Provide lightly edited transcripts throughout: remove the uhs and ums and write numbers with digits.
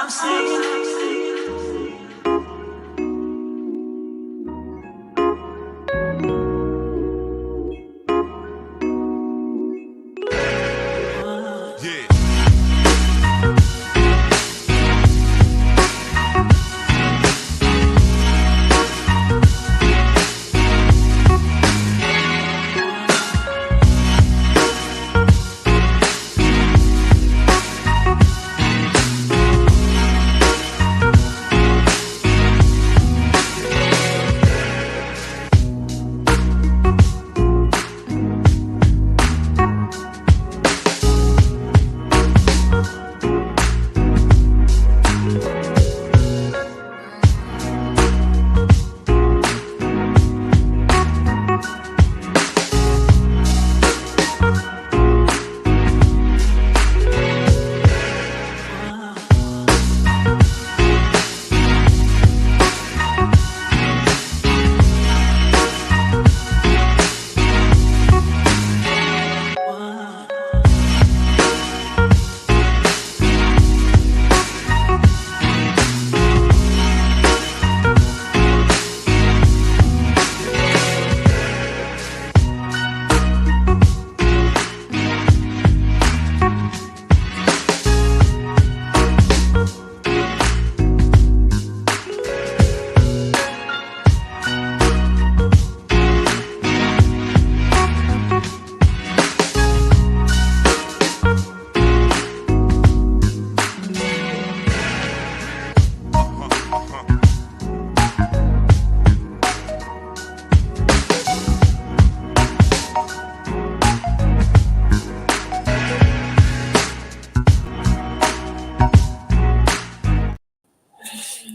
I'm saying.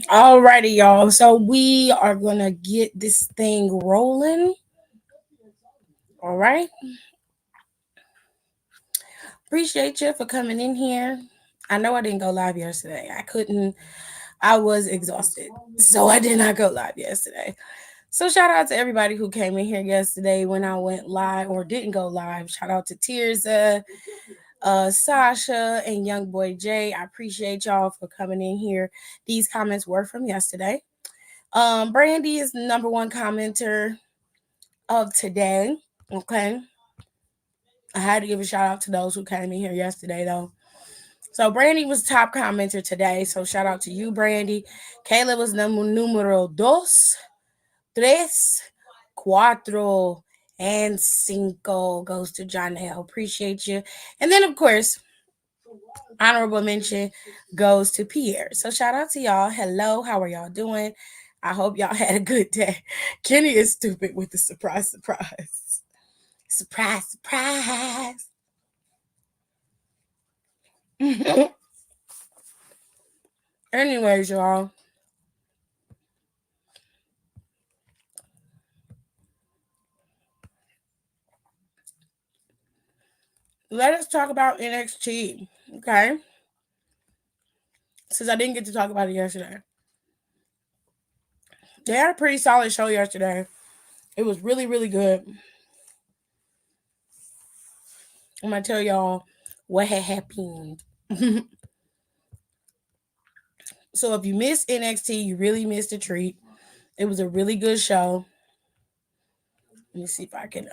Alrighty, y'all. So we are gonna get this thing rolling. All right. Appreciate you for coming in here. I know I didn't go live yesterday. I couldn't. I was exhausted, so I did not go live yesterday. So shout out to everybody who came in here yesterday when I went live or didn't go live. Shout out to Tirza, Sasha, and Young Boy Jay. I appreciate y'all for coming in here. These comments were from yesterday. Brandy is the number one commenter of today. Okay. I had to give a shout out to those who came in here yesterday, though. So Brandy was top commenter today. So shout out to you, Brandy. Kayla was numero dos, tres, cuatro, and cinco goes to Janelle. Appreciate you. And then, of course, honorable mention goes to Pierre. So shout out to y'all. Hello, how are y'all doing? I hope y'all had a good day. Kenny is stupid with the surprise, surprise. Surprise, surprise. Anyways, y'all. Let us talk about NXT. Okay. Since I didn't get to talk about it yesterday. They had a pretty solid show yesterday. It was really, really good. I'm gonna tell y'all what had happened. So if you missed NXT, you really missed a treat. It was a really good show. Let me see if I can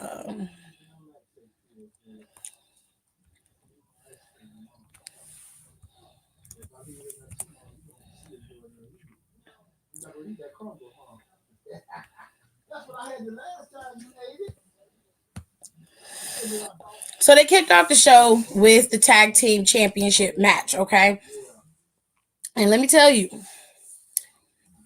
So they kicked off the show with the tag team championship match, okay? And let me tell you,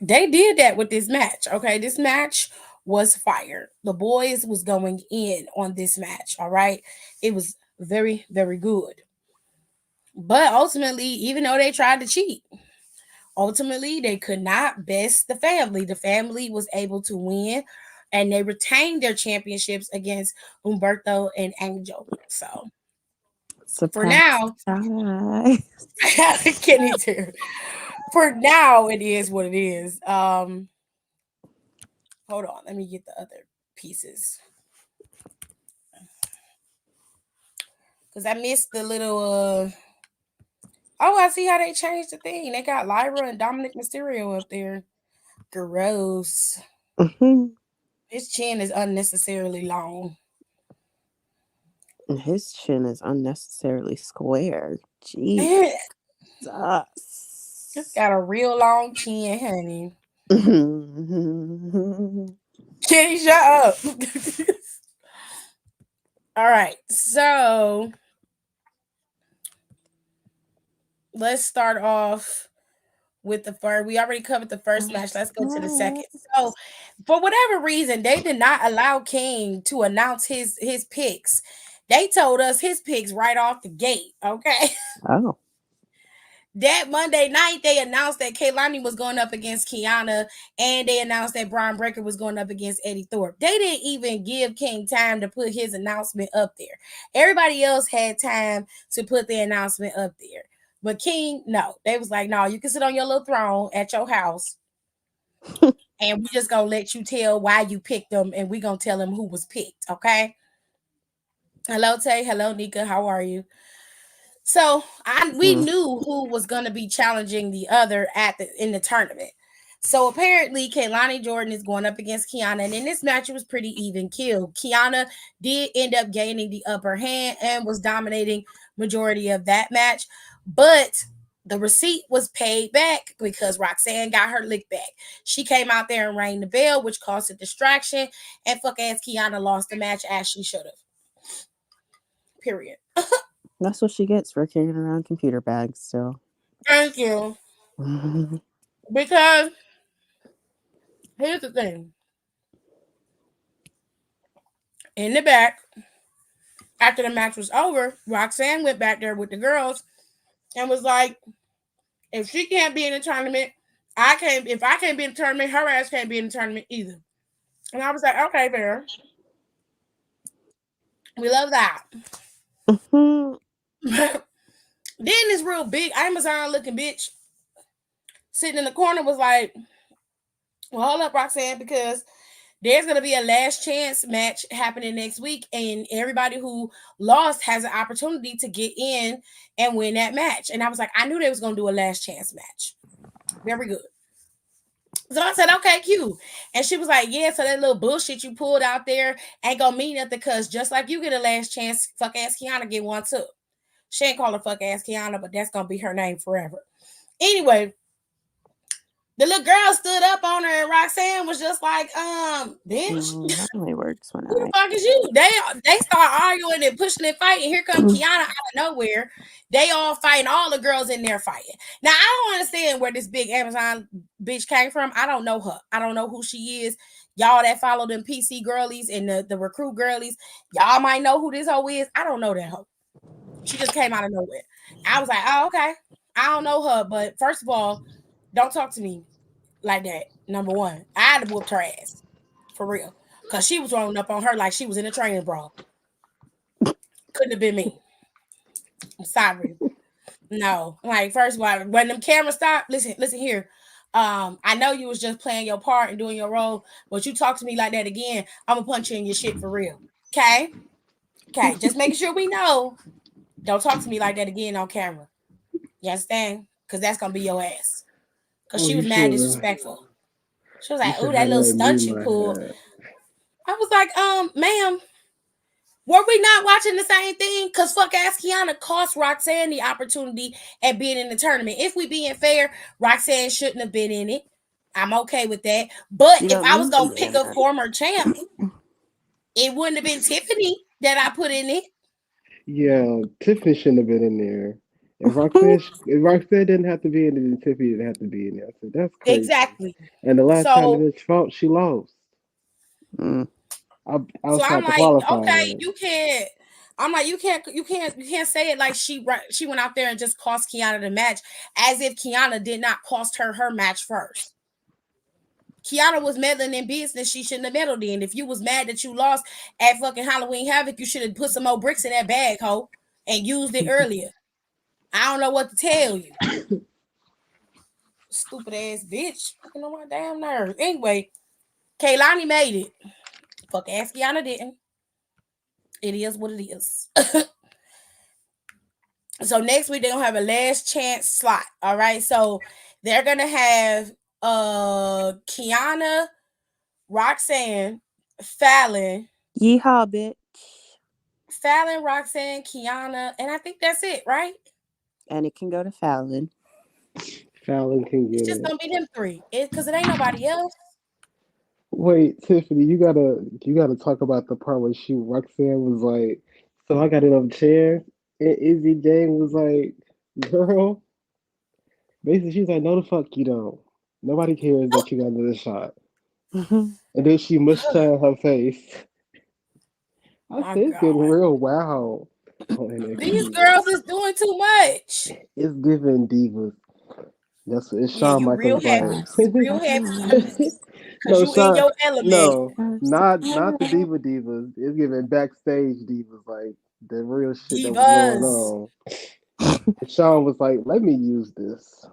they did that with this match, okay? This match was fire. The boys was going in on this match, all right? It was very, very good. But ultimately, even though they tried to cheat, ultimately they could not best the family. The family was able to win and they retained their championships against Humberto and Angel. So for Surprise. now, Kenny too. For now, it is what it is. Hold on, let me get the other pieces because I missed the little Oh, I see how they changed the thing. They got Lyra and Dominic Mysterio up there. Gross. Mhm. His chin is unnecessarily long. And his chin is unnecessarily square. It's Jesus. got a real long chin, honey. Kitty, shut up. All right, so let's start off with the first. We already covered the first match. Let's go to the second. So, for whatever reason, they did not allow King to announce his picks. They told us his picks right off the gate. Okay. Oh. That Monday night, they announced that Kaylani was going up against Kiana, and they announced that Brian Breaker was going up against Eddie Thorpe. They didn't even give King time to put his announcement up there. Everybody else had time to put their announcement up there. But King, no. They was like, no, you can sit on your little throne at your house, and we just gonna let you tell why you picked them, and we gonna tell them who was picked, okay? Hello, Tay. Hello, Nika. How are you? So we Mm. knew who was going to be challenging the other in the tournament. So apparently, Kaylani Jordan is going up against Kiana, and in this match, it was pretty even kill. Kiana did end up gaining the upper hand and was dominating majority of that match, but the receipt was paid back because Roxanne got her lick back. She came out there and rang the bell, which caused a distraction, and fuck ass Kiana lost the match as she should have. Period. That's what she gets for carrying around computer bags still. Thank you. Because here's the thing. In the back, after the match was over, Roxanne went back there with the girls and was like, if she can't be in the tournament, I can't. If I can't be in the tournament, her ass can't be in the tournament either. And I was like, okay, fair. We love that. Mhm. Then this real big Amazon looking bitch sitting in the corner was like, well, hold up, Roxanne, because there's going to be a last chance match happening next week, and everybody who lost has an opportunity to get in and win that match. And I was like, I knew they was going to do a last chance match. Very good. So I said, okay, cute. And she was like, yeah, so that little bullshit you pulled out there ain't gonna mean nothing because just like you get a last chance, fuck ass Kiana get one too. She ain't call her fuck ass Kiana, but that's gonna be her name forever. Anyway, the little girl stood up on her and Roxanne was just like, bitch, That only works when who the I. fuck is you? They start arguing and pushing and fighting. Here come Kiana out of nowhere. They all fighting. All the girls in there fighting. Now I don't understand where this big Amazon bitch came from. I don't know her. I don't know who she is. Y'all that follow them PC girlies and the recruit girlies, y'all might know who this hoe is. I don't know that hoe. She just came out of nowhere. I was like, oh okay. I don't know her, but first of all, don't talk to me like that. Number one, I'd have whooped her ass for real. Cause she was rolling up on her like she was in a training bra. Couldn't have been me. I'm sorry. No. Like, first of all, when them cameras stop, listen here. I know you was just playing your part and doing your role, but you talk to me like that again, I'm gonna punch you in your shit for real. Okay? Okay. Just making sure we know. Don't talk to me like that again on camera. You understand? Cause that's gonna be your ass. Cause Oh, she you was mad should disrespectful. She was you like, should "Oh, that have little let me stunt you my pulled." head. I was like, ma'am, were we not watching the same thing? Because fuck ass Kiana cost Roxanne the opportunity at being in the tournament. If we being fair, Roxanne shouldn't have been in it. I'm okay with that. But You if don't I was need to gonna be pick in a it. former champ, it wouldn't have been Tiffany that I put in it. Yeah, Tiffany shouldn't have been in there. If Roxanne didn't have to be in it, then Tiffany didn't have to be in there. I said that's crazy. Exactly. And the last time that So it's fought, she lost Mm. so I'm outside the like, okay, qualifier. you can't. I'm like, you can't say it like she went out there and just cost Kiana the match, as if Kiana did not cost her match first. Kiana was meddling in business she shouldn't have meddled in. If you was mad that you lost at fucking Halloween Havoc, you should have put some more bricks in that bag, ho, and used it earlier. I don't know what to tell you. Stupid ass bitch. Fucking on my damn nerves. Anyway, Kaylani made it. Fuck ass Kiana didn't. It is what it is. So next week they're gonna have a last chance slot. All right. So they're gonna have Kiana, Roxanne, Fallon, Yeehaw, bitch. Roxanne, Kiana, and I think that's it, right? And it can go to Fallon. Fallon can It's get just it. gonna be them three. Because it ain't nobody else. Wait, Tiffany, you gotta talk about the part where Roxanne was like, "So I got another chance," and Izzy Jane was like, "Girl," basically she's like, "No, the fuck you don't. Nobody cares that you got another shot." And then she mushed her face. I My said it's God. getting real wow on These NXT. girls is doing too much. It's giving divas. That's what Yeah, Shawn you real Michaels happy. like. You real happy. Cause No, you in Shawn, your element. no, not the diva divas. It's giving backstage divas like the real shit that was going Divas. on. And Shawn was like, "Let me use this.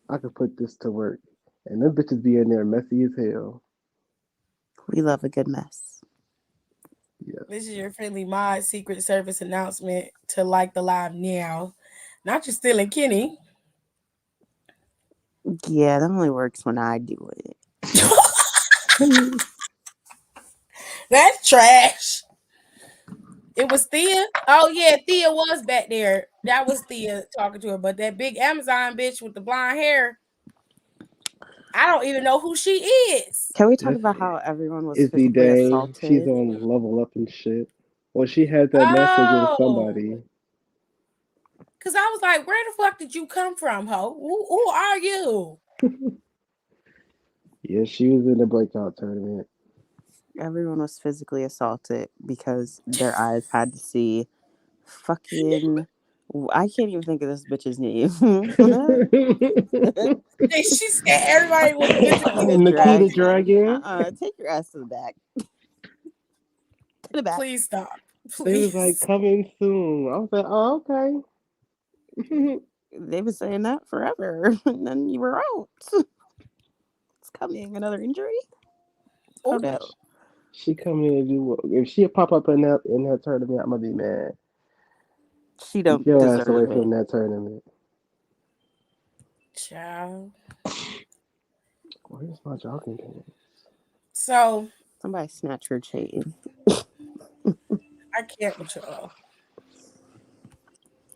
I could put this to work." And them bitches be in there messy as hell. We love a good mess. Yeah. This is your friendly mod Secret Service announcement to like the live now. Not just stealing Kenny. Yeah, that only works when I do it. That's trash. It was Thea. Oh yeah, Thea was back there. That was Thea talking to her. But that big Amazon bitch with the blonde hair, I don't even know who she is. Can we talk That's about how everyone was Izzy physically Dane. She's assaulted? on Level Up and shit. Well, she had that match against Oh, somebody. because I was like, where the fuck did you come from, ho? Who are you? Yeah, she was in the breakout tournament. Everyone was physically assaulted because their eyes had to see fucking. I can't even think of this bitch's name. She said everybody was physically The Nikita assaulted. Dragon. Take your ass to the back. To the back. Please stop. They was like Please. coming soon. I was like, oh, okay. They've been saying that forever. And then you were out. It's coming. Another injury? Oh Oh, no. She come in and do what? If she pop up in that tournament, I'm gonna be mad. She Keep don't your ass away deserve it. from that tournament. child. Where's my jogging pants? So Somebody snatch her chain. I can't with y'all.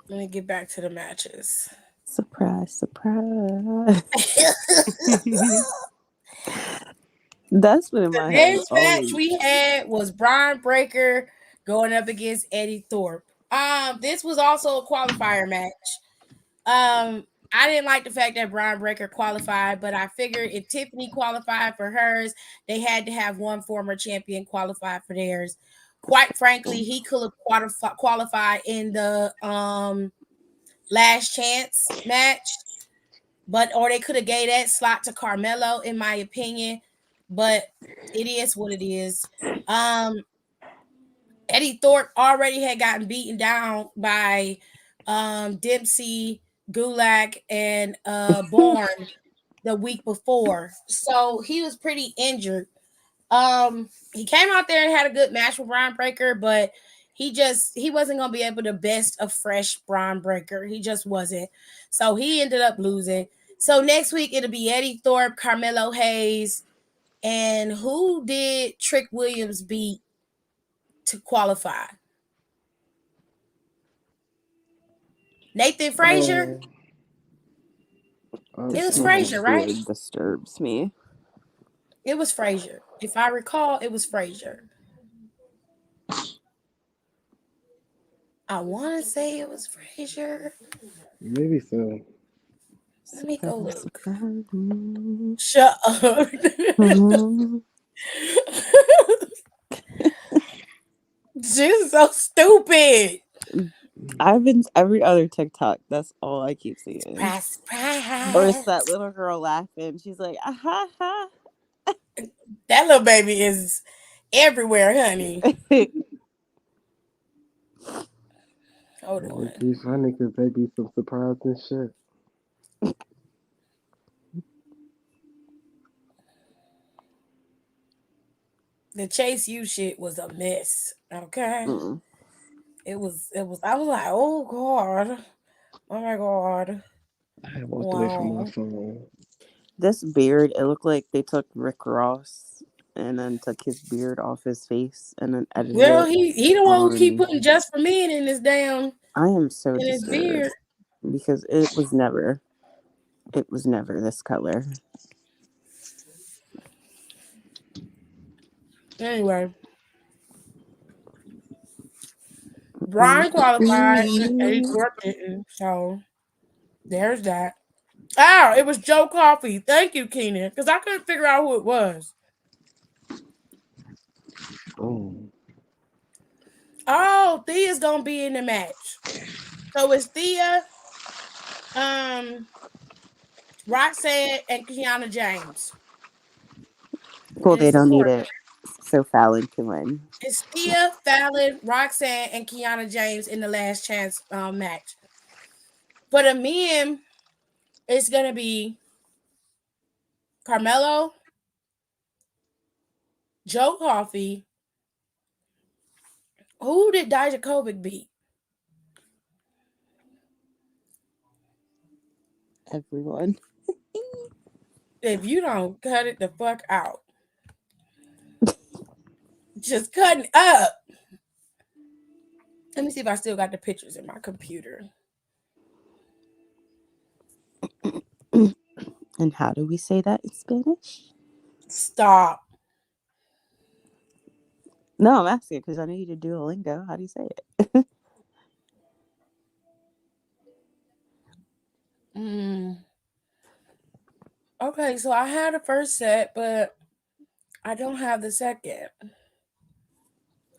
Let me get back to the matches. Surprise, surprise. That's been in The my head next all match week. we had was Brian Breaker going up against Eddie Thorpe. This was also a qualifier match. I didn't like the fact that Brian Breaker qualified, but I figured if Tiffany qualified for hers, they had to have one former champion qualify for theirs. Quite frankly, he could have qualified in the last chance match, or they could have gave that slot to Carmelo, in my opinion. But it is what it is. Um, Eddie Thorpe already had gotten beaten down by Dempsey, Gulak, and Bourne the week before. So he was pretty injured. He came out there and had a good match with Brian Breaker, but he wasn't gonna be able to best a fresh Brian Breaker. He just wasn't. So he ended up losing. So next week it'll be Eddie Thorpe, Carmelo Hayes, and who did Trick Williams beat to qualify? Nathan Frazier? Oh, It This was woman Frazier, right? okay. beard disturbs me. It was Frazier. If I recall, it was Frazier. I want to say it was Frazier. Maybe so. Let me go Surprise, look. surprise. Shut up. She's so stupid. I've been every other TikTok. That's all I keep seeing. Surprise, Or it's that surprise. little girl laughing. She's like, ah ha ha. That little baby is everywhere, honey. Hold And on. it be funny because they be some surprising shit. The Chase U shit was a mess. Okay. Mm. I was like, oh God. Oh my God. I walked away from my Wow. phone. This beard, it looked like they took Rick Ross and then took his beard off his face and then edited Well, it he the one who keep on. putting just for men in his damn I am so in his disturbed beard. because it was never this color. Anyway, Brian qualified and Eddie Thorpe didn't. So there's that. Oh, it was Joe Coffey. Thank you, Keenan. Because I couldn't figure out who it was. Oh, Oh, Thea's gonna be in the match. So it's Thea, um, Roxanne, and Kiana James Well, in they don't need support. it, so Fallon can win. It's Thea, Fallon, Roxanne, and Kiana James in the last chance match. For the men, it's gonna be Carmelo, Joe Coffey. Who did Dijakovic beat? Everyone. If you don't cut it the fuck out, just cutting up. Let me see if I still got the pictures in my computer. And how do we say that in Spanish? Stop. No, I'm asking because I know you did Duolingo. How do you say it? Okay, so I had the first set, but I don't have the second.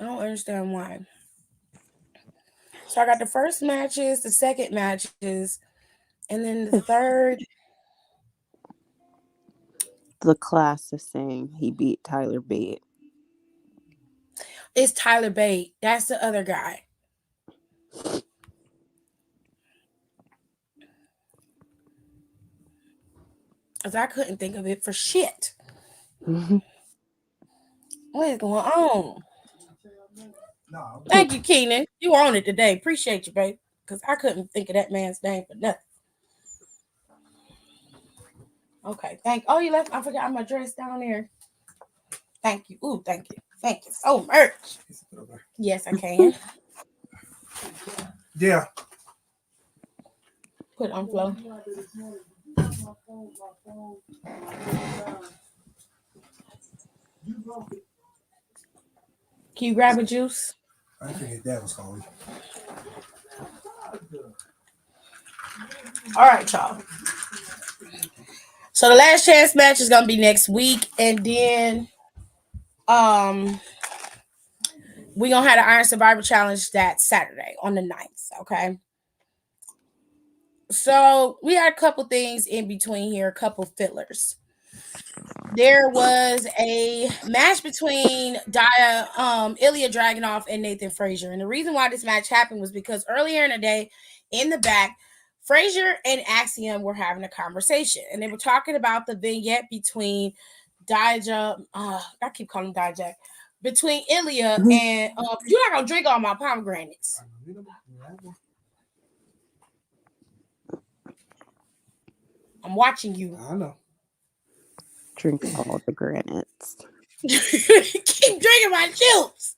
I don't understand why. So I got the first matches, the second matches, and then the third The class is saying he beat Tyler Bate. is Tyler Bate. That's the other guy. Because I couldn't think of it for shit. What is going on? Thank you, Keenan. You on it today. Appreciate you, babe. Because I couldn't think of that man's name for nothing. Okay, oh, you left. I forgot my dress down there. Thank you. Ooh, thank you. Thank you so much. Yes, I can. Yeah. Put it on flow. Can you grab a juice? I forget that was called. All right, y'all. So the last chance match is gonna be next week, and then we're gonna have the Iron Survivor Challenge that Saturday on the 9th. Okay. So we had a couple things in between here, a couple fillers. There was a match between Ilya Dragunov and Nathan Frazier. And the reason why this match happened was because earlier in the day, in the back, Frazier and Axiom were having a conversation. And they were talking about the vignette between I keep calling him Dijak. Between Ilya and you're not gonna drink all my pomegranates. I'm watching you. I know. Drink all the granites. Keep drinking my juice.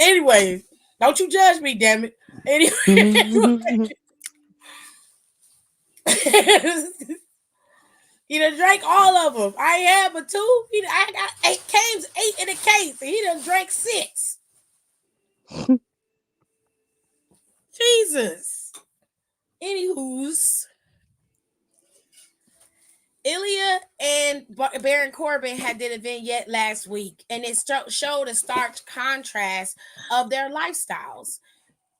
Anyway, don't you judge me, damn it. Anyway. He done drank all of them. I had but two. I got 8 in a case, and he done drank 6. Jesus. Anywho's, Ilya and Baron Corbin did a vignette last week, and it showed a stark contrast of their lifestyles.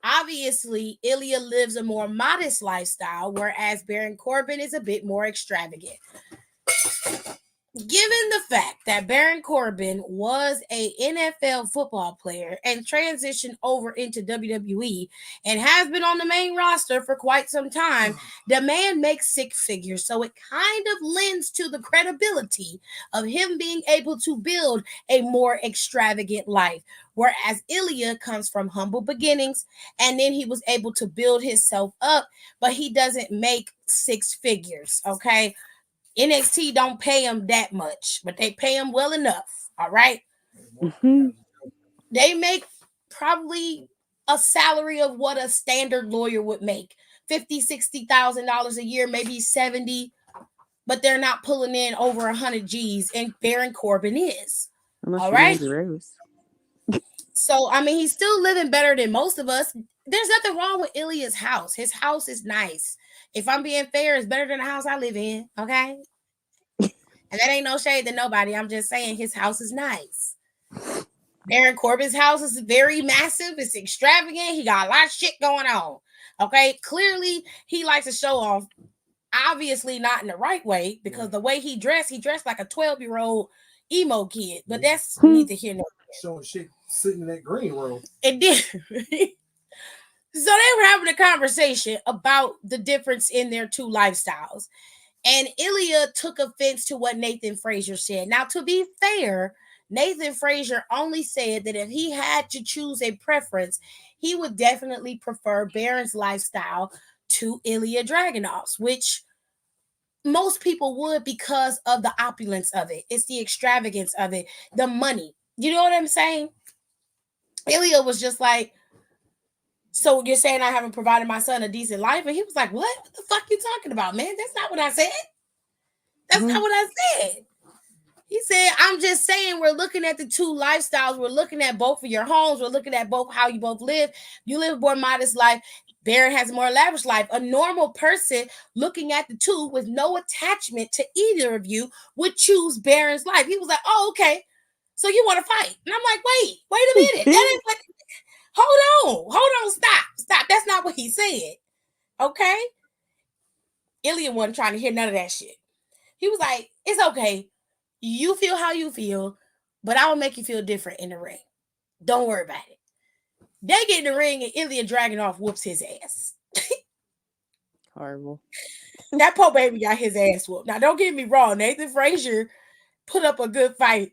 Obviously, Ilya lives a more modest lifestyle, whereas Baron Corbin is a bit more extravagant. given the fact that Baron Corbin was a NFL football player and transitioned over into WWE and has been on the main roster for quite some time, the man makes six figures. So it kind of lends to the credibility of him being able to build a more extravagant life. Whereas Ilya comes from humble beginnings and then he was able to build himself up, but he doesn't make six figures. Okay. NXT don't pay him that much, but they pay him well enough. All right. Mhm. They make probably a salary of what a standard lawyer would make. $50,000-$60,000 a year, maybe 70, but they're not pulling in over 100 G's, and Baron Corbin is. Unless All you're right. Mandy Rose. So, I mean, he's still living better than most of us. There's nothing wrong with Ilya's house. His house is nice. If I'm being fair, it's better than the house I live in. Okay. And that ain't no shade to nobody. I'm just saying his house is nice. Baron Corbin's house is very massive. It's extravagant. He got a lot of shit going on. Okay. Clearly, he likes to show off. Obviously, not in the right way, because the way he dressed like a 12-year-old emo kid. But that's neither here nor there. Showing shit sitting in that green room. It did. So they were having a conversation about the difference in their two lifestyles. And Ilya took offense to what Nathan Frazier said. Now, to be fair, Nathan Frazier only said that if he had to choose a preference, he would definitely prefer Baron's lifestyle to Ilya Dragunov's, which most people would because of the opulence of it. It's the extravagance of it, the money. You know what I'm saying? Ilya was just like, so you're saying I haven't provided my son a decent life? And he was like, what the fuck you talking about, man? That's not what I said. That's not what I said. He said, I'm just saying we're looking at the two lifestyles. We're looking at both of your homes. We're looking at both how you both live. You live a more modest life. Baron has a more lavish life. A normal person looking at the two with no attachment to either of you would choose Baron's life. He was like, oh, okay. So you want to fight? And I'm like, wait a minute. That ain't what. Hold on, stop. That's not what he said. Okay? Ilya wasn't trying to hear none of that shit. He was like, it's okay. You feel how you feel, but I will make you feel different in the ring. Don't worry about it. They get in the ring and Ilya Dragunov whoops his ass. Horrible. That poor baby got his ass whooped. Now, don't get me wrong. Nathan Frazier put up a good fight,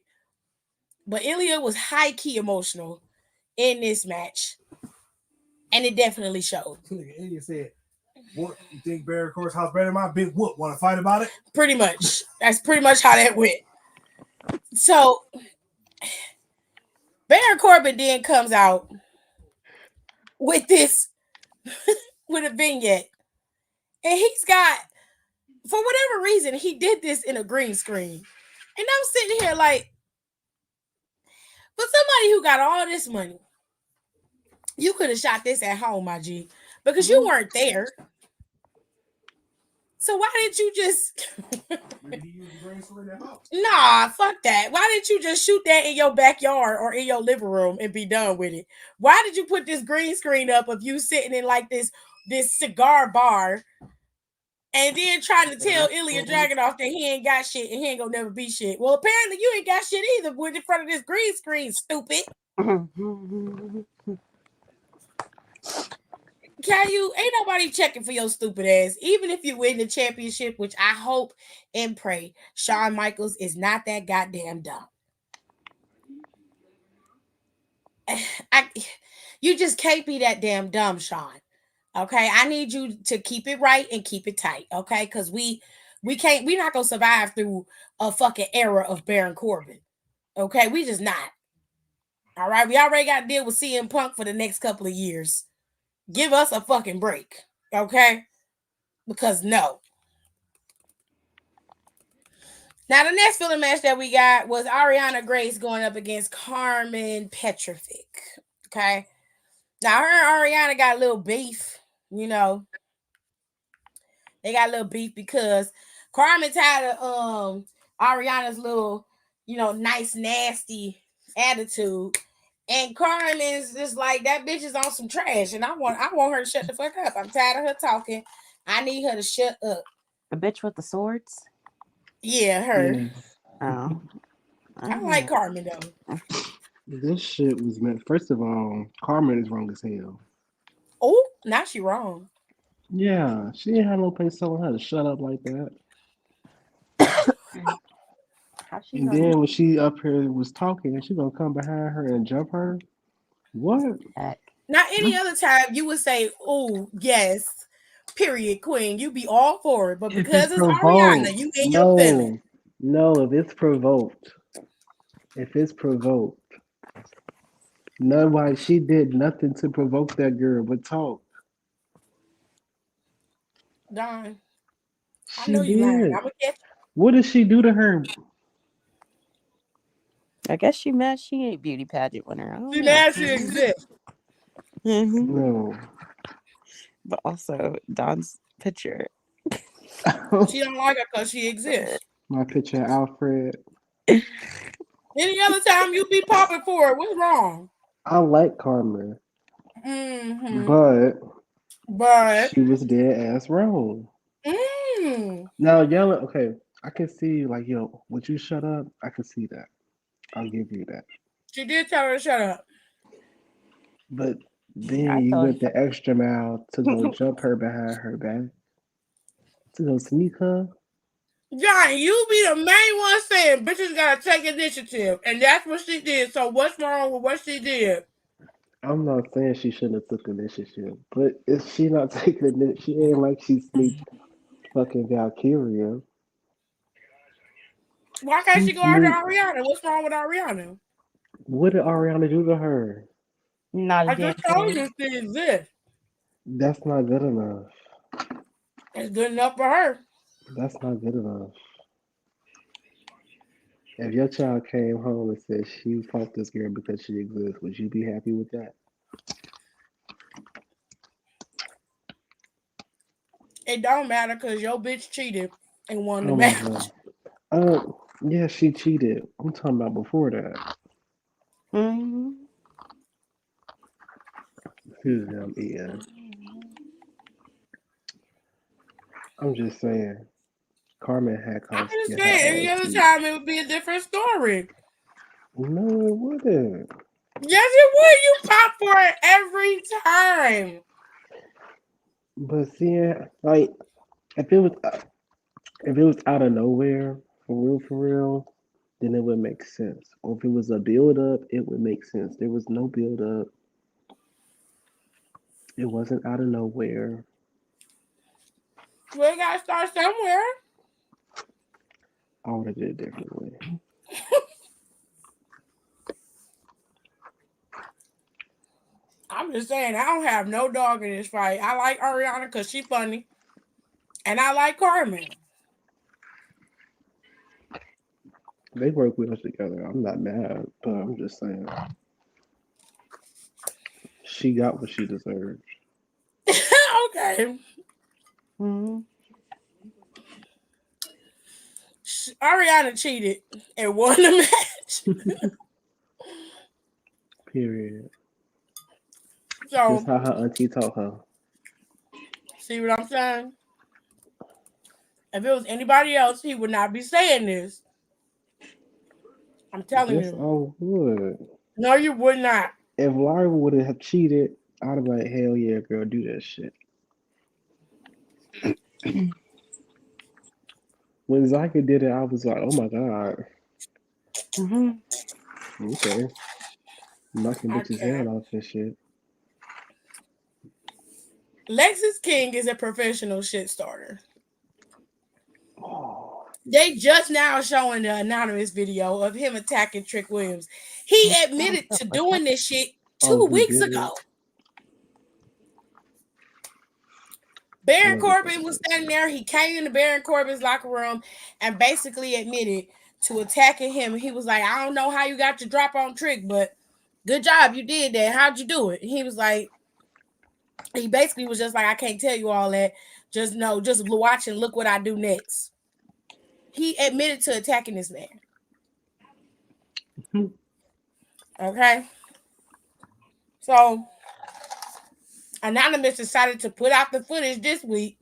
but Ilya was high-key emotional in this match, and it definitely showed. Ilya said, what, you think Baron Corbin's house better than my big whoop? Want to fight about it? Pretty much. That's pretty much how that went. So, Baron Corbin then comes out with this, with a vignette. And he's got, for whatever reason, he did this in a green screen. And I'm sitting here like, for somebody who got all this money, you could have shot this at home, my G, because you weren't there. So why didn't you just Nah, fuck that. Why didn't you just shoot that in your backyard or in your living room and be done with it? Why did you put this green screen up of you sitting in like this cigar bar and then trying to tell Ilya Dragunov that he ain't got shit and he ain't gonna never be shit? Well, apparently you ain't got shit either with in front of this green screen, stupid. You ain't nobody checking for your stupid ass. Even if you win the championship, which I hope and pray Shawn Michaels is not that goddamn dumb. You just can't be that damn dumb, Shawn. Okay, I need you to keep it right and keep it tight. Okay, because we're not gonna survive through a fucking era of Baron Corbin. Okay, we just not. All right, we already got to deal with CM Punk for the next couple of years. Give us a fucking break, okay? Because no. Now, the next filler match that we got was Ariana Grace going up against Carmen Petrovic, okay? Now, her and Ariana got a little beef, you know. They got a little beef because Carmen's had Ariana's little, nice, nasty attitude. And Carmen's just like, that bitch is on some trash. And I want her to shut the fuck up. I'm tired of her talking. I need her to shut up. The bitch with the swords? Yeah, her. Yeah. Oh. I like Carmen though. This shit was meant. First of all, Carmen is wrong as hell. Oh, now she wrong. Yeah, she didn't have no place telling her to shut up like that. How she And gonna then when she up here was talking, she gonna come behind her and jump her. What? act? Not any other time you would say, "Oh yes, period, queen." You be all for it, but If it's because it's Ariana, provoked, you in your feelings. no, no. If it's provoked, nobody. She did nothing to provoke that girl but talk. Don, I She know you lying. did. I'm gonna catch What did she do to her? I guess she mad she ain't beauty pageant winner. I don't you. know. Now she exists. Hmm. No. But also Don's picture. She don't like her because she exists. My picture, of Alfred. Any other time you be popping for it, what's wrong? I like Carmen, Mm-hmm. but But she was dead ass wrong. mm, Now yelling, okay, I can see like, yo, would you shut up? I can see that. I'll give you that. she did tell her to shut up. But then I you told went the extra mile to go jump her behind her back, to go sneak her. Johnny, you be the main one saying bitches gotta take initiative, and that's what she did. So what's wrong with what she did? I'm not saying she shouldn't have took initiative, but if she not taking it, she ain't like she sneaked fucking Valkyria. Why can't She she go after sneaked. Ariana? What's wrong with Ariana? What did Ariana do to her? not a I damn just told thing. you she exists. That's not good enough. It's good enough for her. That's not good enough. If your child came home and said she fought this girl because she exists, would you be happy with that? It don't matter because your bitch cheated and won the Oh my match. god. Yeah, she cheated. I'm talking about before that. Hmm. Excuse me, I'm eating. I'm just saying, Carmen had I'm cause to just get her saying, any ass other beat. time it would be a different story. No, it wouldn't. Yes, it would. You pop for it every time. But see, like if it was if it was out of nowhere, for real, then it would make sense. Or if it was a build up, it would make sense. There was no build up. It wasn't out of nowhere. We gotta start somewhere. I would have did it differently. I'm just saying, I don't have no dog in this fight. I like Ariana because she funny, and I like Carmen. They work well together. I'm not mad, but I'm just saying she got what she deserved. Okay, Hmm. Ariana cheated and won the match. Period. This So, how her auntie taught her. see what I'm saying? If it was anybody else, he would not be saying this. I'm telling Yes, I you. would. No, you would not. If Larry would have cheated, I'd have been like, hell yeah, girl, do that shit. When Zyka did it, I was like, oh my god, Hmm. okay, knocking I bitches' head can't. off and shit. Lexus King is a professional shit starter. Oh, They just now showing the anonymous video of him attacking Trick Williams. He admitted to doing this shit oh, two he weeks did ago. it. Baron Love it, Corbin love was it. standing there. He came into Baron Corbin's locker room and basically admitted to attacking him. He was like, I don't know how you got your drop on Trick, but good job. You did that. How'd you do it? He was like, he basically was just like, I can't tell you all that. Just know, just watch and look what I do next. He admitted to attacking this man. Okay. So Anonymous decided to put out the footage this week.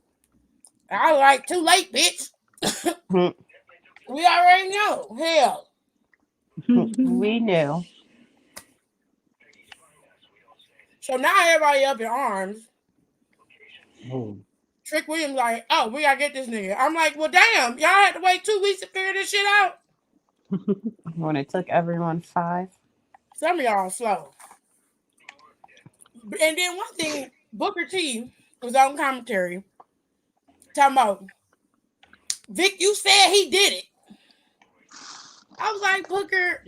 I was like, too late, bitch. We already know. Hell. We knew. So now everybody up in arms. Oh. Trick Williams like, oh, we gotta get this nigga. I'm like, well, damn, y'all had to wait 2 weeks to figure this shit out. When it took everyone 5. Some of y'all slow. And then one thing, Booker T was on commentary talking about, Vic, you said he did it. I was like, Booker,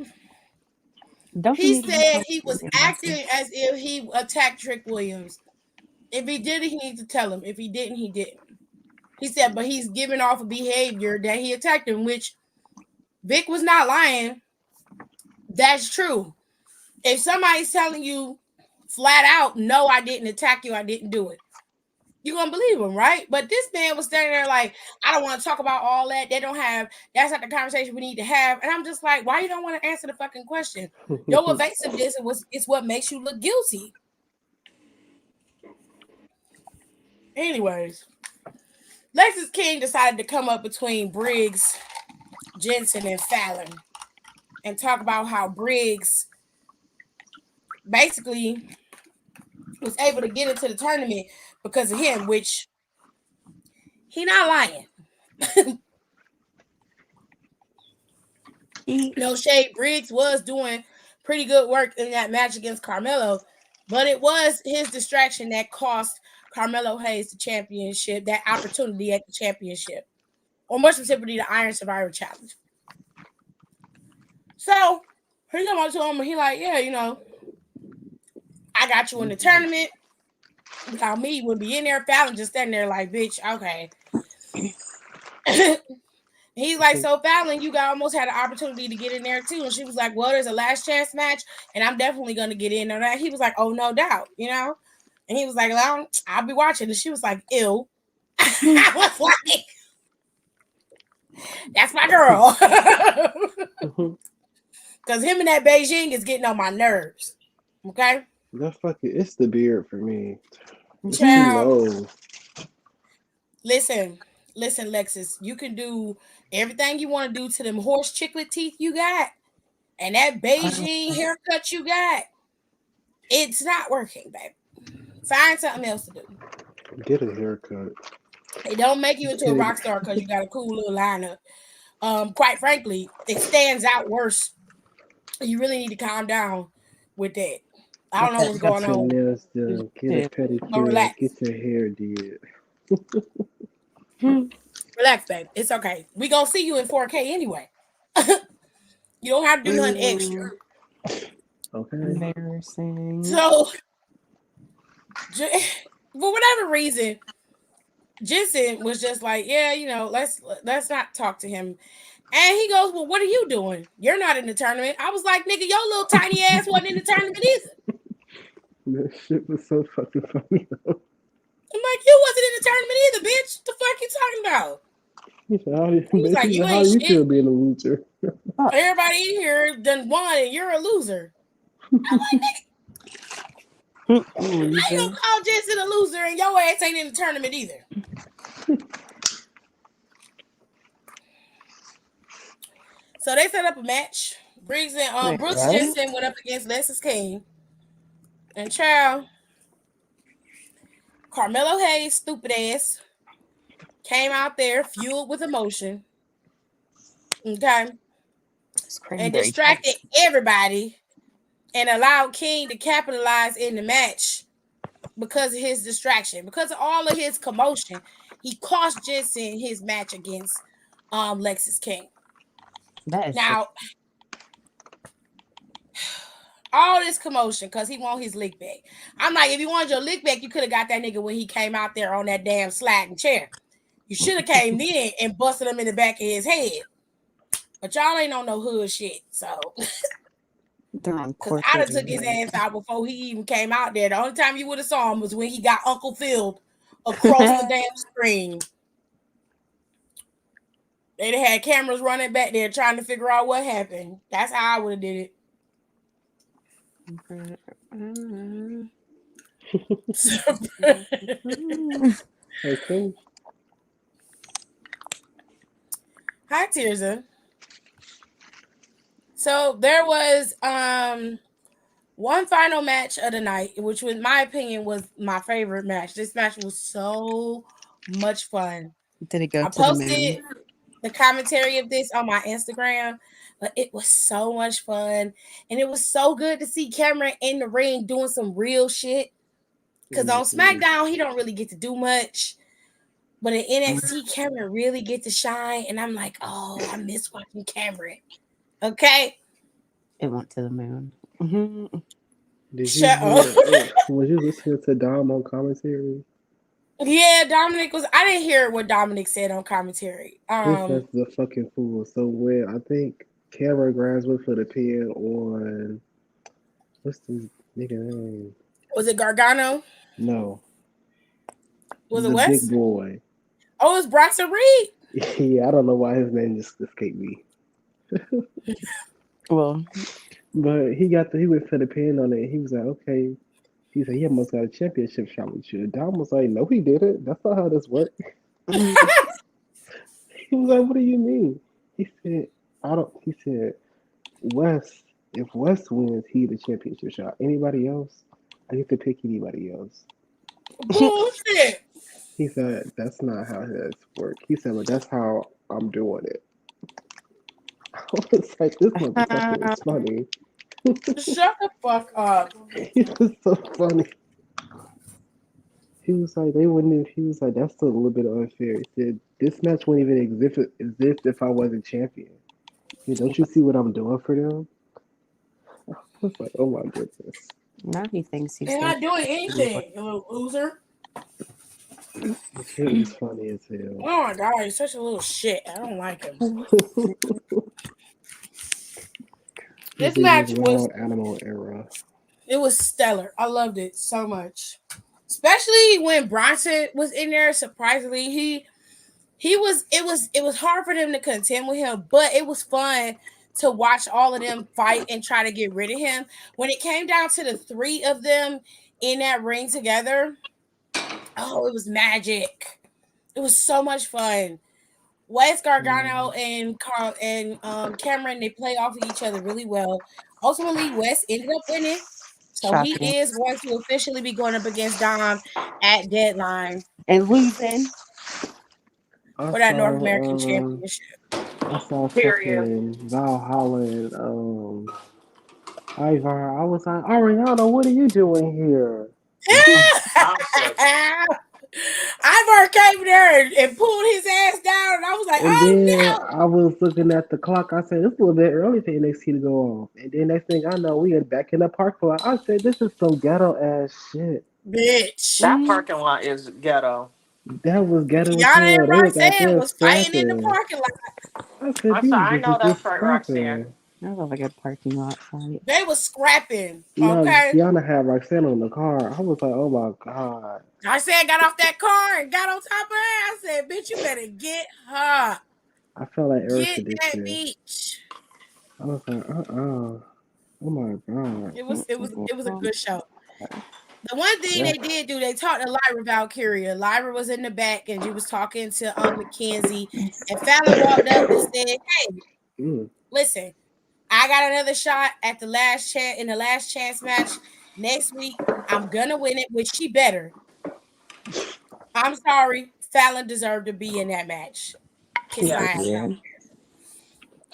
Don't you he need to said know he was your acting message? as if he attacked Trick Williams. If he did it, he needs to tell him. If he didn't, he didn't. He said, but he's giving off a behavior that he attacked him, which Vic was not lying. That's true. If somebody's telling you flat out, no, I didn't attack you, I didn't do it, you're gonna believe him, right? But this man was standing there like, I don't want to talk about all that. That's not the conversation we need to have. And I'm just like, why you don't want to answer the fucking question? Your evasiveness is what makes you look guilty. Anyways, Lexus King decided to come up between Briggs, Jensen, and Fallon and talk about how Briggs basically was able to get into the tournament because of him, which he not lying. No shade, Briggs was doing pretty good work in that match against Carmelo, but it was his distraction that cost Carmelo Hayes the championship, that opportunity at the championship, or more specifically, the Iron Survivor Challenge. So he come up to him and he like, yeah, you know, I got you in the tournament. Without me, you wouldn't be in there. Fallon just standing there like, bitch, okay. He's like, so Fallon, you got almost had an opportunity to get in there too. And she was like, well, there's a last chance match, and I'm definitely going to get in on that. He was like, oh, no doubt, you know? And he was like, well, I'll be watching. And she was like, ew. I was like, that's my girl. Because him and that Beijing is getting on my nerves. Okay? It's the beard for me. It's too Child, low. listen, Lexus, you can do everything you want to do to them horse chiclet teeth you got and that Beijing haircut you got. It's not working, baby. Find something else to do. Get a haircut. It don't make you into a rock star because you got a cool little lineup. Quite frankly, it stands out worse. You really need to calm down with that. I don't know what's going Get your on. nails done. Get a pedicure. Relax. Get your hair did. Relax, babe. It's okay. We gonna see you in 4K anyway. You don't have to do nothing extra. Okay. Embarrassing. So, for whatever reason, Jensen was just like, yeah, you know, let's not talk to him. And he goes, well, what are you doing? You're not in the tournament. I was like, nigga, your little tiny ass wasn't in the tournament either. That shit was so fucking funny. I'm like, you wasn't in the tournament either, bitch. The fuck you talking about? He was like, how do you feel being a loser? Everybody in here done won and you're a loser. I'm like, nigga, how you gonna call Jensen a loser and your ass ain't in the tournament either? So they set up a match. Brooks Jensen went up against Lexus King. And child, Carmelo Hayes, stupid ass, came out there fueled with emotion. Okay. And distracted everybody and allowed King to capitalize in the match because of his distraction. Because of all of his commotion, he cost Jensen his match against Lexus King. Now, all this commotion because he want his lick back. I'm like, if you wanted your lick back, you could have got that nigga when he came out there on that damn sliding chair. You should have came in and busted him in the back of his head. But y'all ain't on no hood shit, so. Because I'd have took his ass out before he even came out there. The only time you would have saw him was when he got Uncle Phil across the damn screen. They'd have had cameras running back there trying to figure out what happened. That's how I would have did it. Okay. Hi, Tirza. So there was one final match of the night, which in my opinion was my favorite match. This match was so much fun. Did it go I to the posted moon? the commentary of this on my Instagram, but it was so much fun. And it was so good to see Cameron in the ring doing some real shit. Because on SmackDown, he don't really get to do much. But in NXT, Cameron really get to shine. And I'm like, oh, I miss watching Cameron. Okay? It went to the moon. Mhm. Did you Shut up. hear? Was you listening to Dom on commentary? Yeah, Dominic was. I didn't hear what Dominic said on commentary. This was the fucking fool. So when I think Cameron grabs one for the pin on what's this nigga name? Was it Gargano? No, Was it the big Wes? boy. Oh, it was Bronson Reed. Yeah, I don't know why his name just escaped me. Well, But he went for the pin on it. He was like, okay. He said he almost got a championship shot with you. Dom was like, no, he didn't. That's not how this works. He was like, what do you mean? He said, I don't. He said, West. If West wins, he the championship shot. Anybody else, I get to pick anybody else. Bullshit. He said, that's not how this works. He said, but that's how I'm doing it. I was like, this motherfucker is funny. Shut the fuck up. He was so funny. He was like, they wouldn't have, he was like, that's a little bit unfair. He said, this match wouldn't even exist if I wasn't champion. He said, don't you see what I'm doing for them? I was like, oh my goodness. now he thinks he's They're gonna. not doing anything, you little loser. The shit was funny as hell. Oh my god, he's such a little shit. I don't like him. This This is match his was wild animal era. it was stellar. I loved it so much. Especially when Bronson was in there. Surprisingly, he was it was hard for them to contend with him, but it was fun to watch all of them fight and try to get rid of him. When it came down to the three of them in that ring together, oh, it was magic. It was so much fun. Wes Gargano and Carl and Cameron, they play off of each other really well. Ultimately, Wes ended up winning. So Shocking. he is going to officially be going up against Dom at deadline And losing. I for that North American saw Championship. I saw Period. fucking Valhalla Ivar. I was like, Ariana, what are you doing here? Ivar came there and pulled his ass down, and I was like, And "Oh then no!" I was looking at the clock. I said, it's a little bit early for NXT to go off. And then next thing I know, we are back in the parking lot. I said, this is some ghetto ass shit. Bitch. That parking lot is ghetto. That was ghetto as Kiana hell. and They was out Roxanne there was fighting in the scrapping. parking lot. I said, I'm sorry, these I know bitches that's just right, Roxanne. scrapping. That was like a parking lot fight. They was scrapping. No, Okay. Kiana had Roxanne on the car. I was like, oh my God. I said, got off that car and got on top of her. I said, bitch, you better get her. I felt like Get Erica did that shit. bitch. I was like, Oh my God. It was a good show. The one thing Yeah. they did do, they talked to Lyra Valkyria. Lyra was in the back and she was talking to Mackenzie. And Fallon walked up and said, hey, Mm. listen, I got another shot at the last chance in the last chance match next week. I'm gonna win it, which she better. I'm sorry. Fallon deserved to be in that match. Kiss my Yes. ass Yeah. out.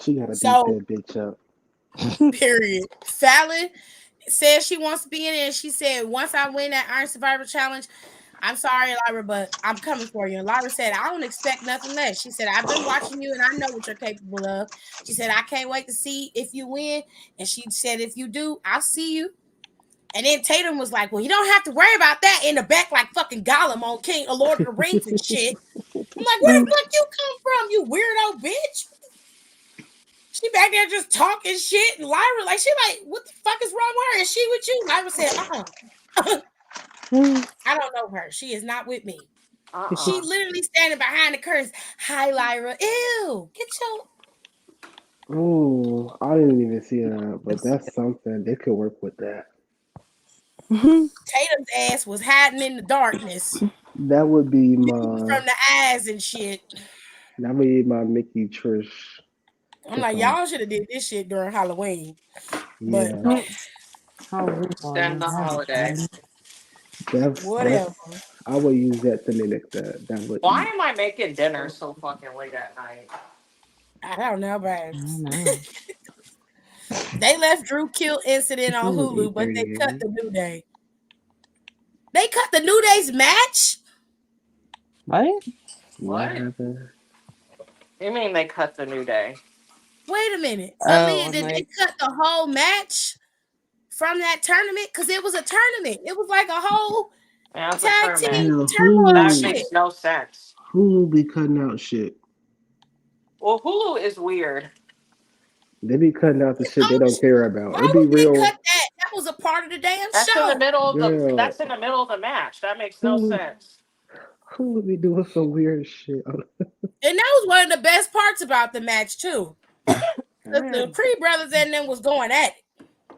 She gotta beat So, that bitch up. period. Fallon says she wants to be in it. And she said, once I win that Iron Survivor Challenge, I'm sorry, Lyra, but I'm coming for you. And Lyra said, I don't expect nothing less. She said, I've been watching you and I know what you're capable of. She said, I can't wait to see if you win. And she said, if you do, I'll see you. And then Tatum was like, well, you don't have to worry about that in the back like fucking Gollum on King of Lord of the Rings and shit. I'm like, where the fuck you come from, you weirdo bitch? She back there just talking shit, and Lyra, like, she like, what the fuck is wrong with her? Is she with you? Lyra said, I don't know her. She is not with me. She literally standing behind the curtains. Hi, Lyra. Ew. Get your Oh, I didn't even see that, but that's something. They could work with that. Tatum's ass was hiding in the darkness, That would be from my the eyes and shit. That would be my Mickey Trish. I'm like, y'all should have did this shit during Halloween. But Yeah, Halloween Extend the holiday. that's. whatever. I would use that to mimic that. That would Why eat. am I making dinner so fucking late at night? I don't know, I babe. don't know. They left Drew Kill incident It on was Hulu, but they cut 8:38. the New Day. They cut the New Day's match? What? What What? happened? You mean they cut the New Day? Wait a minute. Oh, Aaliyah, I'm did they like, cut the whole match from that tournament? Because it was a tournament. It was like a whole Yeah, it's a tag tournament. team Hell, turmoil That Hulu, shit. makes no sense. Hulu be cutting out shit. Well, Hulu is weird. They be cutting out the shit they don't care about. Why It be would they cut real. that? That was a part of the damn That's in the show. middle of the. Girl, That's in the middle of the match. That makes no Hulu, sense. Hulu be doing some weird shit. And that was one of the best parts about the match, too. Because the Creed brothers and them was going at it.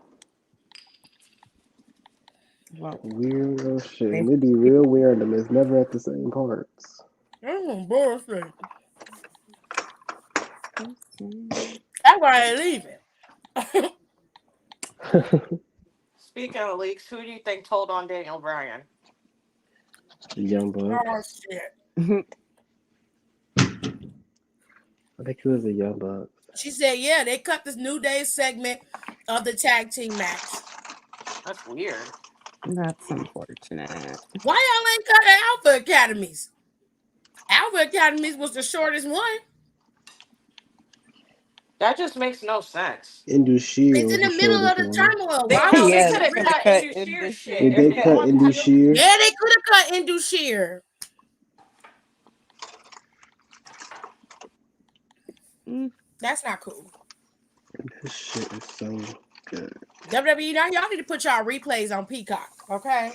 well, Weird little shit. they And it be real weird. And it's never at the same parts. Bullshit. That's why they leaving. Speaking of leaks, who do you think told on Daniel Bryan? Young Bucks. Oh, shit. I think it was a Young Bucks. She said, yeah, they cut this New Day segment of the tag team match. That's weird. That's unfortunate. Why y'all ain't cut the Alpha Academies? Alpha Academies was the shortest one. That just makes no sense. Indus-Sher It's was in the the middle of shortest the one. turmoil. They Why no, would they you Yeah, could they have really? could have cut cut Indus in Shear this shit Did if they they cut wanted to. Indus-Sher? Yeah, they could have cut Indus-Sher. That's not cool. This shit is so good. WWE, now y'all need to put y'all replays on Peacock, okay?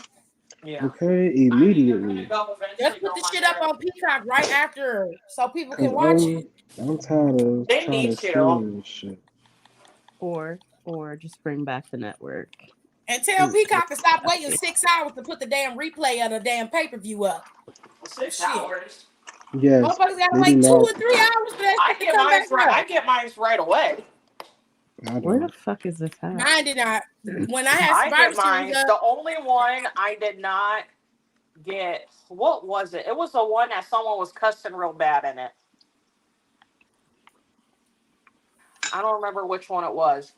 Yeah. Okay, I'm either gonna immediately. go Just eventually put go the my shit up hair. on Peacock right after so people Cause can watch it. I'm tired of They trying need to to. stream this shit. or just bring back the network. And tell Peacock to stop waiting 6 hours to put the damn replay of the damn pay-per-view up. 6 Shit. hours. Yes, Motherfuckers gotta they do wait 2 not. or 3 hours for that I shit to get come mine back right. I up. get mine right away. I Where the don't. fuck is this at? Mine did not. When I had I Survivor get Series mine. up, The only one I did not get. What was it? It was the one that someone was cussing real bad in it. I don't remember which one it was.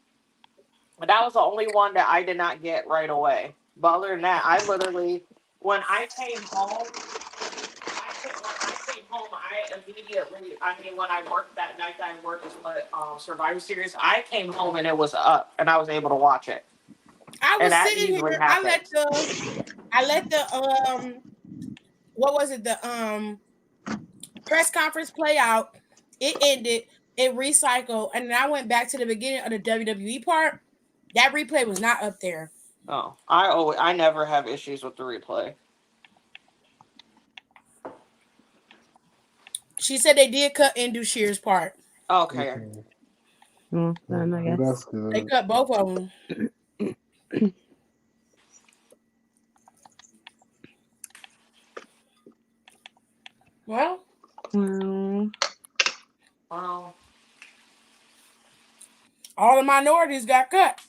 But that was the only one that I did not get right away. But other than that, I literally, when I came home, I immediately, I mean, when I worked that night that I worked with Survivor Series, I came home and it was up, and I was able to watch it. I And was that sitting usually here. happens. I let the what was it? The press conference play out. It ended. It recycled, and then I went back to the beginning of the WWE part. That replay was not up there. Oh, I never have issues with the replay. She said they did cut Indus-Sher's part. Okay. Okay. Well, then I guess. That's They good. cut both of them. Well, Well, Well, all the minorities got cut.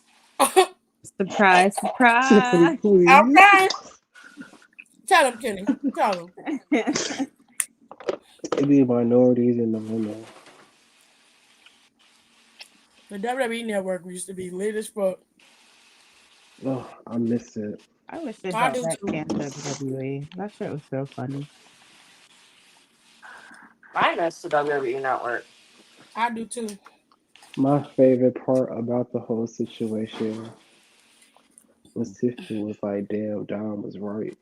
surprise, surprise. Tiffany, please. Okay. Tell them, Kenny. Tell them. It be minorities and the women. The WWE network used to be lit as fuck. Oh, I miss it. I wish they I brought do back too. Camp WWE. That shit was so funny. I miss the WWE Network. I do too. My favorite part about the whole situation was Tiffany was like, "Damn, Dom was right.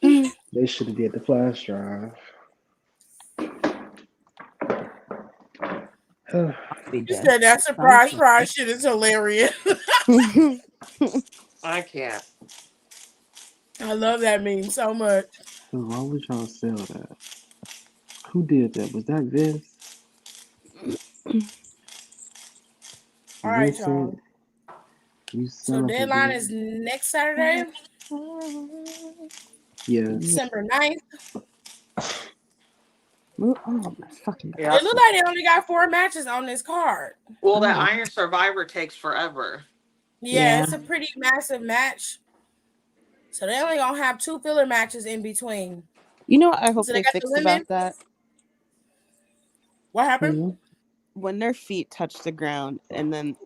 They should have did the flash drive." Be You dead. said that surprise shit is hilarious. I can't. I love that meme so much. So why would y'all sell that? Who did that? Was that Vince? All right, y'all. You So selling for deadline Vince? is next Saturday, Yes. December 9th. Oh my fucking god. Yeah. It looked like they only got 4 matches on this card. Well, that Oh. Iron Survivor takes forever. Yeah, Yeah. it's a pretty massive match. So they only gonna have 2 filler matches in between. You know what I hope So they they got the fixed women. about that? What happened? Hmm? When their feet touch the ground and then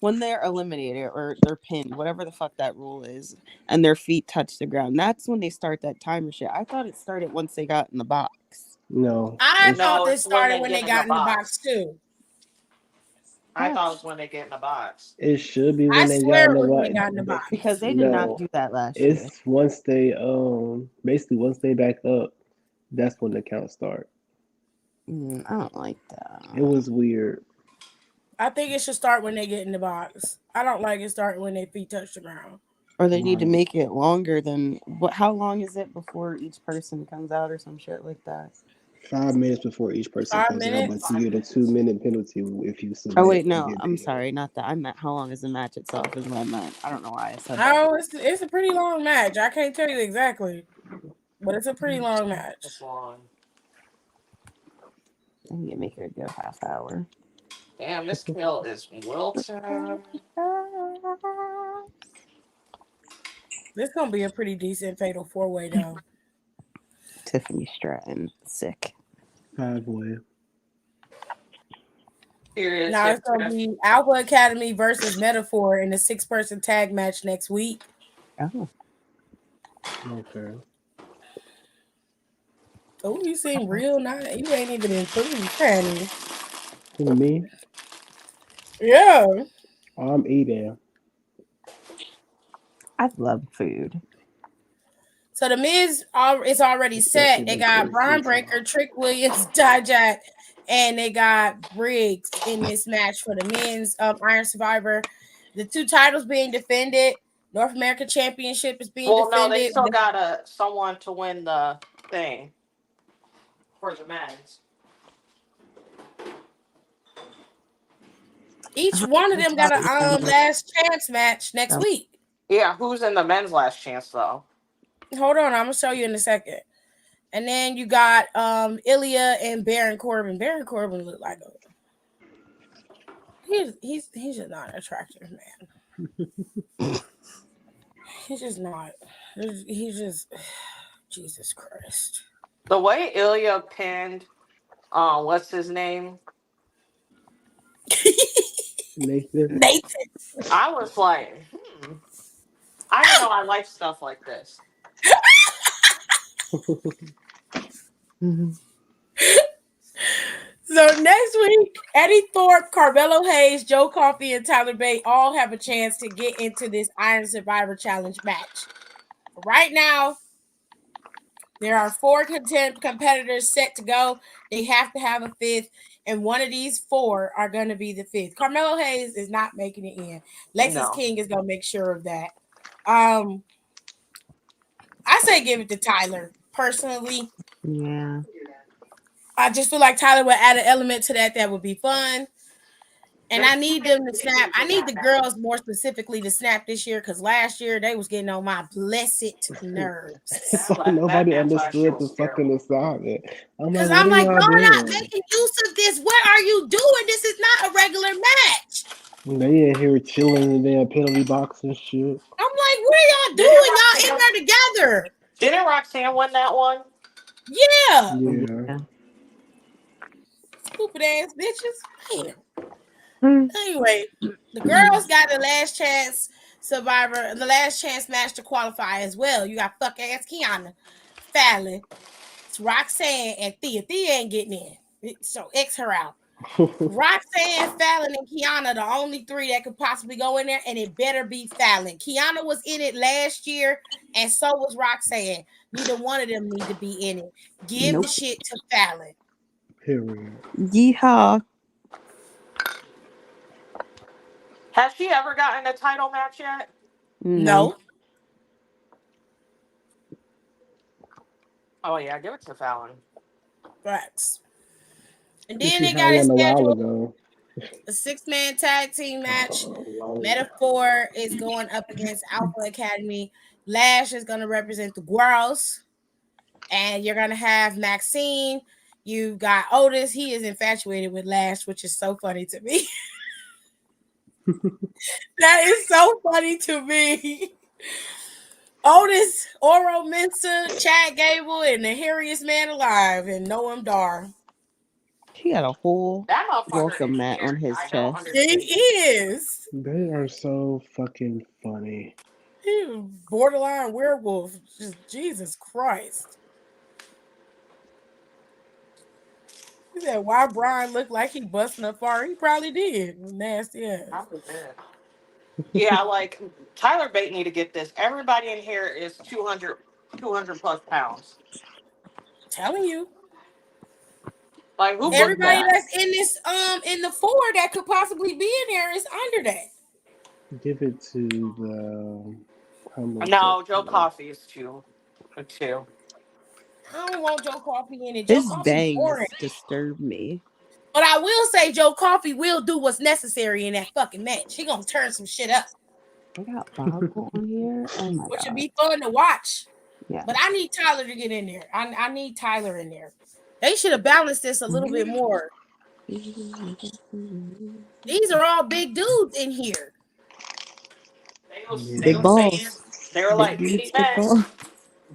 when they're eliminated or they're pinned, whatever the fuck that rule is, and their feet touch the ground, that's when they start that timer shit. I thought it started once they got in the box. No. I It's, thought No, this it's when started they when they get in the got in the box box. too. I thought it was when they get in the box. it should be I when they got swear in it the was when they got in the box. box. Because they did not No. do that last year. It's once they basically once they back up, that's when the count start. I don't like that. It was weird. I think it should start when they get in the box. I don't like it starting when their feet touch the ground. Or they need to Right. make it longer than what? How long is it before each person comes out or some shit like that? 5 minutes before each person 5 comes out, but minutes. you get a 2-minute penalty if you Oh submit wait, or no, get I'm beat up. sorry, not that. I meant how long is the match itself is what I meant. I don't know why I said that. Oh, it's a pretty long match. I can't tell you exactly, but it's a pretty long match. It's long. I need to make it a good half hour. Damn, this kill is Wilton. This gonna be a pretty decent fatal 4-way though. Tiffany Stratton, sick. 5-way. Here it is. Now it's gonna be Alpha Academy versus Metaphor in the 6-person tag match next week. Oh, Okay. Oh, you seem real nice. You ain't even improved, can you? Who, me? Yeah. I'm eating. I love food. So the Miz is already set. They got Braun Breaker, Trick Williams, Dijak, and they got Briggs in this match for the men's Iron Survivor. The 2 titles being defended. North American Championship is being Well, no, they defended. still got someone to win the thing for the men's. Each one of them got a last chance match next week. Yeah, who's in the men's last chance though? Hold on, I'm gonna show you in a second. And then you got Ilya and Baron Corbin. Baron Corbin looked like he's just not an attractive man. He's just not. He's just Jesus Christ. The way Ilya pinned, what's his name? Nathan. I was like, I didn't know I liked stuff like this. So next week, Eddie Thorpe, Carmelo Hayes, Joe Coffey, and Tyler Bate all have a chance to get into this Iron Survivor Challenge match. Right now, there are 4 competitors set to go. They have to have a 5th, and one of these 4 are going to be the 5th. Carmelo Hayes is not making it in. Lexus King is going to make sure of that. I say give it to Tyler, personally. Yeah. I just feel like Tyler would add an element to that would be fun. And I need them to snap. I need the girls more specifically to snap this year because last year they was getting on my blessed nerves. Nobody understood the fucking assignment. I'm Because like, I'm what are like, y'all y'all not doing? making use of this. What are you doing? This is not a regular match. They in here chilling in their penalty box and shit. I'm like, what are y'all doing? Y'all in there together. Didn't Roxanne win that one? Yeah. Yeah. Stupid ass bitches. Anyway, the girls got the last chance survivor, the last chance match to qualify as well. You got fuck ass Kiana, Fallon, Roxanne, and Thea. Thea ain't getting in. So X her out. Roxanne, Fallon, and Kiana, the only 3 that could possibly go in there, and it better be Fallon. Kiana was in it last year, and so was Roxanne. Neither one of them need to be in it. Give the shit to Fallon. Period. Yeehaw. Has she ever gotten a title match yet? No. Oh yeah, give it to Fallon. Facts. And She then they had got it one a while scheduled. ago. A 6-man tag team match. Metaphor is going up against Alpha Academy. Lash is going to represent the girls. And you're going to have Maxine, You got Otis. He is infatuated with Lash, which is so funny to me. That is so funny to me. Otis, Oro Mensah, Chad Gable, and the hairiest man alive, and Noam Dar. He got a whole That motherfucker welcome is mat on scary. his I don't chest. He understand. is. They are so fucking funny. He borderline werewolf. Just Jesus Christ. He said, why Brian looked like he busting up far? He probably did. Nasty ass. Probably did. Yeah, like Tyler Bate need to get this. Everybody in here is 200 plus pounds. Telling you. Like who booked Everybody that? that's in this in the four that could possibly be in there is under that. Give it to the No, Joe homosexual. Coffey is two. I don't want Joe Coffey in it. Joe His Coffey boring. bangs disturb me. But I will say Joe Coffey will do what's necessary in that fucking match. He gonna turn some shit up, I got Boggle on here. Oh my which would god. be fun to watch. Yeah. But I need Tyler to get in there. I need Tyler in there. They should have balanced this a little bit more. These are all big dudes in here. Yeah. Big balls. They were Big like dudes, bitty big men, balls.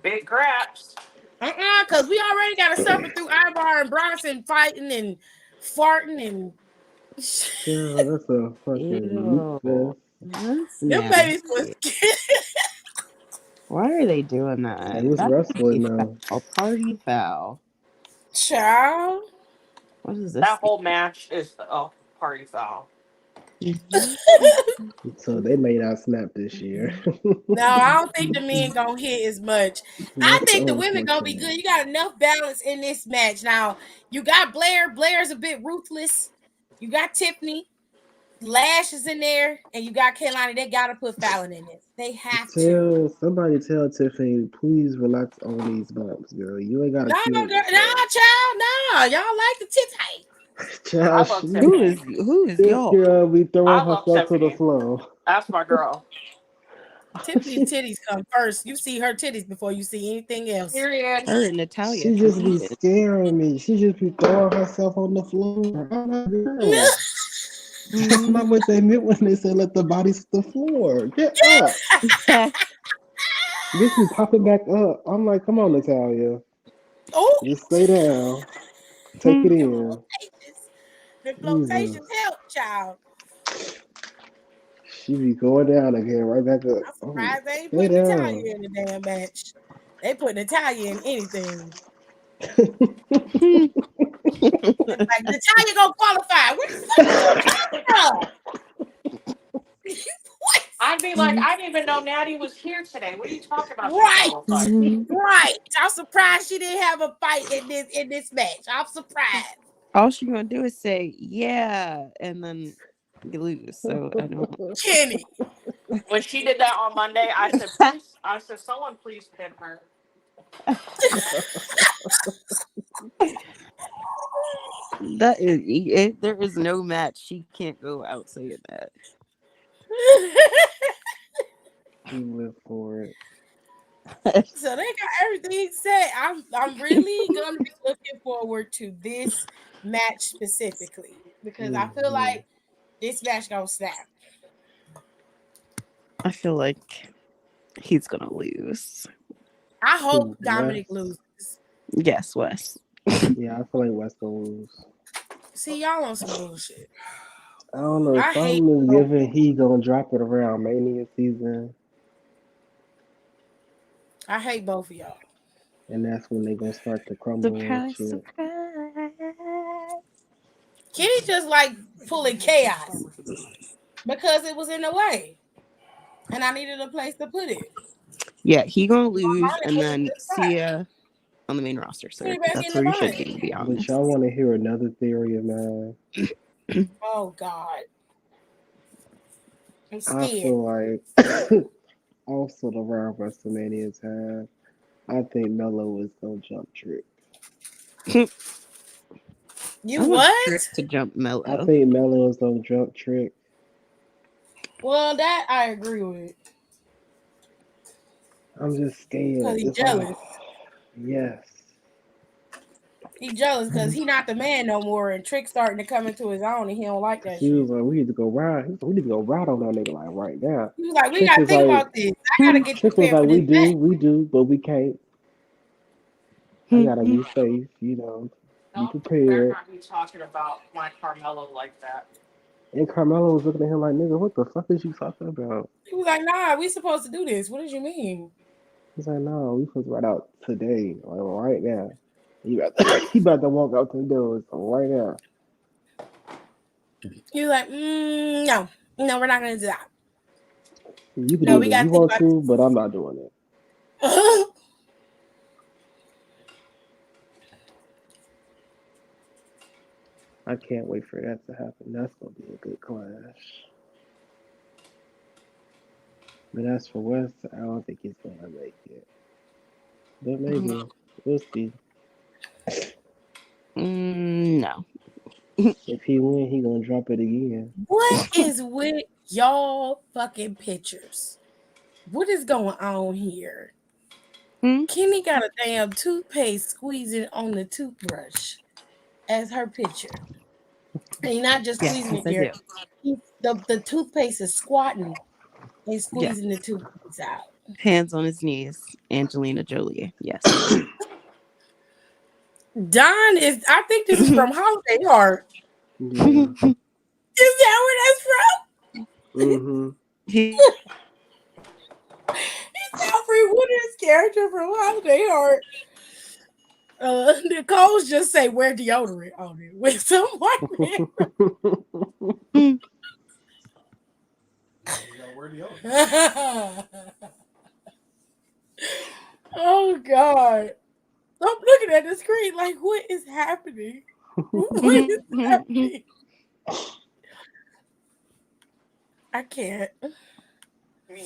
big craps. Because we already got to suffer through Ivar and Bronson fighting and farting and Yeah, that's a fucking meat Ew. fest. That's them babies was nasty. Why are they doing that? Hey, it's That's a wrestling now. foul. Party foul. child. What is this? That whole match is a party foul. So they may not snap this year. No, I don't think the men gonna hit as much. I That's think the women gonna be unfortunate. good. You got enough balance in this match. Now you got Blair. Blair's a bit ruthless. You got Tiffany. Lash is in there, and you got Kaylani. They gotta put Fallon in this. They have to. Tell Tiffany, please relax on these bumps, girl. You ain't gotta No, kill girl, no, yourself. child, no. Y'all like the tits. Hey, I Child, love Who Tiffany. is this y'all? girl be throwing I love herself to the Tiffany. floor. That's my girl. Tiffany's titties come first. You see her titties before you see anything else. Period. Her and Natalia She just be competing. scaring me. She just be throwing herself on the floor. I'm not girl. That's not what they meant when they said let the bodies hit the floor. Get up. This be popping back up. I'm like, come on, Natalia. Oh, Just stay down. Take it in. the Jesus. flotations help, child. She be going down again, right back up. I'm Oh, surprised they ain't stay putting Natalia down. in the damn match. They put Natalia in anything. Like Natalia gonna qualify. What the fuck is you talking about? What? I'd be like, I didn't even know Natty was here today. What are you talking about? She's Right, so fun. right. I'm surprised she didn't have a fight in this match. I'm surprised. All she gonna do is say yeah, and then you lose. So I don't. Kenny. When she did that on Monday, I said, please, I said, someone please pin her. That is it. There is no match she can't go out saying that. She live for it. So they got everything set. I'm really gonna be looking forward to this match specifically because I feel like this match gonna snap. I feel like he's gonna lose. I hope Who, Dominic West? loses. Yes, Wes. Yeah, I feel like West gonna lose. See, y'all on some bullshit. I don't know. I hate Something is both. giving he gonna drop it around Mania season, I hate both of y'all. and that's when they gonna start to crumble and Surprise, shit. surprise. Kenny just like pulling chaos because it was in the way, and I needed a place to put it. Yeah, he gonna lose, Dominic and was a then good spot. see ya on the main roster, Put sir. it back in That's the where you should bind. be, to be But honest. y'all want to hear another theory of mine? Oh God, I'm I scared. feel like also around WrestleMania time, I think Melo is gonna jump Trick. You I want what? Trick to jump I Mellow. think Melo is gonna jump Trick. Well, that I agree with. I'm just Cause scared. he's It's like, jealous. yes. He jealous because he not the man no more, and Trick starting to come into his own, and he don't like that He shit. was like, we need to go ride. He was like, we need to go ride on that nigga like right now. He was like, we Trick gotta was think like, about this. I gotta get Trick was prepared like, for this match. we do, but we can't. I gotta be safe, you know, be No, better prepared. not be talking about my Carmelo like that. And Carmelo was looking at him like, nigga, what the fuck is you talking about? He was like, nah, we supposed to do this. What did you mean? He's like, no, we supposed to ride out today, like right now. He about to, he about to walk out the doors right now. He was like, no, we're not gonna do that. You can No, do it we if gotta you think want about to, but I'm not doing it. this. I can't wait for that to happen. That's gonna be a good clash. But as for West, I don't think he's gonna make it. But maybe we'll see. No. If he win, he gonna drop it again. What is with y'all fucking pictures? What is going on here? Hmm? Kenny got a damn toothpaste squeezing on the toothbrush as her picture. And he's not just Yes, squeezing yes, it I there. do. The toothpaste is squatting and Yes. squeezing the toothpaste out. Hands on his knees. Angelina Jolie. Yes. Don is, I think this is from Holiday Heart. Yeah. Is that where that's from? Mm-hmm. He, Alfred Woodard's character from Holiday Heart. Nicole's just say wear deodorant on it with some white man. You gotta wear the other. Oh God. I'm looking at the screen like, what is happening? What is happening? I can't.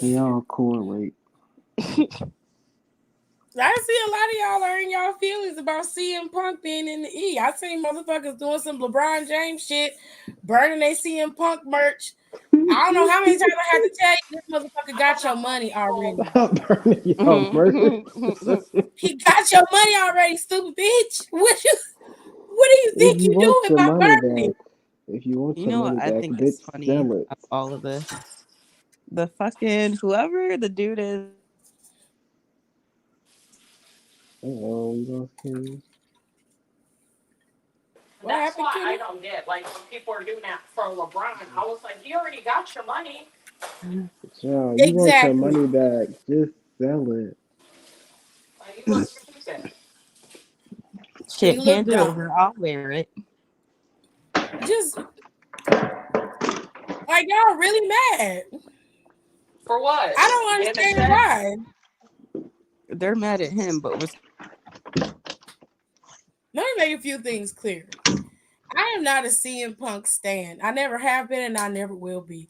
Y'all correlate. I see a lot of y'all are in y'all feelings about CM Punk being in the E. I seen motherfuckers doing some LeBron James shit, burning their CM Punk merch. I don't know how many times I had to tell you this motherfucker got your money already. Stop burning y'all merch. He got your money already, stupid bitch. What do you If think you you want doing your by money burning back, if you want you your know what money I back, think bitch, is funny sell it. of all of this? The fucking whoever the dude is. Oh, you know what I'm saying? What That's happened, why I Kenny? don't get like when people are doing that for LeBron. I was like, you already got your money. Yeah, you want your Exactly. money back, just sell it. Like you must use it. He Shit, looked hand it dumb. over. I'll wear it. Just like y'all really mad. For what? I don't Getting a understand check? why. They're mad at him, but Let me make a few things clear. I am not a CM Punk stan. I never have been and I never will be.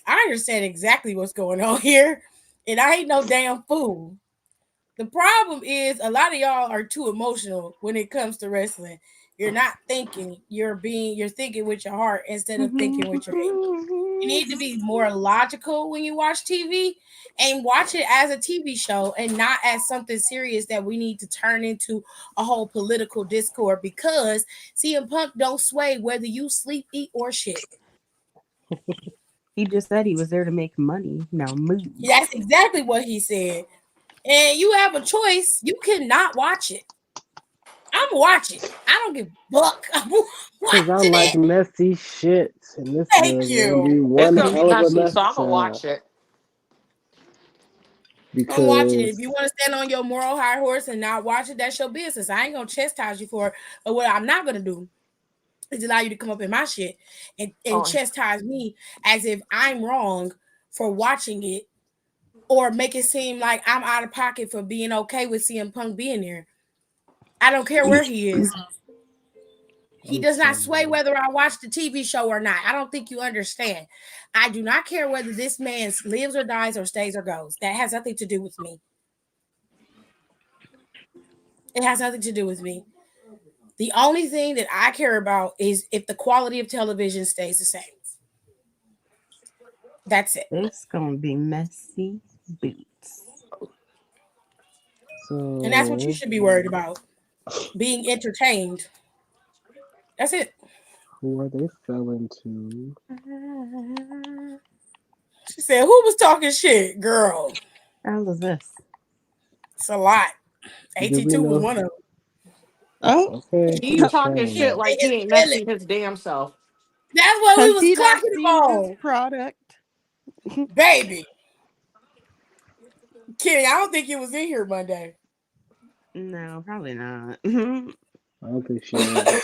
I understand exactly what's going on here, and I ain't no damn fool. The problem is a lot of y'all are too emotional when it comes to wrestling. You're not thinking, you're thinking with your heart instead of thinking with your head. You need to be more logical when you watch TV and watch it as a TV show and not as something serious that we need to turn into a whole political discord because CM Punk don't sway whether you sleep, eat, or shit. he just said he was there to make money. Now move. That's exactly what he said. And you have a choice. You cannot watch it. I'm watching. I don't give a fuck. I'm Cause I watching like it. messy shit, and this Thank was gonna you. be It's one gonna be hell of a messy, mess so I'm gonna job. watch it. I'm watching it. If Because you want to stand on your moral high horse and not watch it, that's your business. I ain't gonna chastise you for it. But what I'm not gonna do is allow you to come up in my shit and Oh, chastise me as if I'm wrong for watching it or make it seem like I'm out of pocket for being okay with CM Punk being there. I don't care where he is. He I'm does not sway sorry. whether I watch the TV show or not. I don't think you understand. I do not care whether this man lives or dies or stays or goes. That has nothing to do with me. It has nothing to do with me. The only thing that I care about is if the quality of television stays the same. That's it. It's gonna be messy boots. And that's what you So should be worried about. being entertained. That's it. Who are they selling to? She said, "Who was talking shit, girl?" How was this? It's a lot. Do we AT2 was know? one of them. Oh, Okay, He's I'm talking trying shit now. like His he ain't messing feelings. his damn self. That's what we has was he not talking seen this about, product? baby. Kenny, I don't think you was in here Monday. No, probably not. I don't think she was.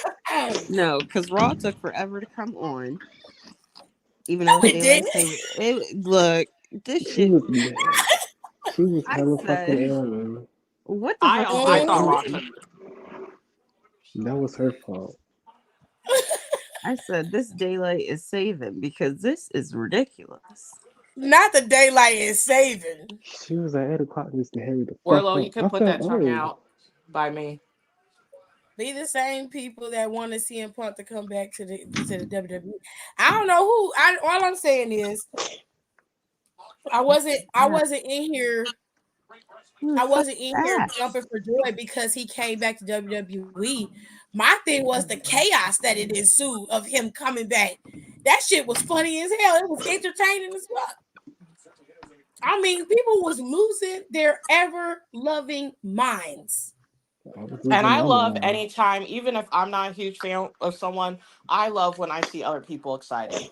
No, because Raw took forever to come on. Even though it's It did. daylight saving, it look this She shit. was. She was I hella fucking said, airy. "What the fuck is I this?" thought Mhm. Raw took. That was her fault. I said, "This daylight is saving because this is ridiculous." Not the daylight is saving. She was at 8 o'clock just to hurry the fuck Warlow, you up. can I put said, that tongue oh, out by me. Be the same people that want to CM Punk to come back to the WWE. I don't know who. All I'm saying is I Ah, wasn't in here. who the I fuck wasn't is in here that? jumping for joy because he came back to WWE. My thing was the chaos that it ensued of him coming back. That shit was funny as hell. It was entertaining as fuck. I mean, people was losing their ever loving minds. I was And losing I my love mind. anytime, even if I'm not a huge fan of someone, I love when I see other people excited.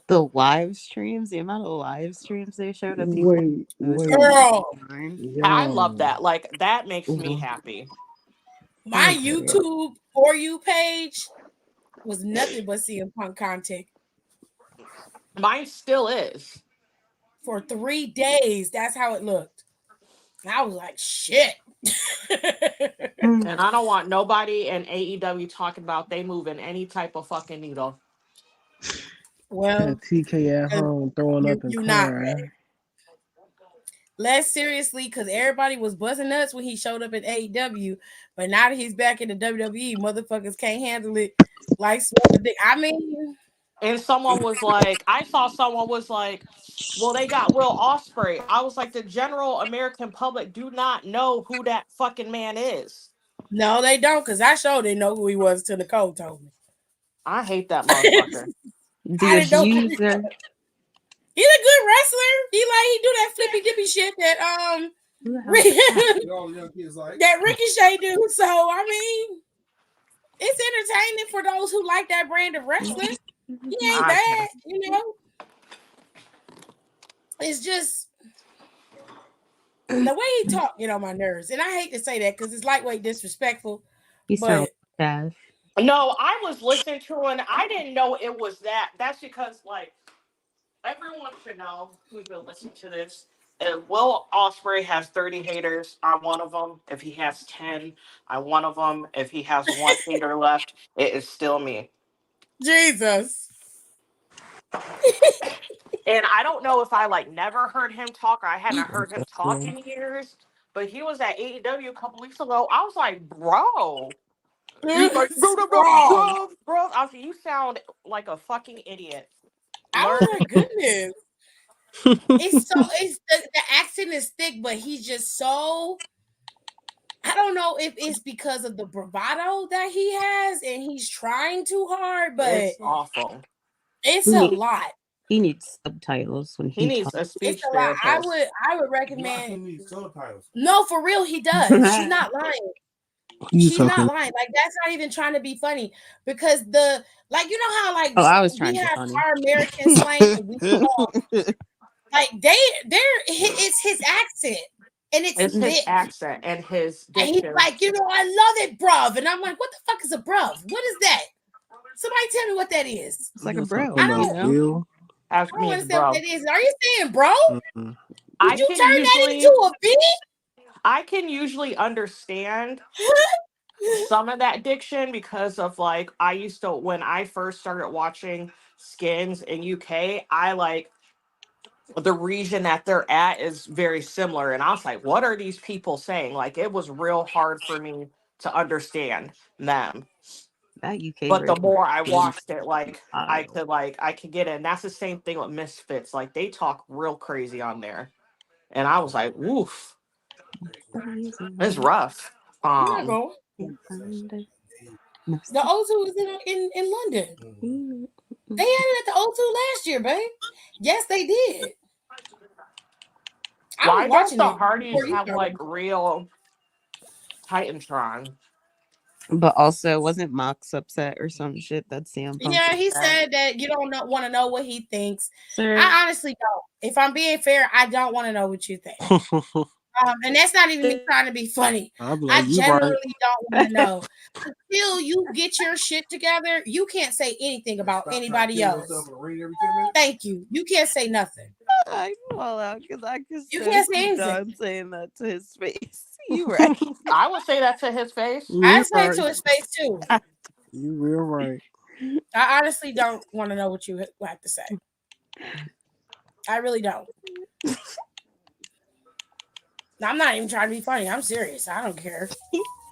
The live streams, the amount of live streams they showed of people losing Wait. their Girl, mind. I love Yo. that. Like, that makes me Mhm. happy. my I can't. YouTube For You page was nothing but CM Punk content Mine still is. for 3 days. That's how it looked. And I was like, shit. Mm. And I don't want nobody in AEW talking about they moving any type of fucking needle. Well, TK at home throwing up and you not crying. less seriously because everybody was buzzing nuts when he showed up at AEW, but now that he's back in the WWE, motherfuckers can't handle it like smoking dick. I mean, And someone was like, I saw someone was like, well, they got Will Osprey. I was like, the general American public do not know who that fucking man is. no, they don't, because I sure didn't know who he was till Nicole told me. I hate that motherfucker. The I didn't know who abuser. he's a good wrestler. He do that flippy dippy shit that Who the hell is that? All the young kids like. that Ricochet do. So I mean, it's entertaining for those who like that brand of wrestler. He ain't I bad, can't. you know. It's just the way he talk get on my nerves, and I hate to say that because it's lightweight disrespectful, He sounds but like No, I was listening to it and I didn't know it was that. That's because, like, everyone should know who's been listening to this. If Will Osprey has 30 haters, I'm one of them. If he has 10, I'm one of them. If he has one hater left, it is still me. Jesus. And I don't know if I like never heard him talk or I hadn't heard him talk that. in years, but he was at AEW a couple weeks ago. I was like, bro. He's like, bro, bro, bro, Strong. bro, bro. I was like, you sound like a fucking idiot. I Learn. was like, goodness. It's the accent is thick, but he's just so. I don't know if it's because of the bravado that he has and he's trying too hard, but It's awful. it's He a needs, lot. he needs subtitles when He he needs talks. a It's speech a lot. therapist. I would A lot of recommend. them need subtitles. No, for real, he does. She's not lying. Who you She's talking not lying. Like that's not even trying to be funny because you know how like Oh, I was we trying to be have funny. our American slang and we call like it's his accent and it's It's his thick. accent and his And he's diction. like, I love it, bruv. And I'm like, what the fuck is a bruv? What is that? Somebody tell me what that is. It's like a You bro, I talking don't about you know? Will? Ask I don't me, understand what bro. that is. Are you saying bro? Mm-mm. Did I you can turn that usually, into a I can usually understand beat? some of that diction because of like I used to when I first started watching Skins in UK. I like the region that they're at is very similar, and I was like, what are these people saying? Like it was real hard for me to understand them. That UK But the version more I is watched it, wild. I could get it. And that's the same thing with Misfits. Like they talk real crazy on there. And I was like, oof, it's rough. not going. The O2 is in London. They had it at the O2 last year, babe. Yes, they did. I was Why don't watching the it Hardys before you have started. like real Titantron? But also, wasn't Mox upset or some shit that CM Punk? Yeah, he was said that you don't want to know what he thinks. Sir. I honestly don't. If I'm being fair, I don't want to know what you think. And that's not even me trying to be funny. I'll be I like, you genuinely right. don't want to know. Until you get your shit together, you can't say anything about anybody else. Thank you. You can't say nothing. I fall out because I can You so can't say see anything. Don saying that to his face. You right. I would say that to his face. I You say it right. to his face too. You real right. I honestly don't want to know what you have to say. I really don't. I'm not even trying to be funny. I'm serious. I don't care.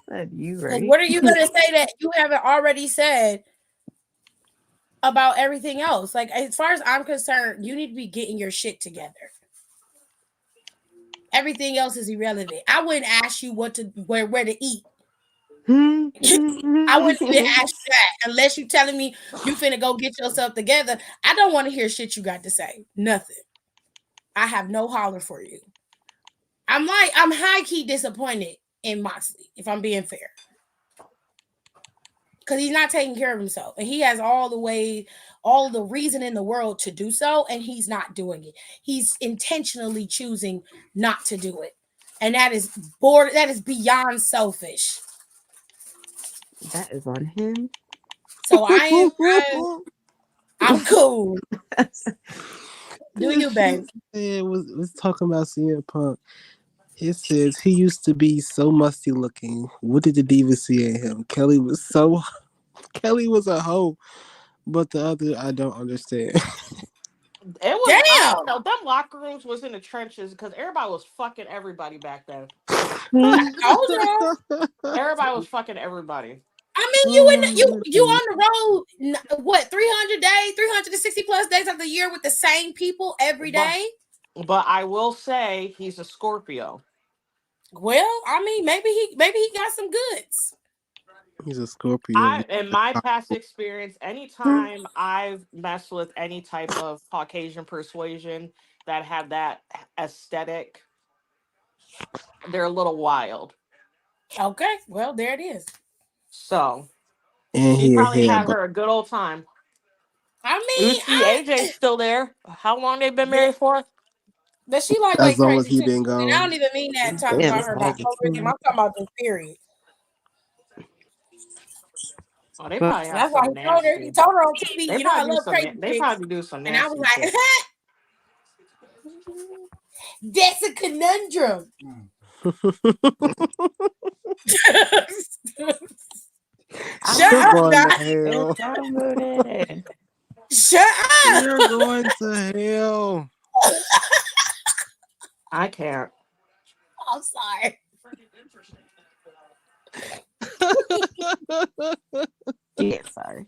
Said you Because right. what are you going to say that you haven't already said about everything else? Like, as far as I'm concerned, you need to be getting your shit together. Everything else is irrelevant. I wouldn't ask you where to eat. I wouldn't even ask you that unless you telling me you finna go get yourself together. I don't want to hear shit you got to say. Nothing. I have no holler for you. I'm high key disappointed in Moxley, if I'm being fair. Because he's not taking care of himself. And he has all the reason in the world to do so, and he's not doing it. He's intentionally choosing not to do it. And that is beyond selfish. That is on him. So I'm cool. Do you, babe? It was talking about CM Punk. It says he used to be so musty looking. What did the Divas see in him? Kelly was a hoe, but the other I don't understand. It was, I Damn. don't know. Them locker rooms was in the trenches because everybody was fucking everybody back then. I told y'all. Everybody was fucking everybody. I mean, you on the road, what, 300 days, 360 plus days of the year with the same people every day? But I will say he's a Scorpio. Well, I mean, maybe he got some goods. He's a Scorpio. In my past experience, anytime I've messed with any type of Caucasian persuasion that had that aesthetic, they're a little wild. Okay, well, there it is. So And she he a probably hair, had but her a good old time. I You mean, see, AJ's still there. How long they been married for? but she like as long as crazy he too. been And I gone. don't even mean that talking Damn, about her all the bipolar. I'm time. talking about this period. Oh, they But probably have That's why some he told her. He nasty. told her on TV, They you know, I probably do love some. crazy They chicks. probably do some And I was nasty like, shit. that's a conundrum. Shut You're up, going Doc. to hell. Shut up. You're going to hell. I can't. I'm sorry. yeah, sorry.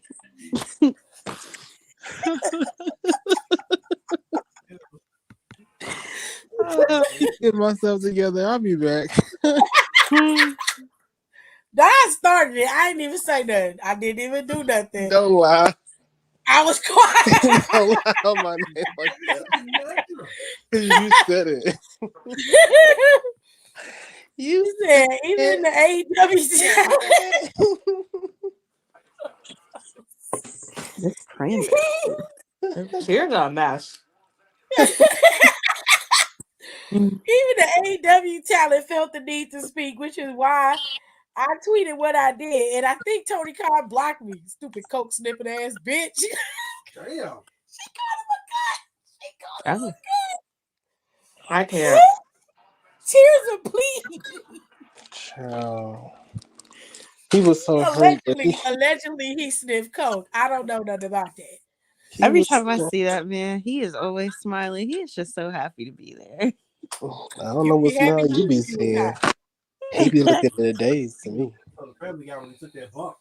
Get myself together. I'll be back. Don started it. I didn't even say nothing. I didn't even do nothing. Don't lie. I was quiet. Don't lie on my name like that. You said it. You said, even the AEW. This cranberry. Here's a mess. Even the AEW talent felt the need to speak, which is why I tweeted what I did. And I think Tony Khan blocked me. Stupid coke sniffing ass bitch. Damn. She called him a gut. She called him a gut. I can't. Tears of plea. Child. He was so hurt. Allegedly, he sniffed coke. I don't know nothing about that. Every time I see that man, he is always smiling. He is just so happy to be there. I don't know what smile you be seeing. He be looking in the days to me. The family guy when he took that bump.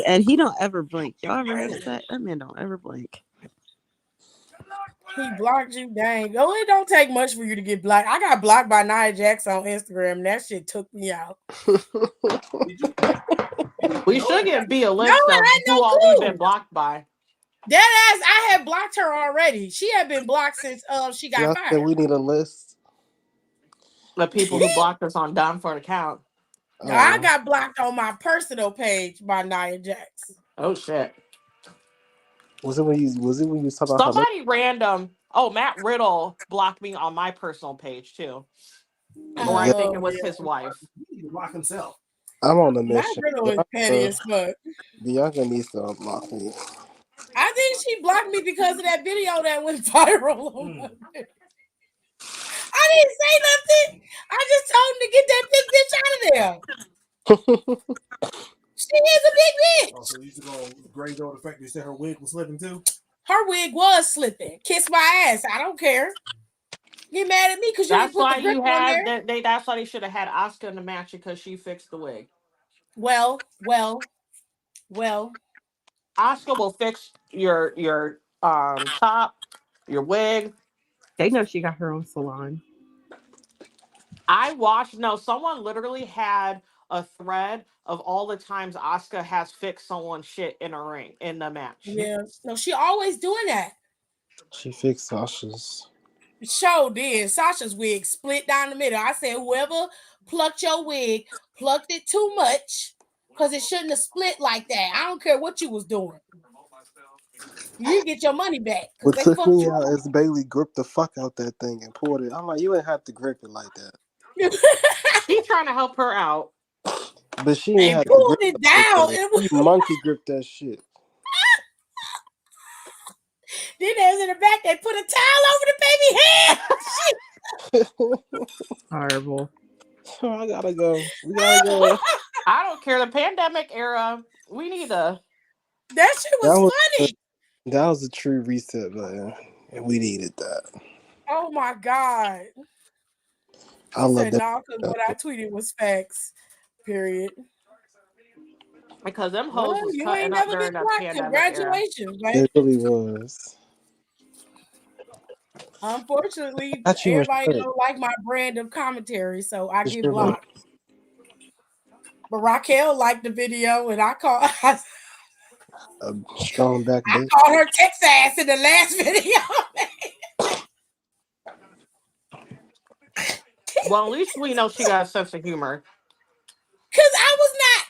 And he don't ever blink. Y'all ever notice that? That man don't ever blink. He blocked you, dang. Oh, it don't take much for you to get blocked. I got blocked by Nia Jax on Instagram. And that shit took me out. Did you We know should that? get a No, list I of had who no all we've clue. been blocked by. That ass, I had blocked her already. She had been blocked since she got Y'all said fired. we need a list. The people who blocked us on Down for an account. Now, I Oh, got blocked on my personal page by Nia Jax. Oh shit. was it when you was talking about her? Somebody random. Oh, Matt Riddle blocked me on my personal page too. Or I Yeah, think it Oh was yeah, his wife. He need to block himself. I'm on a Matt mission. Riddle is petty as fuck. Bianca needs to unblock me. I think she blocked me because of that video that went viral. On my page. I didn't say nothing. I just told him to get that big bitch out of there. She is a big Oh, bitch. so you just gonna graze over the fact that you said her wig was slipping too? Her wig was slipping. Kiss my ass. I don't care. Get mad at me because you didn't That's put the why grip you on had there. that. That's why they should have had Oscar in the match because she fixed the wig. Well. Oscar will fix your top, your wig. They know she got her own salon. I watched. No, someone literally had a thread of all the times Oscar has fixed someone's shit in a ring in the match. Yeah. No, she always doing that. She fixed Sasha's. Show did. Sasha's wig split down the middle. I said, whoever plucked your wig, plucked it too much because it shouldn't have split like that. I don't care what you was doing. You need to get your money back because What they took fucked me you out is Bailey gripped the fuck out that thing and poured it. I'm like, you ain't have to grip it like that. up. He's trying to help her out. But she ain't They have to pulled grip it it like down. that. It was, She monkey gripped that shit. then there's in the back, they put a towel over the baby head. Horrible. I gotta go. We gotta go. I don't care. The pandemic era, we need a. That shit That was was funny. that was a true reset button, and we needed that. Oh my God. I He love said, that. no, because what I tweeted was facts. Period. Because them Well, hoes was you cutting ain't up never been during that blocked. pandemic era. Congratulations, It babe. really was. Unfortunately, I thought you were everybody straight. don't like my brand of commentary, so I It's get your blocked. But Raquel liked the video, and I called a strong back I bitch. called her Texas ass in the last video. Well, at least we know she got a sense of humor. Because I was not.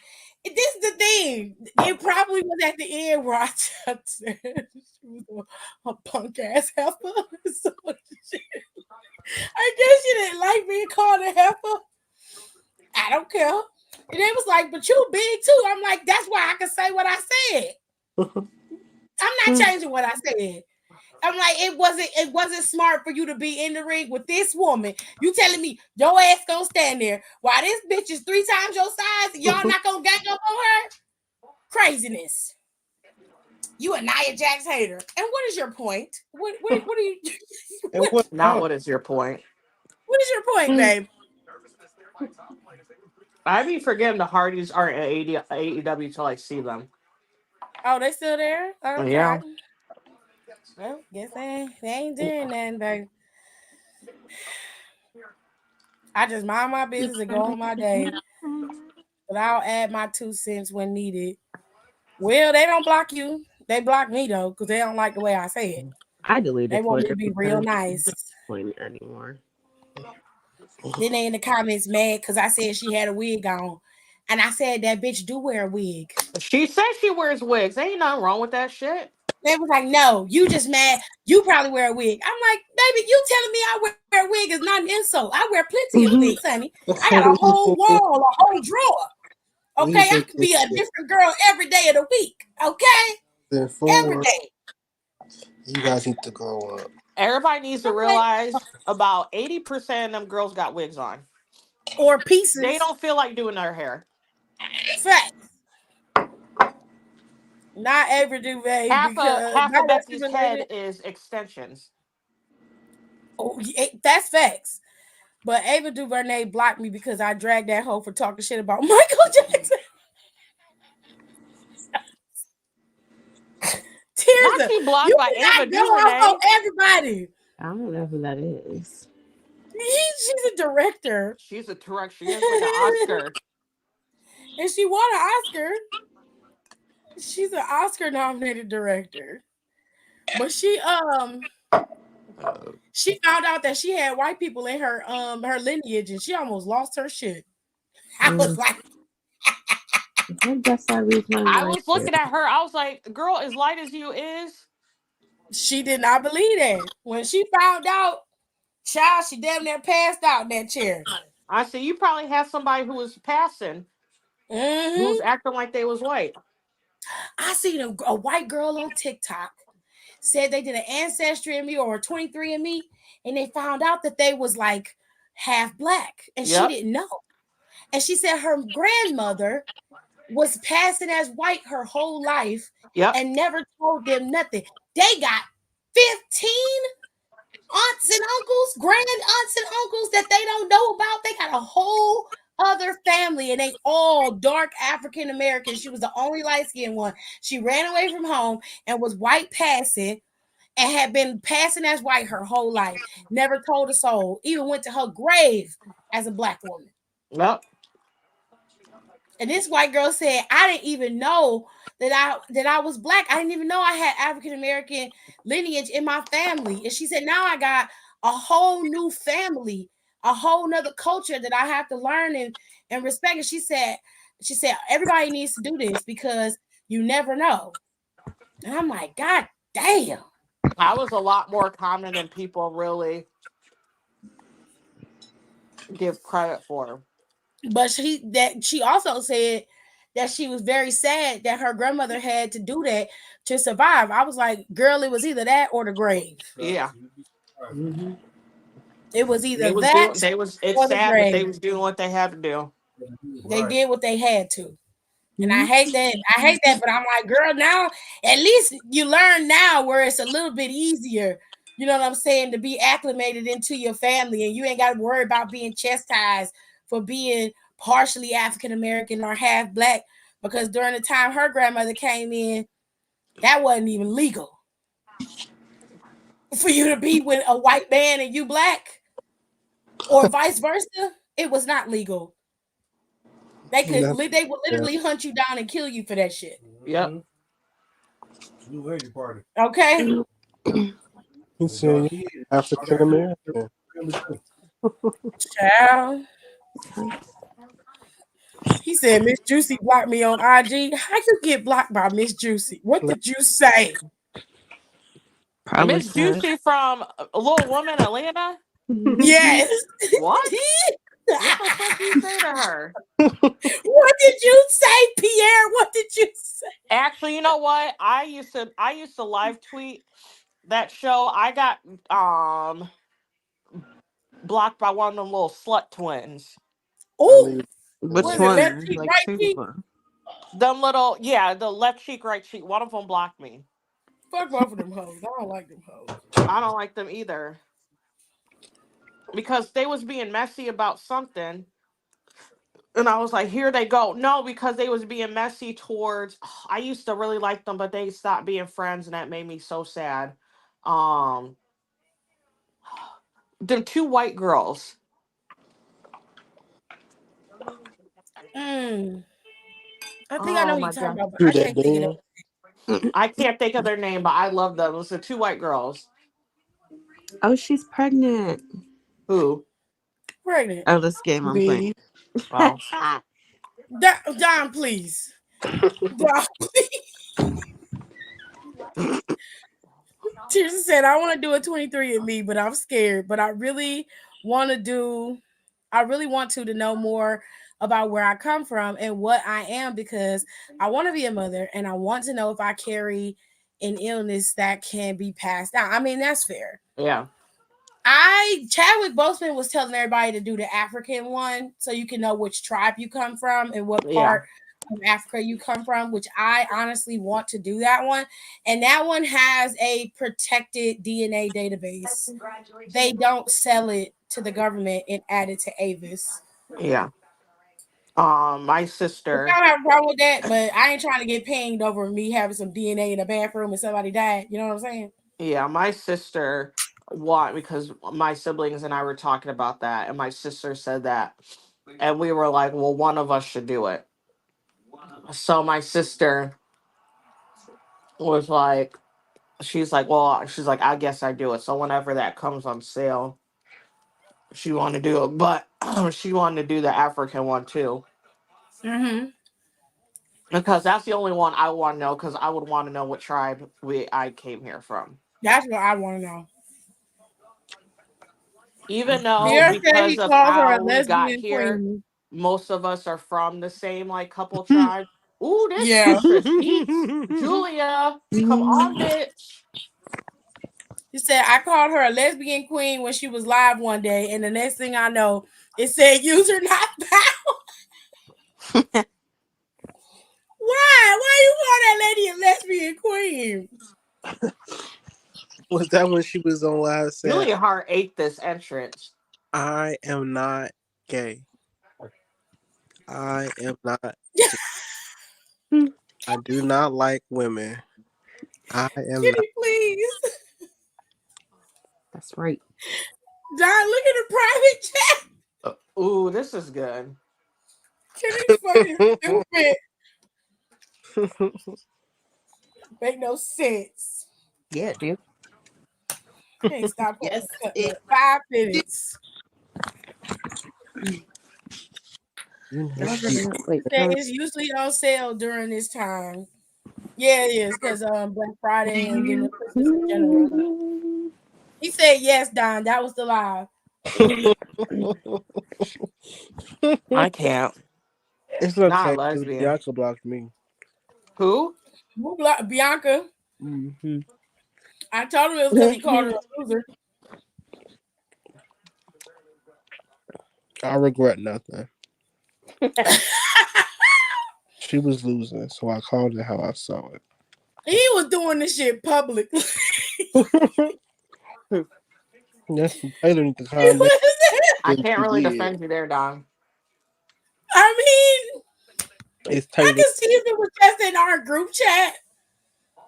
This is the thing. It probably was at the end where I just said she was a punk ass heifer. So I guess she didn't like being called a heifer. I don't care. And they was like, but you big too. I'm like, that's why I can say what I said. I'm not changing what I said. I'm like, it wasn't smart for you to be in the ring with this woman. You telling me your ass gonna stand there while this bitch is 3 times your size and y'all not gonna gang up on her? Craziness. You a Nia Jax hater. And what is your point? What are you And what? Now, what is your point? what is your point, babe? I be forgetting the Hardys aren't at AEW till I see them. Oh, they still there? Okay. Yeah. Well, guess they ain't doing nothing, babe. I just mind my business and go on my day. But I'll add my 2 cents when needed. Well, they don't block you. They block me though, because they don't like the way I say it. I deleted They want me Twitter to be real because nice. it's not the point anymore. Then they in the comments mad because I said she had a wig on. And I said that bitch do wear a wig. She says she wears wigs. Ain't nothing wrong with that shit. They was like, no, you just mad. You probably wear a wig. I'm like, baby, you telling me I wear a wig is not an insult. I wear plenty of wigs, honey. I got a whole wall, a whole drawer. Okay, I can be a different girl every day of the week. Okay, every day. You guys need to grow up. Everybody needs to realize about 80% of them girls got wigs on. Or pieces. They don't feel like doing their hair. Facts. Not every duvet Half of Becky's head is extensions. Oh, that's facts. But Ava DuVernay blocked me because I dragged that hoe for talking shit about Michael Jackson. Tears Not either. she blocked You by Ava cannot go off on DuVernay. everybody. I don't know who that is. She's a director. She's a director. She has like an Oscar. And she won an Oscar. She's an Oscar nominated director. But she found out that she had white people in her lineage and she almost lost her shit. I was Mm, like, I guess I lose my I mind was here. looking at her. I was like, girl, as light as you is. she did not believe that. When she found out, child, she damn near passed out in that chair. I said, you probably had somebody who was passing, who was Hmm acting like they was white. I seen a white girl on TikTok said they did an ancestry in me or a 23 in me, and they found out that they was like half black, and she Yep. didn't know. And she said her grandmother was passing as white her whole life Yep. and never told them nothing. They got 15 aunts and uncles, grand aunts and uncles that they don't know about. They got a whole other family and they all dark African American. She was the only light skinned one. She ran away from home and was white passing and had been passing as white her whole life. Never told a soul, even went to her grave as a black woman. Yep. And this white girl said, I didn't even know that I was black. I didn't even know I had African American lineage in my family. And she said, now I got a whole new family, a whole nother culture that I have to learn and respect. And she said, everybody needs to do this because you never know. And I'm like, God damn. I was a lot more common than people really give credit for. But she also said that she was very sad that her grandmother had to do that to survive. I was like, girl, it was either that or the grave. Yeah. Mhm. It was They either was that doing it's or the sad, but they grave. was doing what they had to do. They did what they had to. And I Mhm. hate that. I hate that, but I'm like, girl, now at least you learn now where it's a little bit easier, you know what I'm saying, to be acclimated into your family and you ain't got to worry about being chastised for being partially African American or half black. Because during the time her grandmother came in, that wasn't even legal for you to be with a white man and you black, or vice versa. It was not legal. That's They would yeah. literally hunt you down and kill you for that shit. Yep. New lady party. Okay. You It's y'all saying kids. African American? Child. He said Miss Juicy blocked me on IG. How you get blocked by Miss Juicy? What did you say? Probably Miss said. Juicy from a Little Woman Atlanta. Mhm. Yes. What? What the fuck you say to her? What did you say, Pierre? What did you say? Actually, you know what? I used to live tweet that show. I got um blocked by one of them little slut twins. I Oh, need what Which is it? Left one? cheek, Like right two of cheek? them. Them little, yeah, the left cheek, right cheek. One of them blocked me. Fuck both of them hoes. I don't like them hoes. I don't like them either because they was being messy about something, and I was like, here they go. No, because they was being messy towards. I used to really like them, but they stopped being friends, and that made me so sad. Um, them two white girls. Mm. I think I know Oh who you're my talking god, about, but do I that can't think of dance. it. I can't think of their name, but I love them. It was the two white girls. Oh, she's pregnant. Who? Pregnant. Oh, this game I'm playing. Lee. Well, Don, please. Don, Tirza said, I want to do a 23 and me, but I'm scared. But want to do, I really want to know more about where I come from and what I am because I want to be a mother and I want to know if I carry an illness that can be passed down. I mean, that's fair. yeah, Chadwick Boseman was telling everybody to do the African one so you can know which tribe you come from and what yeah, part of Africa you come from, which I honestly want to do that one. And that one has a protected DNA database. They don't sell it to the government and add it to Avis. yeah. My I sister. don't have a problem with that, but I ain't trying to get pinged over me having some DNA in the bathroom and somebody died. You know what I'm saying? Yeah, my sister. What? Because my siblings and I were talking about that, and my sister said that, and we were like, "Well, one of us should do it." So my sister was like, she's like, "Well," she's like, "I guess I do it." So whenever that comes on sale, she wanted to do it, but she wanted to do the African one too. Mm-hmm. Because that's the only one I want to know. Because I would want to know what tribe I came here from. That's what I want to know. Even though Pierre said because he of calls her how a we got lesbian here, queen. most of us are from the same like couple tribes. Ooh, this Yeah. waitress eats. Julia, come on, bitch. He said I called her a lesbian queen when she was live one day, and the next thing I know, it said user not found. Why? Why you call that lady a lesbian queen? Was that when she was on live said, Julia Hart ate this entrance. I am not gay. I am not gay. I do not like women. I am not. Kitty, please. That's right. Don, look at the private chat. Ooh, this is good. Kitty's fucking stupid. Make no sense. Yeah, dude. Can't stop her Yes, from cutting it up 5 minutes. You know does. she. It's like, Okay, it's usually on sale during this time. Yeah, it is because Black Friday and then the Christmas in general. He said yes, Don. That was the live. I can't. It's Not okay. lesbian. Bianca blocked me. Who? Bianca. Hmm. I told him it was because he called her a loser. I regret nothing. She was losing, so I called it how I saw it. He was doing this shit publicly. That's Taylor need to He calm down. was- I What can't she really did. defend you there, Don. I mean, It's I Taylor. could see if it was just in our group chat,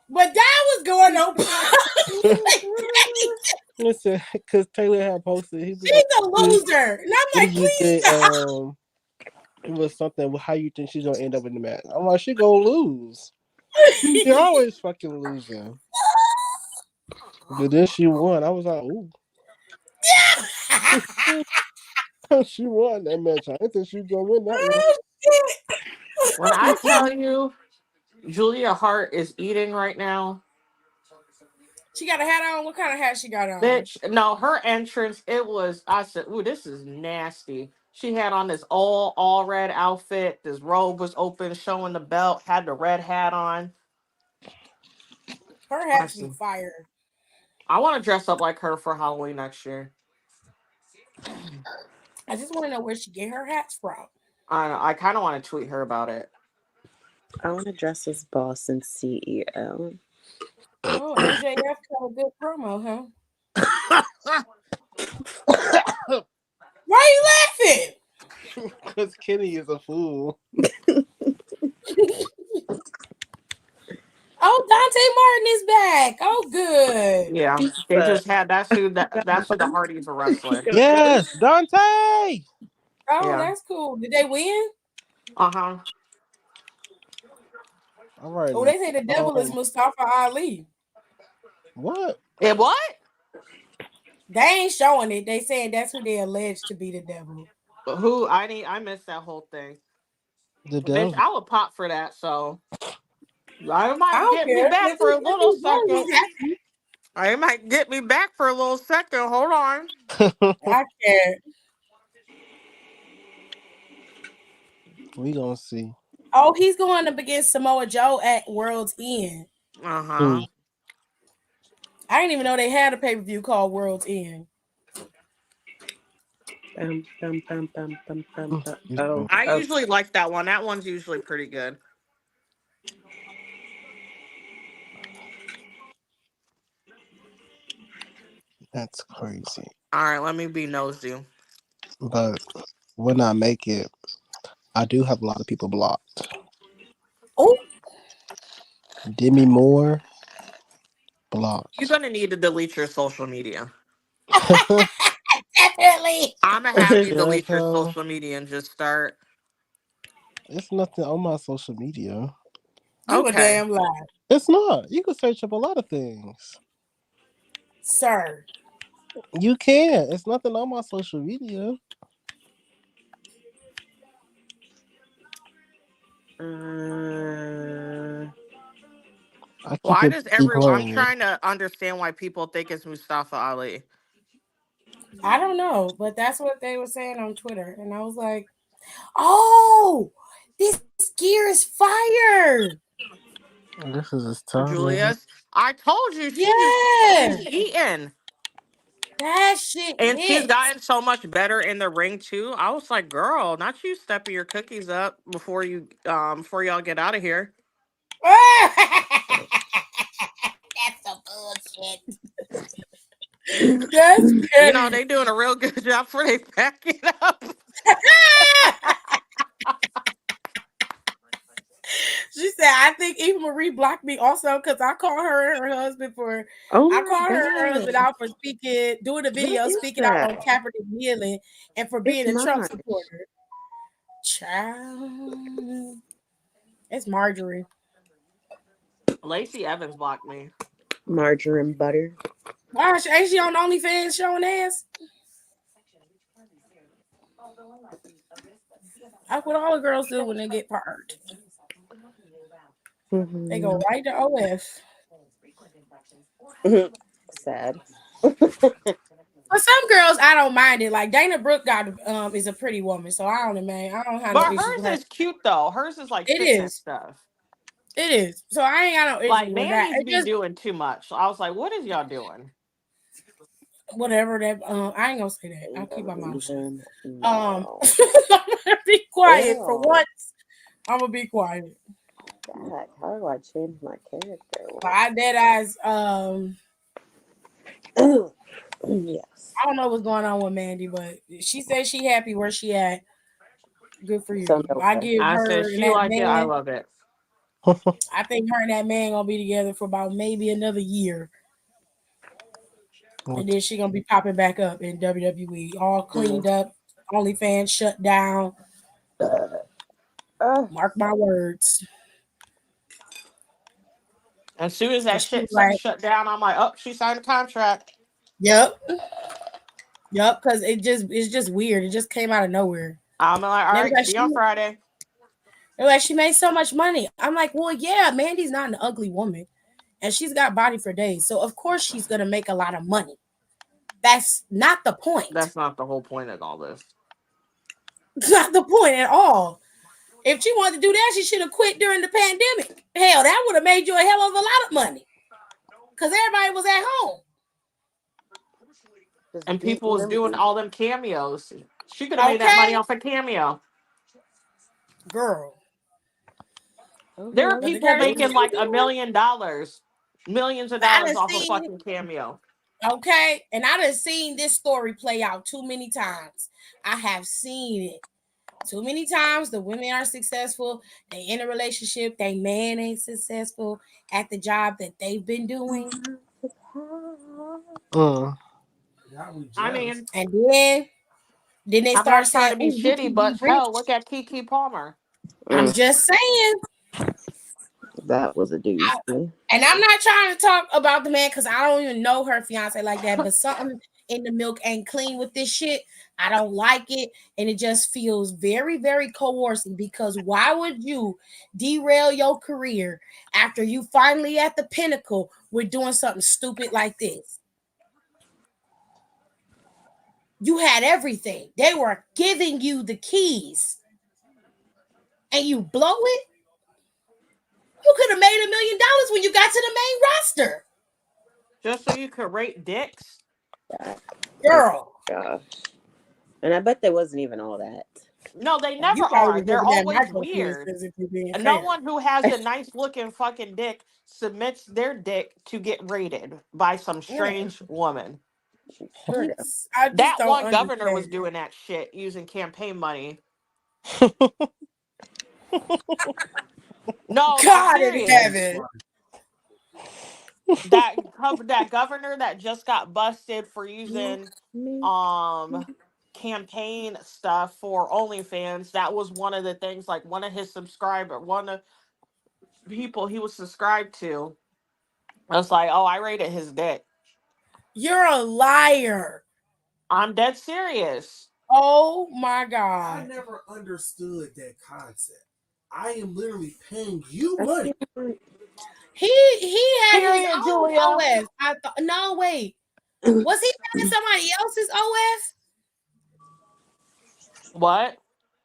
but that was going on public. Listen, because Taylor had posted. He was She's like, a loser. And I'm "What like, did you please think?" stop. It was something with how you think she's gonna end up in the match. I'm like, she gonna lose. You're always fucking losing. But then she won. I was like, ooh, she won that match. I didn't think she was gonna win that one. Oh, shit. When I tell you Julia Hart is eating right now, She got a hat on. What kind of hat she got on? bitch. No, her entrance, it was. I said, "Ooh, this is nasty." She had on this all red outfit. This robe was open, showing the belt. Had the red hat on. Her I hats be said, fire. I want to dress up like her for Halloween next year. I just want to know where she get her hats from. I kind of want to tweet her about it. I want to dress as boss and CEO. Oh, MJF got a good promo, huh? Why are you laughing? Because Kenny is a fool. Oh, Dante Martin is back. Oh, good. Yeah, He's they back. just had that's who the Hardys are wrestling. Yes, Dante. Oh, Yeah. that's cool. Did they win? Uh-huh. All right Oh, now. they say the devil is Mustafa Ali. What? And what? They ain't showing it. They saying that's who they alleged to be the devil. Who I missed that whole thing. The Bitch, devil. I would pop for that, so I I might don't get me care. back for a If little he's wrong, second. he's happy. I might get me back for a little second. Hold on. I care. We gonna see. Oh, he's going up against Samoa Joe at World's End. Hmm. Uh-huh. I didn't even know they had a pay per view called World's End. Bum, bum, bum, bum, bum, bum, bum. He's Oh, gonna- I oh. usually like that one. That one's usually pretty good. That's crazy. All right, let me be nosy. But when I make it, I do have a lot of people blocked. Oh, Demi Moore You're blocked. gonna need to delete your social media. definitely. I'm gonna have you delete your Jericho. social media and just start. It's nothing on my social media. You a Okay. damn lie, It's not. You can search up a lot of things. sir. You can. It's nothing on my social media. Uh, I keep Why it does keep everyone? I'm playing. trying to understand why people think it's Mustafa Ali. I don't know, but that's what they were saying on Twitter, and I was like, "Oh, this gear is fire!" This is his time, maybe. Julius, I told you Yeah, she's eating. that shit And she's hits. gotten so much better in the ring too. I was like, girl, not you stepping your cookies up before y'all get out of here. That's some bullshit. That's You know, petty. they doing a real good job for they pack it up. She said, I think Eva Marie blocked me also because I called her and her husband for oh I my called her and her husband god. out for doing a What video is speaking out on that? Kaepernick kneeling and for It's being a Trump not. supporter. Child. It's Marjorie. Lacey Evans blocked me. Margarine butter. Gosh, ain't she on OnlyFans showing ass? That's what all the girls do when they get parked. They go right to OF. Sad. For some girls, I don't mind it. Like Dana Brooke got is a pretty woman, so I don't have no But issues with her. hers is cute though. Hers is like It fitness is. stuff. It is. So I ain't got no issue Like with that. Mandy's It be just doing too much. So I was like, what is y'all doing? whatever that I ain't gonna say that. I'll keep my mouth shut. Even I'm no. gonna be quiet for Ew. once. I'm gonna be quiet. God, how do I change my character? I dead eyes. Yes. I don't know what's going on with Mandy, but she says she happy where she at. Good for So you. no I way. give I said her and she that like it. I man. love it. I think her and that man gonna be together for about maybe another year, and then she gonna be popping back up in WWE, all Mm. cleaned up. OnlyFans shut down. Uh, Mark my words. As soon as that Cause she's shit like, shut down, I'm like, oh, she signed a contract. yep, yep. Cause it's just weird. It just came out of nowhere. I'm like, all And right, see you on Friday. they were like, she made so much money. I'm like, well, yeah, Mandy's not an ugly woman, and she's got body for days, so of course she's gonna make a lot of money. That's not the point. That's not the whole point of all this. It's not the point at all. If she wanted to do that, she should have quit during the pandemic. Hell, that would have made you a hell of a lot of money. Because everybody was at home. just And people beating was them. doing all them cameos. She could have made that money Okay? off a cameo. Girl. There are Okay, But they people got to let's making still like do $1 it. million, millions of But I dollars done off a seen, fucking cameo. okay? And I done seen this story play out too many times. I have seen it. Too many times the women are successful. They in a relationship. They man ain't successful at the job that they've been doing. Mm. Y'all we I jealous. mean, And then they I'm start not trying saying, to be oh, you shitty, can be but hell, rich. look at Kiki Palmer. I'm Mm, just saying. that was a doozy. And I'm not trying to talk about the man because I don't even know her fiance like that. But something in the milk ain't clean with this shit. I don't like it. And it just feels very, very coercive because why would you derail your career after you finally at the pinnacle with doing something stupid like this? You had everything. They were giving you the keys and you blow it. You could have made $1 million when you got to the main roster. Just so you could rate dicks. God. Oh Girl. gosh. And I bet there wasn't even all that. No, they And never you probably are. were They're giving that always micro weird. penises if you're being And no fair. one who has a nice looking fucking dick submits their dick to get rated by some Yeah. strange woman. Sure do. I just That don't one governor was understand. doing that shit using campaign money. No, I'm God in That serious. is heaven. funny. That governor that just got busted for using Me. um campaign stuff for OnlyFans. That was one of the things. Like one of his subscriber, one of people he was subscribed to. I was like, oh, I rated his dick. You're a liar. I'm dead serious. Oh my I God. never understood that concept. I am literally paying you I money. can't He had his Period, own Julia. OF. I thought no wait. Was he paying somebody else's OF? What?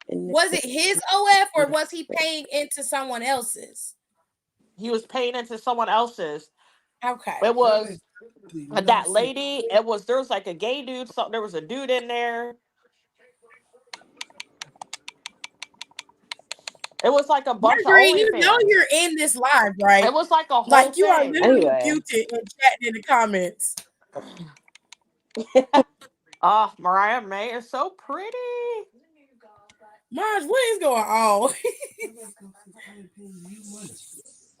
Was it his OF or was he paying into someone else's? He was paying into someone else's. Okay. It That makes was absolutely no that sense. lady. It was there was like a gay dude. So there was a dude in there. It was like a bunch of Marjorie, you know OnlyFans. you're in this live, right? It was like a whole Like you are thing. literally Anyway. muted and chatting in the comments. Oh, Mariah May is so pretty. Marge, what is going on? I am paying you money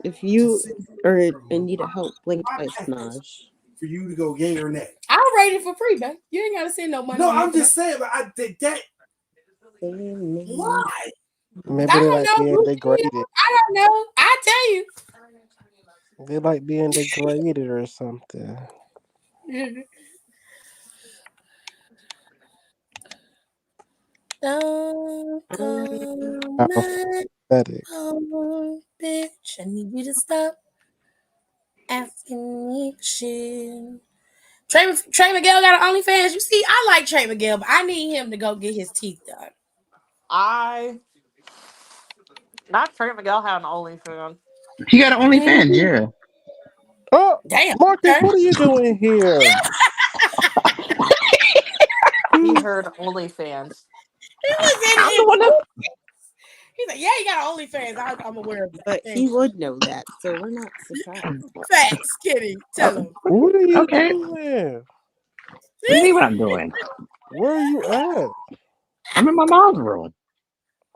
If to you sit are here in and need of help, blink my twice, package Naj. for you to go yay or nay. I'll rate it for free, man. You ain't gotta send no money No, to me I'm for just that. saying, but I did that. Why? Maybe I they don't like know. being degraded. I don't know. I tell you. They like being degraded or something. Don't call How my pathetic. phone, bitch. I need you to stop asking me for shit. Trey Miguel got an OnlyFans. You see, I like Trey Miguel, but I need him to go get his teeth done. I not Trey Miguel had an OnlyFans. He got an OnlyFans, Mhm. yeah. Oh, Damn. Marcus, Okay. what are you doing here? He heard OnlyFans. He was in I'm the it. one that He's like, yeah, he got OnlyFans. I'm aware of that. But he Thank you. would know that, so we're not surprised. Facts, Kitty. Tell oh, him. What are you okay. doing? What do you mean what I'm doing? Where are you at? I'm in my mom's room.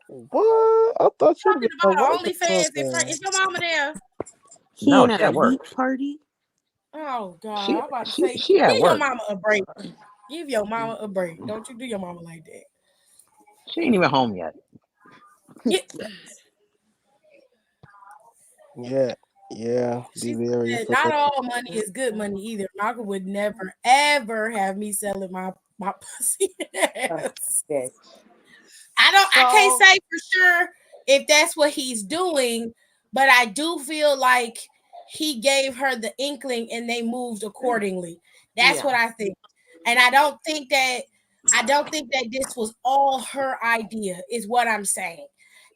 What? I thought you'd Talking been at about work or OnlyFans in front. something. Is your mama there? He No, ain't she at a at work. meat party. Oh God, She I'm about to she say, she at give your work. mama a break. Give your mama a break. Don't you do your mama like that. She ain't even home yet. Yeah. Yeah, yeah. Be She very said, fair. not all money is good money either. Malcolm would never ever have me selling my pussy ass. Bitch. I can't So say for sure if that's what he's doing, but I do feel like he gave her the inkling and they moved accordingly. That's yeah. what I think. And I don't think that this was all her idea, is what I'm saying.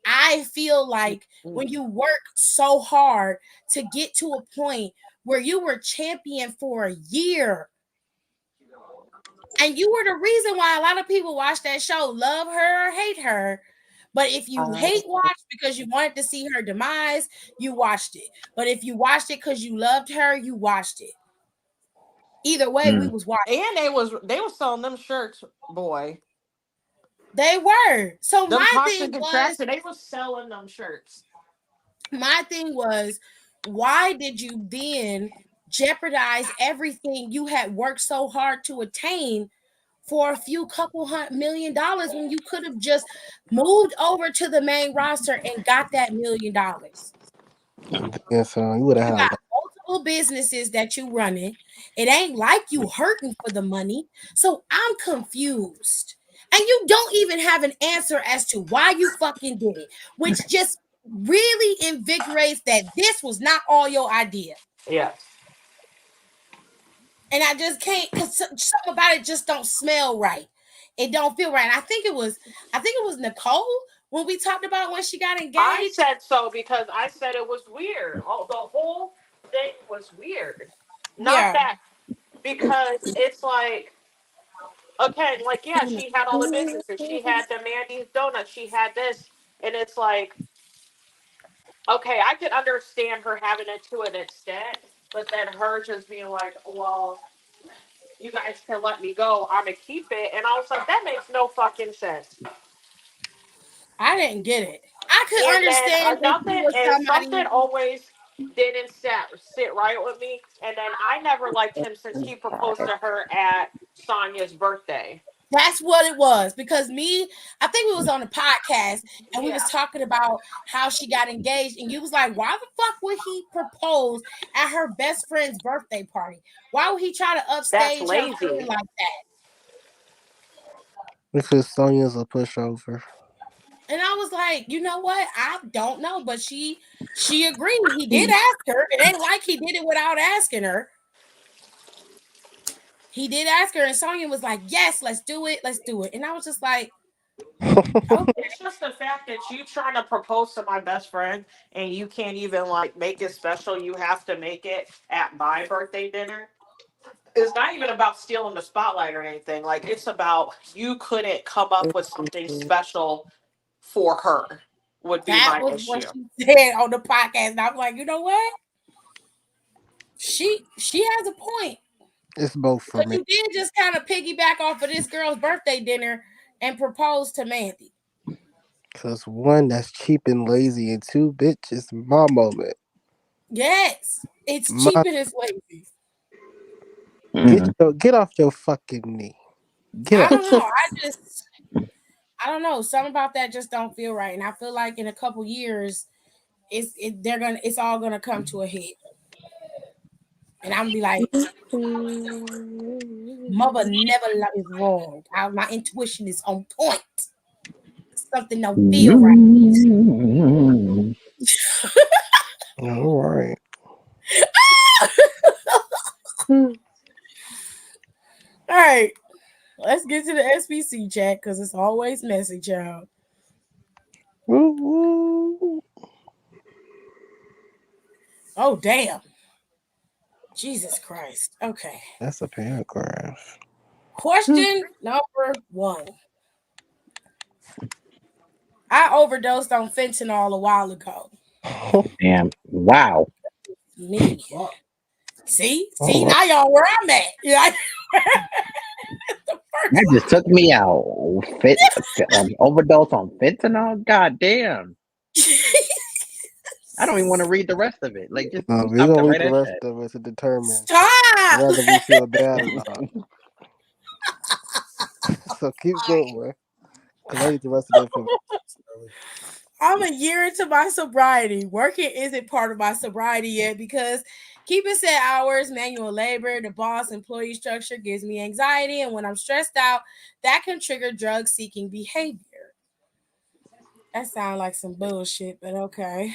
I feel like when you work so hard to get to a point where you were champion for a year and you were the reason why a lot of people watch that show, love her or hate her. But if you hate watch because you wanted to see her demise, you watched it. But if you watched it because you loved her, you watched it. Either way, we Hmm. was watching. And they was selling them shirts, boy. They were. So Them toxic attraction, they was selling them shirts. my thing was, why did you then jeopardize everything you had worked so hard to attain for a few couple $1 million when you could have just moved over to the main roster and got that $1 million? Yeah, so you would have You had got like, multiple businesses that you running. It ain't like you hurting for the money. So I'm confused. And you don't even have an answer as to why you fucking did it, which just really invigorates that this was not all your idea. Yeah. And I just can't, because something about it just don't smell right. It don't feel right. And I think it was Nicole when we talked about when she got I engaged. said so because I said it was weird. Oh, the whole thing was weird. Not Yeah. that because it's like okay, like yeah, she had all the businesses. She had the Mandy's Donuts. She had this, and it's like okay, I could understand her having it to an extent, but then her just being like, well, you guys can let me go. I'm gonna keep it, and I was like, that makes no fucking sense. I didn't get it. I could And then understand if you nothing was and something somebody. always didn't sit right with me. And then I never liked him since he proposed to her at Sonya's birthday. That's what it was. Because me, I think we was on a podcast and we was Yeah, talking about how she got engaged, and you was like, why the fuck would he propose at her best friend's birthday party? Why would he try to that's upstage her friend lazy. like that? Because Sonya's a pushover. And I was like, you know what? I don't know, but she agreed. He did ask her. It ain't like he did it without asking her. He did ask her, and Sonya was like, yes, let's do it. Let's do it. And I was just like, okay. It's just the fact that you trying to propose to my best friend and you can't even like make it special. You have to make it at my birthday dinner. It's not even about stealing the spotlight or anything. Like it's about you couldn't come up with something special for her would be That my was what issue. she said on the podcast. And I was like, you know what? She has a point. It's both for Because me. you did just kind of piggyback off of this girl's birthday dinner and propose to Mandy. Because one, that's cheap and lazy, and two, bitch, it's my moment. Yes, it's cheap My and it's lazy. Mm. get off your fucking knee. Get I up. don't know. I don't know. Something about that just don't feel right. And I feel like in a couple years, it's all gonna come to a head. And I'm gonna be like, mother never love is wrong. My intuition is on point. Something don't feel right. Mm. All right. All right. Let's get to the SBC chat because it's always messy, child. Woo, woo. Oh, damn. Jesus Christ. Okay. That's a paragraph. Question number 1. I overdosed on fentanyl a while ago. Damn. Wow. Me. Fuck. See? Oh, See, now y'all where I'm at. Yeah. The That first just took me out. Overdose on fentanyl? God damn. I don't even want to read the rest of it. Like, just no, you we're stopped gonna it read right the at rest that. of it to determine Stop. whether we feel bad or not. So keep going, because I need the rest of the information. I'm a year into my sobriety. Working isn't part of my sobriety yet because keeping set hours, manual labor, the boss employee structure gives me anxiety. And when I'm stressed out, that can trigger drug seeking behavior. That sounds like some bullshit, but okay.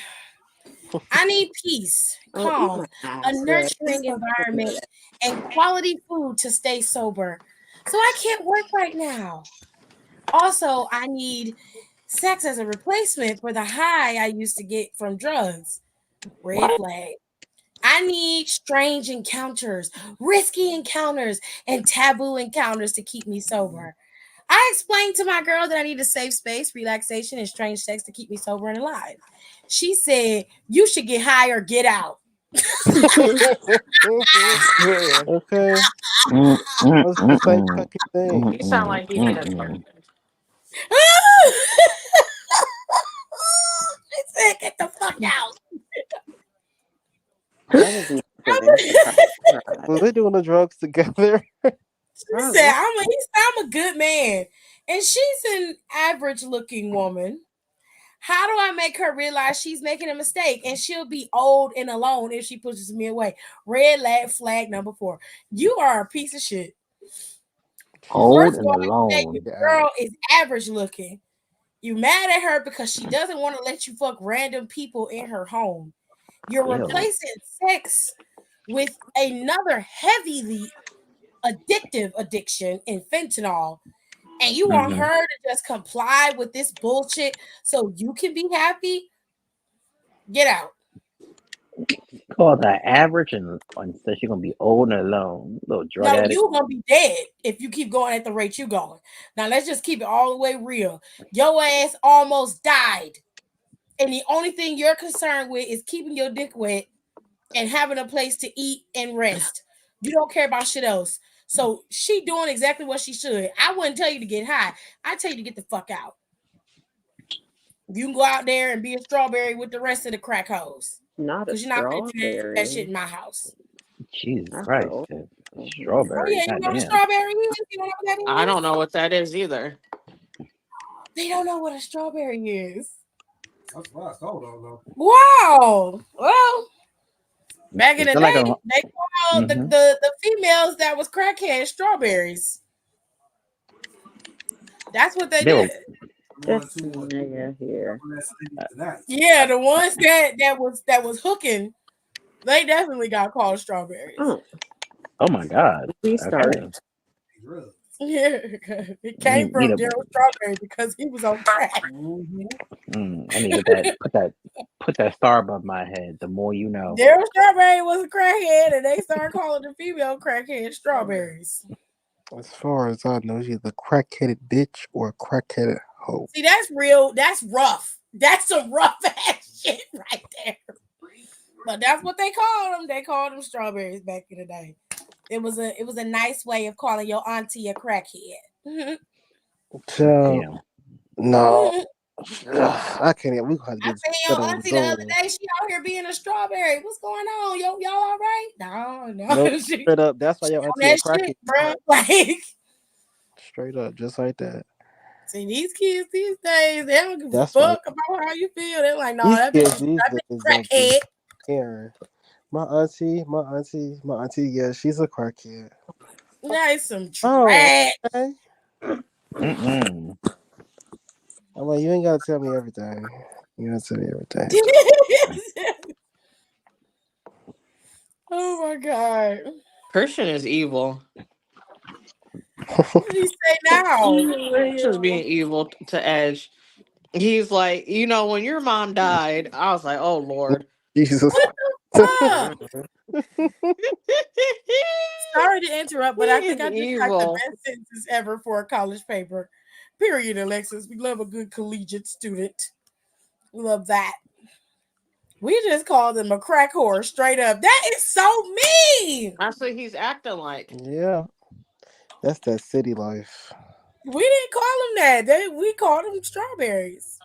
I need peace, Oh, eat my calm, a ass, bro. nurturing environment, and quality food to stay sober. So I can't work right now. Also, I need sex as a replacement for the high I used to get from drugs. Red flag. I need strange encounters, risky encounters, and taboo encounters to keep me sober. I explained to my girl that I need a safe space, relaxation, and strange sex to keep me sober and alive. She said, you should get high or get out. Yeah. Okay, Mm, mm, that's the mm, same mm, fucking thing. mm, You sound mm, like you need mm, a mm. She said, get the fuck out. That would be silly. Was they doing the drugs together? She said, Probably. I'm a good man. And she's an average looking woman. How do I make her realize she's making a mistake and she'll be old and alone if she pushes me away? Red flag number 4. You are a piece of shit. Old First of and all, you said alone. your Get girl out. is average looking. You mad at her because she doesn't want to let you fuck random people in her home. You're Ew. replacing sex with another heavily addictive addiction in fentanyl. And you want Mm-hmm. her to just comply with this bullshit so you can be happy? Get out. Call that average and said she's gonna be old and alone. Little drug No, addict. you're gonna be dead if you keep going at the rate you're going. Now let's just keep it all the way real. Your ass almost died. And the only thing you're concerned with is keeping your dick wet and having a place to eat and rest. You don't care about shit else. So she doing exactly what she should. I wouldn't tell you to get high. I tell you to get the fuck out. You can go out there and be a strawberry with the rest of the crack hoes. Not a Because you're not going to do that shit strawberry. in my house. Jesus That's Christ, so Tiff. old. Oh, Strawberry, yeah, you know what a goddamn. strawberry is? You don't know what that I is? don't know what that is either. They don't know what a strawberry is. That's what I told them though. Wow. Well, back in Is the it like day, a? they called Mm-hmm. the females that was crackhead strawberries. That's what they They were. did. One, This two, one. nigga here. Tonight. Yeah, the ones that was hooking, they definitely got called strawberries. Oh, Oh my God. restart. Okay. Drugs. Yeah, it came Need from a. Daryl Strawberry because he was on crack. I need to get that. Put that star above my head. The more you know. Daryl Strawberry was a crackhead, and they started calling the female crackhead strawberries. As far as I know, she's a crackheaded bitch or a crackheaded hoe. See, that's real. That's rough. That's some rough ass shit right there. But that's what they called them. They called them strawberries back in the day. It was a nice way of calling your auntie a crackhead. So, Damn. no. I can't even. We gonna have to I get seen set your on auntie the other Zoom. day. She out here being a strawberry. What's going on? Y'all all right? No. Nope. she Straight up. That's why on your auntie a that crackhead. shit, bro. Like, Straight up, just like that. see, these kids these days, they don't give a That's why fuck about how you feel. They're like, no, these that kids bitch these days don't be crackhead. caring. My auntie, yeah, she's a crackhead. That is some Oh, trash. okay. Mm-mm. I'm like, you ain't gotta tell me everything. You gotta tell me everything. Oh my god. Christian is evil. What did he say now? Christian's being evil to Edge. He's like, when your mom died, I was like, oh Lord. Jesus. What the fuck? he Sorry to interrupt, but I is think I just typed the evil. best sentences ever for a college paper. Period, Alexis. We love a good collegiate student. We love that. We just called him a crack whore straight up. That is so mean. That's what he's acting like. Yeah, that's that city life. We didn't call him that. We called him strawberries.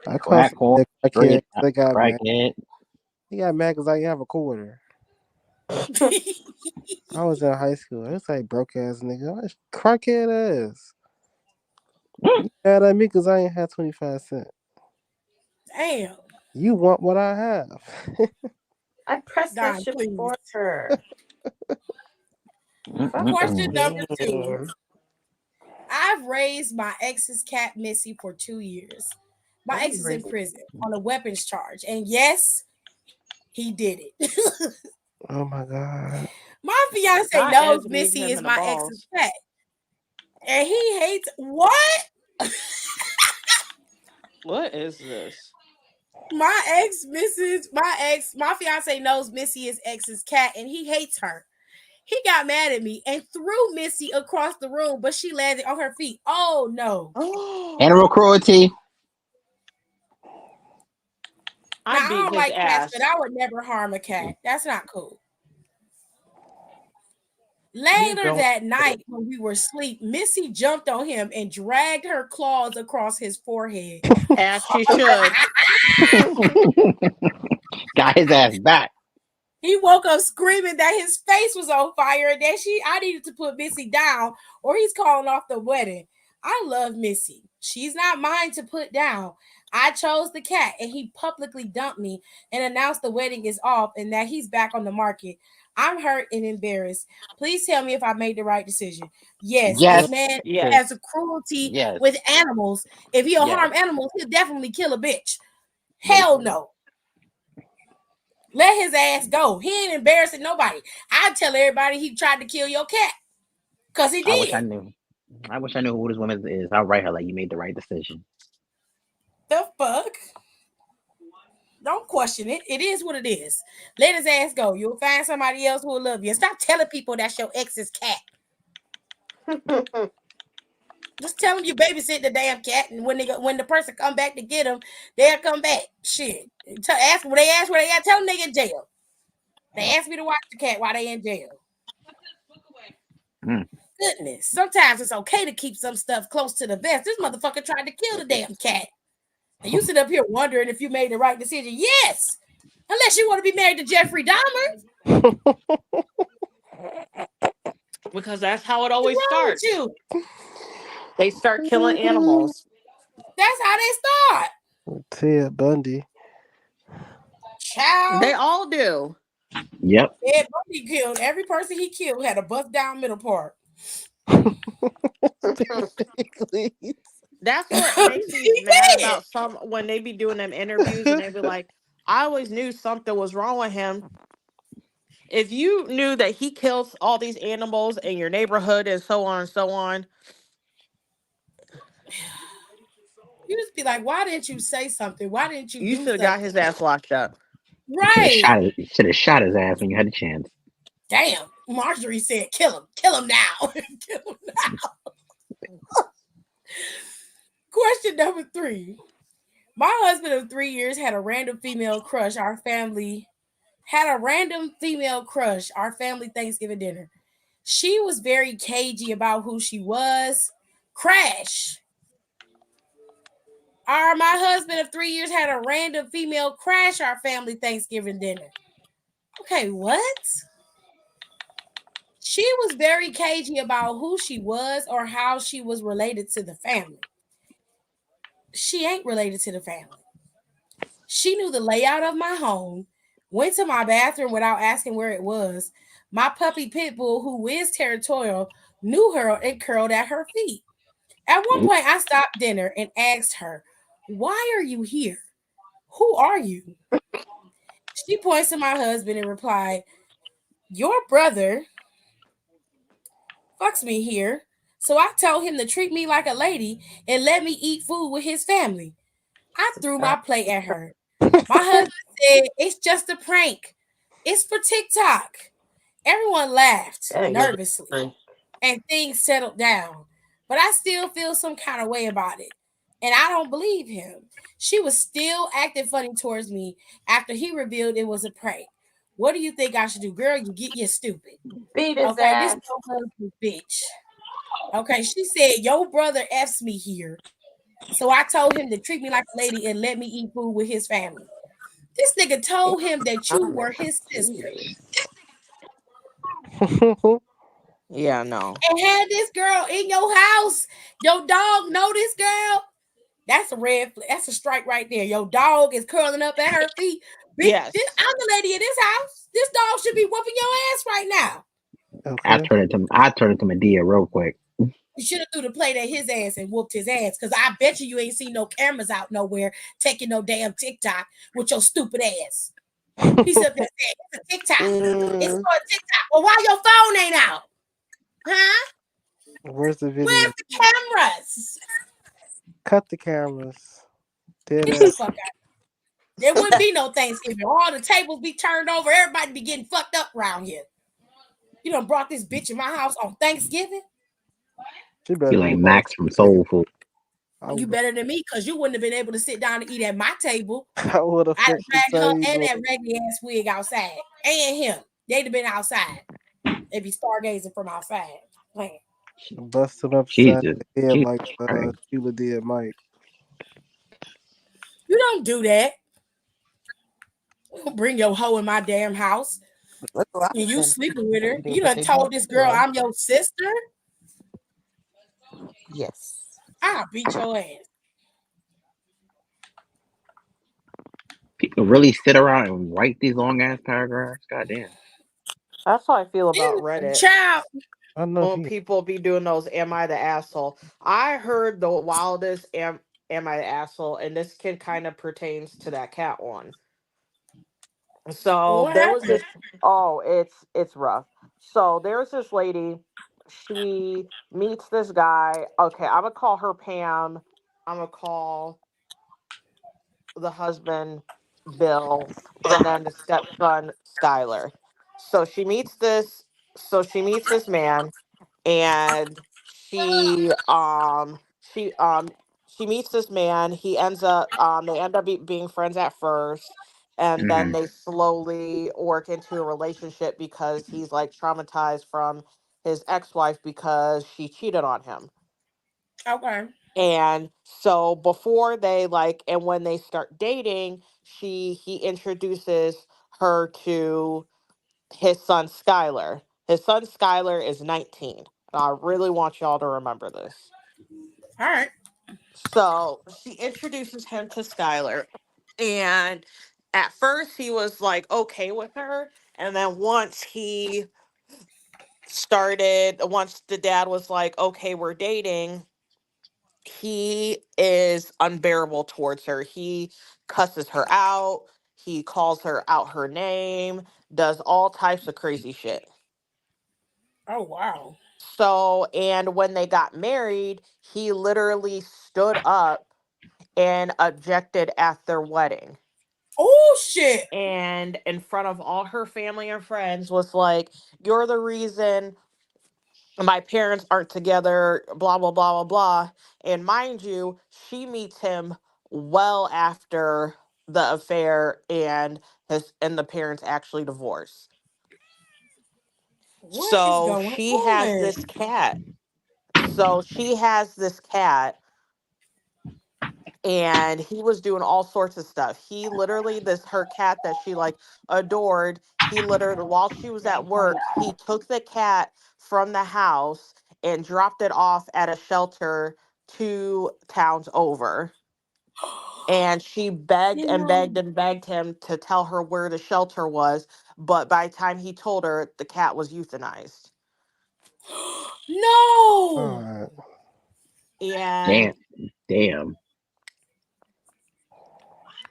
I call Crack whore, somebody a crackhead. straight They got mad. crackhead. He got mad because I didn't have a quarter. I was in high school. It's like broke ass nigga. Crackhead ass. You mad at me because I ain't had 25 cents. Damn. You want what I have. I pressed that Don, shit please. for her. Question number 2. Man. I've raised my ex's cat Missy for 2 years. My ex is in prison on a weapons charge. And yes, he did it. Oh my God. My fiance Not knows Edge need Missy him is in the my ex's balls. pet. And he hates what? What is this? My fiance knows Missy is ex's cat and he hates her. He got mad at me and threw Missy across the room, but she landed on her feet. Oh no. Animal cruelty. Now, I I beat don't his like cats, ass. but I would never harm a cat. That's not cool. You Later don't. that night, when we were asleep, Missy jumped on him and dragged her claws across his forehead. As she should. Got his ass back. He woke up screaming that his face was on fire and that I needed to put Missy down or he's calling off the wedding. I love Missy. She's not mine to put down. I chose the cat and he publicly dumped me and announced the wedding is off and that he's back on the market. I'm hurt and embarrassed. Please tell me if I made the right decision. Yes, Yes. this man Yes. has a cruelty Yes. with animals. If he'll Yes. harm animals, he'll definitely kill a bitch. Hell no. Let his ass go. He ain't embarrassing nobody. I tell everybody he tried to kill your cat. Because he I wish I did. knew. I wish I knew who this woman is. I'll write her like you made the right decision. The fuck? Don't question it. It is what it is. Let his ass go. You'll find somebody else who will love you. And stop telling people that's your ex's cat. Just tell them you babysit the damn cat, and when the person come back to get him, they'll come back. Shit. When they ask where they at, tell them they in jail. They asked me to watch the cat while they in jail. Goodness. Sometimes it's okay to keep some stuff close to the vest. This motherfucker tried to kill the damn cat. And you sit up here wondering if you made the right decision. Yes, unless you want to be married to Jeffrey Dahmer. Because that's how it What's always wrong with starts. you? They start killing animals. That's how they start. Ted Bundy. They Child, all do. Yep. Ed Bundy killed every person he killed had a bust down middle part. Please. That's what makes me He mad did. about some when they be doing them interviews and they be like, I always knew something was wrong with him. If you knew that he kills all these animals in your neighborhood and so on and so on, You just be like, why didn't you say something? Why didn't you you do should have got something? his ass locked up. Right. Should have shot his ass when you had the chance. Damn. Marjorie said, kill him. Kill him now. Kill him now. Question number 3. My husband of 3 years had a random female crush. Our family Thanksgiving dinner. She was very cagey about who she was. Crash. My husband of 3 years had a random female crash our family Thanksgiving dinner. Okay, what? She was very cagey about who she was or how she was related to the family. She ain't related to the family. She knew the layout of my home, went to my bathroom without asking where it was. My puppy Pitbull, who is territorial, knew her and curled at her feet. At one Oop. point, I stopped dinner and asked her, "Why are you here? Who are you?" She points to my husband and replied, "Your brother fucks me here. So I told him to treat me like a lady and let me eat food with his family." I threw my plate at her. My husband said, "It's just a prank. It's for TikTok." Everyone laughed Dang, it's nervously different. and things settled down. But I still feel some kind of way about it. And I don't believe him. She was still acting funny towards me after he revealed it was a prank. What do you think I should do? Girl, you're stupid. Beat his Okay, this ass. is your husband, bitch. Okay, she said, "Your brother F's me here. So I told him to treat me like a lady and let me eat food with his family." This nigga told him that you were his sister Yeah, no. and had this girl in your house. Your dog know this girl. That's a red flag. That's a strike right there. Your dog is curling up at her feet. Bitch, Yes. I'm the lady in this house. This dog should be whooping your ass right now. Okay. I turn it to Medea real quick. You should have threw the plate at his ass and whooped his ass. Cause I bet you ain't seen no cameras out nowhere taking no damn TikTok with your stupid ass. He said, "It's a TikTok. It's Mm, for a TikTok." Well, why your phone ain't out? Huh? Where's the video? Where's the cameras? Cut the cameras. Dead Get the ass. fuck out. There wouldn't be no Thanksgiving. All the tables be turned over. Everybody be getting fucked up around here. You done brought this bitch in my house on Thanksgiving? She You better like be. Max from Soul Food. You better than me because you wouldn't have been able to sit down and eat at my table. I would have I'd have fixed the dragged her and table. that raggedy ass wig outside. And him. They'd have been outside. They'd be stargazing from outside. Playing. Busted upside Jesus. the head Jesus like Christ. Sheila did Mike. You don't do that. You don't bring your hoe in my damn house that's a lot and of you sense. sleeping with her. Do You what done they do told this girl anyway. I'm your sister. Yes. I'll beat your ass. People really sit around and write these long ass paragraphs. Goddamn. That's how I feel about Reddit. Child, I know When he. people be doing those "Am I the asshole?" I heard the wildest "Am I the asshole?" and this kid kind of pertains to that cat one. So what there was happened? this. Oh, it's rough. So there's this lady. She meets this guy. Okay, I'm gonna call her Pam. I'm gonna call the husband Bill, and then the stepson Skylar. So she meets this. So she meets this man, and she she meets this man. He ends up they end up being friends at first, and then Hmm. they slowly work into a relationship because he's like traumatized from his ex-wife because she cheated on him. Okay. And so before they like, and when they start dating, he introduces her to his son Skylar. His son Skylar is 19. And I really want y'all to remember this. All right. So she introduces him to Skylar, and at first he was like okay with her, and then once the dad was like, okay, we're dating, he is unbearable towards her. He cusses her out, he calls her out her name, does all types of crazy shit. Oh wow. So, and when they got married, he literally stood up and objected at their wedding. Oh shit. And in front of all her family and friends was like, you're the reason my parents aren't together, blah blah blah blah blah. And mind you, she meets him well after the affair, and the parents actually divorce. What is So going she has on? this cat. So she has this cat, and he was doing all sorts of stuff. He literally, this her cat that she like adored, he literally, while she was at work, he took the cat from the house and dropped it off at a shelter 2 towns over. And she begged and No. begged and begged him to tell her where the shelter was, but by the time he told her, the cat was euthanized. No. Alright. and Damn. Damn.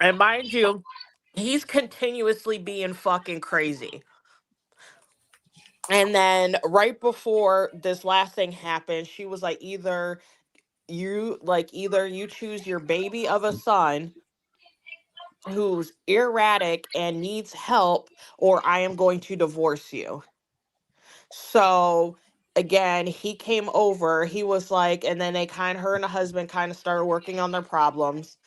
and mind you, he's continuously being fucking crazy. And then right before this last thing happened, she was like, either you choose your baby of a son who's erratic and needs help, or I am going to divorce you. So again, he came over, he was like, and then her and the husband kind of started working on their problems.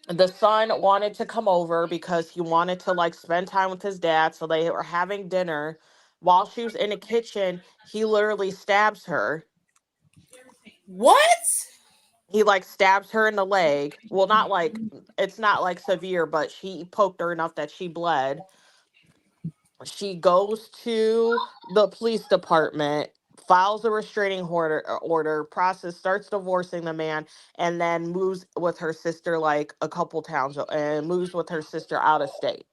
The son wanted to come over because he wanted to like spend time with his dad, so they were having dinner. While she was in the kitchen, he literally stabs her. What? He like stabs her in the leg. Well, not like, it's not like severe, but he poked her enough that she bled. She goes to the police department, files a restraining order, process starts divorcing the man, and then moves with her sister like a couple towns, and moves with her sister out of state.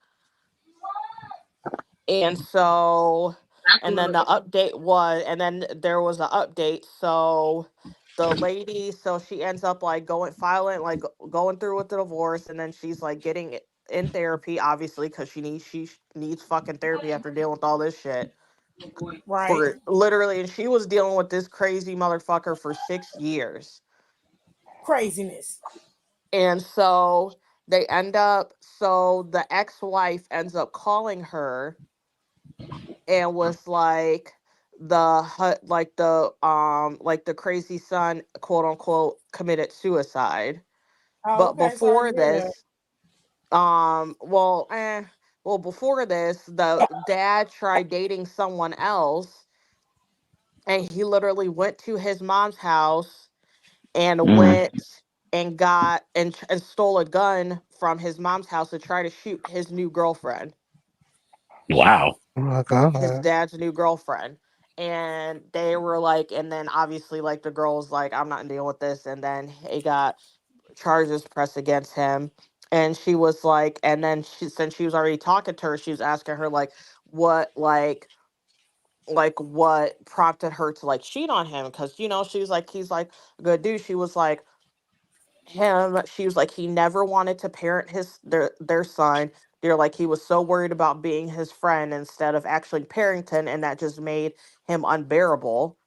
And so, and then the update was, and then there was an update. So the lady, so she ends up like going filing, like going through with the divorce, and then she's like getting in therapy, obviously, because she needs fucking therapy after dealing with all this shit Right. for literally, and she was dealing with this crazy motherfucker for 6 years. Craziness. And so so the ex-wife ends up calling her and was like, like the crazy son, quote unquote, committed suicide. Oh, But okay. Sorry to hear that. um well eh, before this, the dad tried dating someone else, and he literally went to his mom's house and Mm. went and got and stole a gun from his mom's house to try to shoot his new girlfriend, Wow. Oh my his god. dad's new girlfriend. And they were like, and then obviously like the girl was like, I'm not dealing with this, and then he got charges pressed against him. And she was like, and then since she was already talking to her, she was asking her like what what prompted her to like cheat on him, because she was like, he's like a good dude. She was like, she was like, he never wanted to parent their son. They're like, he was so worried about being his friend instead of actually parenting, and that just made him unbearable,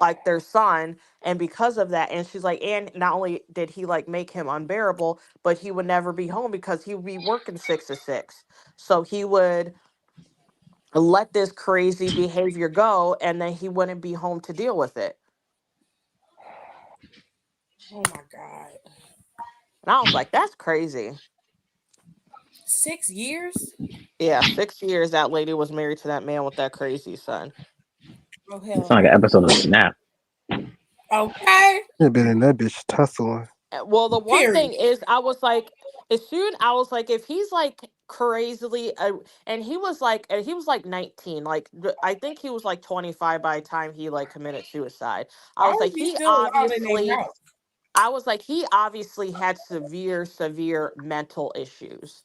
like their son. And because of that, and she's like, and not only did he like make him unbearable, but he would never be home because he would be working 6 to 6. So he would let this crazy behavior go, and then he wouldn't be home to deal with it. Oh my God. And I was like, that's crazy. 6 years? Yeah, 6 years that lady was married to that man with that crazy son. Oh It's hell like an no. episode of Snap. Okay. It been in that bitch tussling. Well, the one Period. thing is, I was like, as soon I was like, if he's like crazily, and he was like 19, like I think he was like 25 by the time he like committed suicide. I Why was would like, he still wild in their mouth? he obviously had severe mental issues.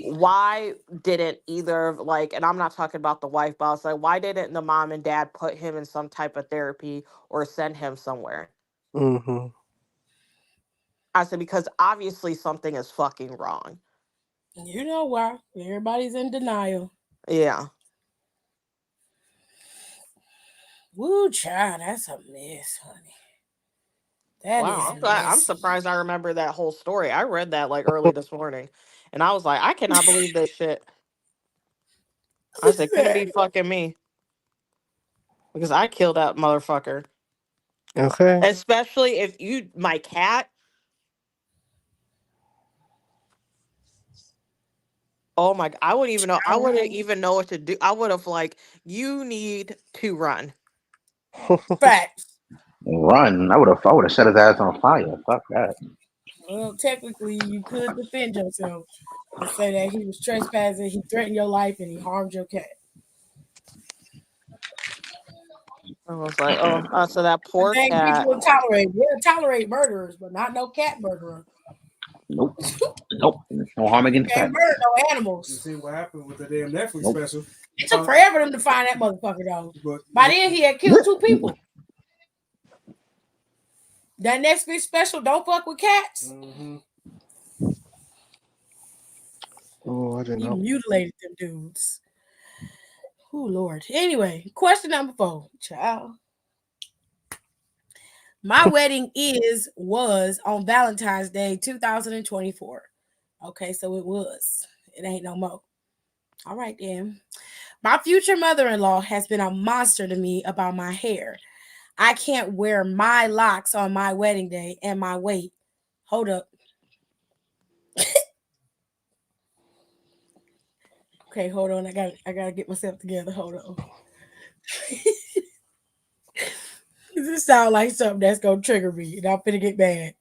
Why didn't either like, and I'm not talking about the wife, but I was like, why didn't the mom and dad put him in some type of therapy or send him somewhere? Mm-hmm. I said, because obviously something is fucking wrong. You know why? Everybody's in denial. Yeah. Woo, child, that's a mess, honey. That is Wow. I'm messy. surprised I remember that whole story. I read that like early this morning and I was like, I cannot believe this shit. I said, couldn't be fucking me because I killed that motherfucker. Okay. Especially if you, my cat. Oh my, I wouldn't even know. I wouldn't even know what to do. I would have like, you need to run. Facts. Run. I would have set his ass on fire. Fuck that. Well, technically, you could defend yourself and say that he was trespassing, he threatened your life, and he harmed your cat. I was like, oh, so that The poor thing cat. people will tolerate. We'll tolerate murderers, but not no cat murderer. Nope. Nope. No harm You against can't pets. murder no You animals. see what happened with the damn Netflix Nope. special. It took forever for them to find that motherfucker, though. But By then, he had killed 2 people. That next big special, Don't Fuck with Cats, mm-hmm. Oh, I didn't he know. mutilated them dudes. Oh, Lord. Anyway, question number 4. Child. My wedding was on Valentine's Day 2024. Okay, so it was. It ain't no more. All right, then. My future mother in law has been a monster to me about my hair. I can't wear my locks on my wedding day and my weight. Hold up. Okay, hold on. I gotta get myself together. Hold on. This sounds like something that's gonna trigger me, and I'm finna get mad.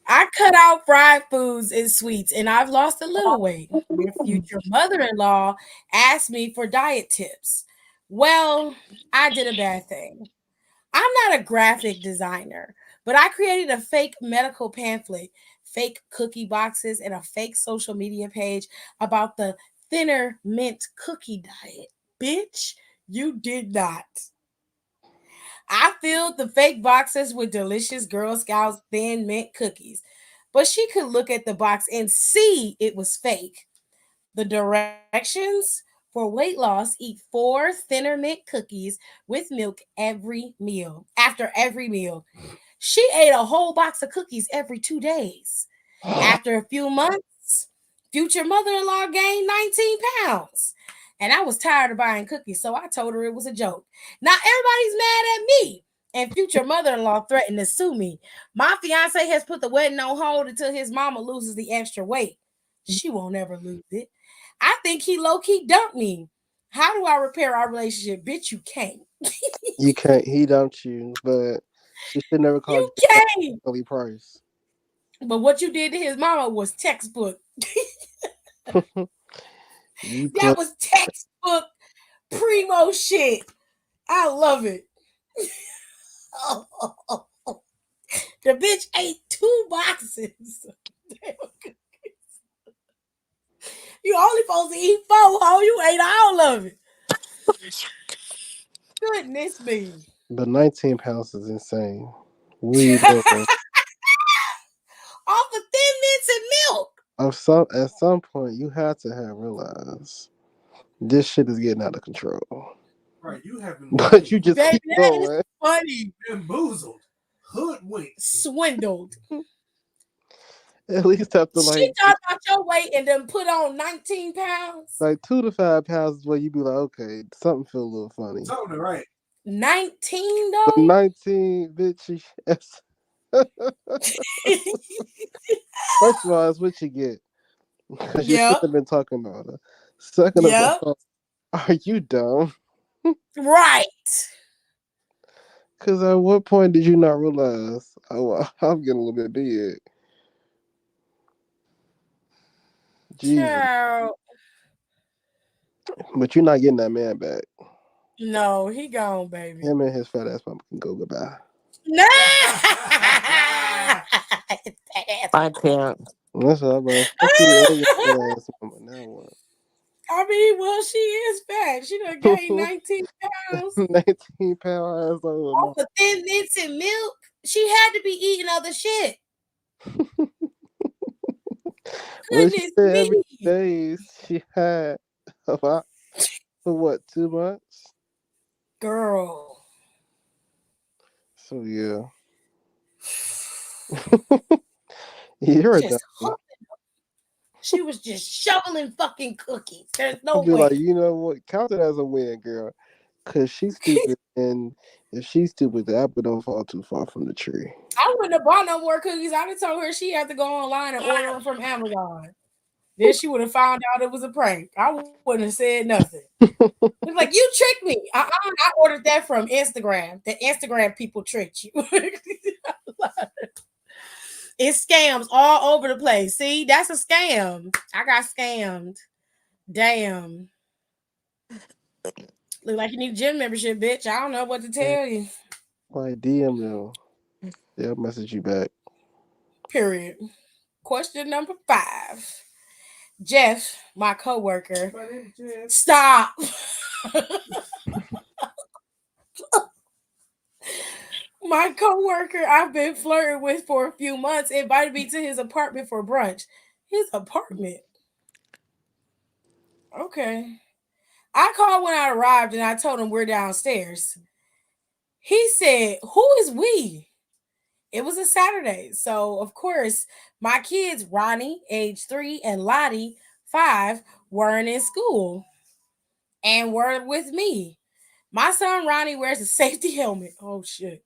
I cut out fried foods and sweets, and I've lost a little weight. Your future mother-in-law asked me for diet tips. Well, I did a bad thing. I'm not a graphic designer, but I created a fake medical pamphlet, fake cookie boxes, and a fake social media page about the thinner mint cookie diet. Bitch, you did not. I filled the fake boxes with delicious Girl Scouts thin mint cookies, but she could look at the box and see it was fake. The directions for weight loss: eat 4 thinner mint cookies with milk every meal. After every meal, she ate a whole box of cookies every 2 days. After a few months, future mother in law gained 19 pounds. And I was tired of buying cookies, so I told her it was a joke. Now everybody's mad at me. And future mother in law threatened to sue me. My fiance has put the wedding on hold until his mama loses the extra weight. She won't ever lose it. I think he low key dumped me. How do I repair our relationship? Bitch, you can't. You can't. He dumped you, but he should never called You you can't. Kelly Price. But what you did to his mama was textbook. You play. That was textbook primo shit. I love it. The bitch ate 2 boxes. You only supposed to eat 4, ho. You ate all of it. Goodness me. But 19 pounds is insane. What are you doing? Off of Thin Mints and milk. At some point, you have to have realized this shit is getting out of control. Right, you have been But you just Baby, keep that is going. funny. bamboozled, hoodwinked. Swindled. At least after She thought about your weight and then put on 19 pounds. like 2 to 5 pounds is where you be like, okay, something feel a little funny. Something right. 19 But though? 19, bitch. First of all, that's what you get because you shouldn't Yep. have been talking about her. Second of Yep. all, are you dumb? Right. Because at what point did you not realize I'm getting a little bit big? Jesus. Child. But you're not getting that man back. No, he gone, baby. Him and his fat ass mama can go goodbye. No. I can't. That's what I'm like. Fuck you and your fat ass mama. Now what? I mean, well, she is fat. She done gained 19 pounds 19-pound asshole. off of Thin Mints and milk. She had to be eating other shit. Well, she Goodness said every me. day she had about for what 2 months. Girl. So yeah, you're a dummy. Just hooked. She was just shoveling fucking cookies. There's no I'll be way. like, you know what? Count it as a win, girl. Cause she's stupid, and if she's stupid, the apple don't fall too far from the tree. I wouldn't have bought no more cookies. I'd have told her she had to go online and order them from Amazon. Then she would have found out it was a prank. I wouldn't have said nothing. It's like, you tricked me. I ordered that from Instagram. The Instagram people tricked you. It's scams all over the place. See, that's a scam. I got scammed. Damn. Look like you need a gym membership, bitch. I don't know what to tell you. Like DM them, they'll message you back. Period. Question number 5. Jeff, my coworker. Stop. My coworker I've been flirting with for a few months invited me to his apartment for brunch. His apartment. Okay. I called when I arrived and I told him we're downstairs. He said, "Who is we?" It was a Saturday. So, of course, my kids, Ronnie, age 3, and Lottie, 5, weren't in school and were with me. My son, Ronnie, wears a safety helmet. Oh, shit.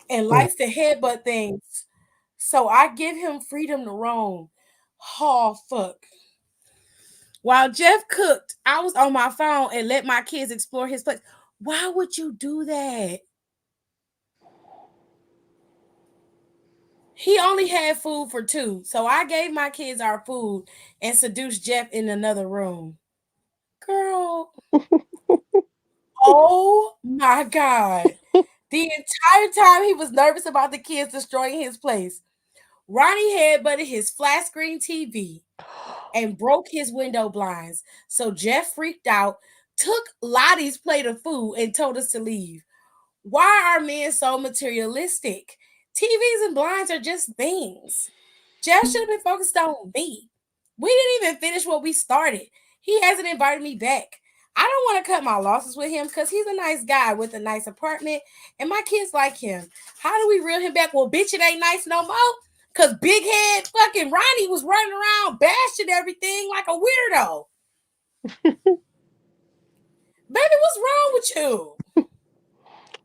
And likes to headbutt things. So I give him freedom to roam. Oh, fuck. While Jeff cooked, I was on my phone and let my kids explore his place. Why would you do that? He only had food for 2, so I gave my kids our food and seduced Jeff in another room. Girl. Oh my God. The entire time he was nervous about the kids destroying his place. Ronnie headbutted his flat screen TV and broke his window blinds. So Jeff freaked out, took Lottie's plate of food, and told us to leave. Why are men so materialistic? TVs and blinds are just things. Jeff should have been focused on me. We didn't even finish what we started. He hasn't invited me back. I don't want to cut my losses with him because he's a nice guy with a nice apartment and my kids like him. How do we reel him back? Well, bitch, it ain't nice no more. Because big head fucking Ronnie was running around bashing everything like a weirdo. Baby, what's wrong with you?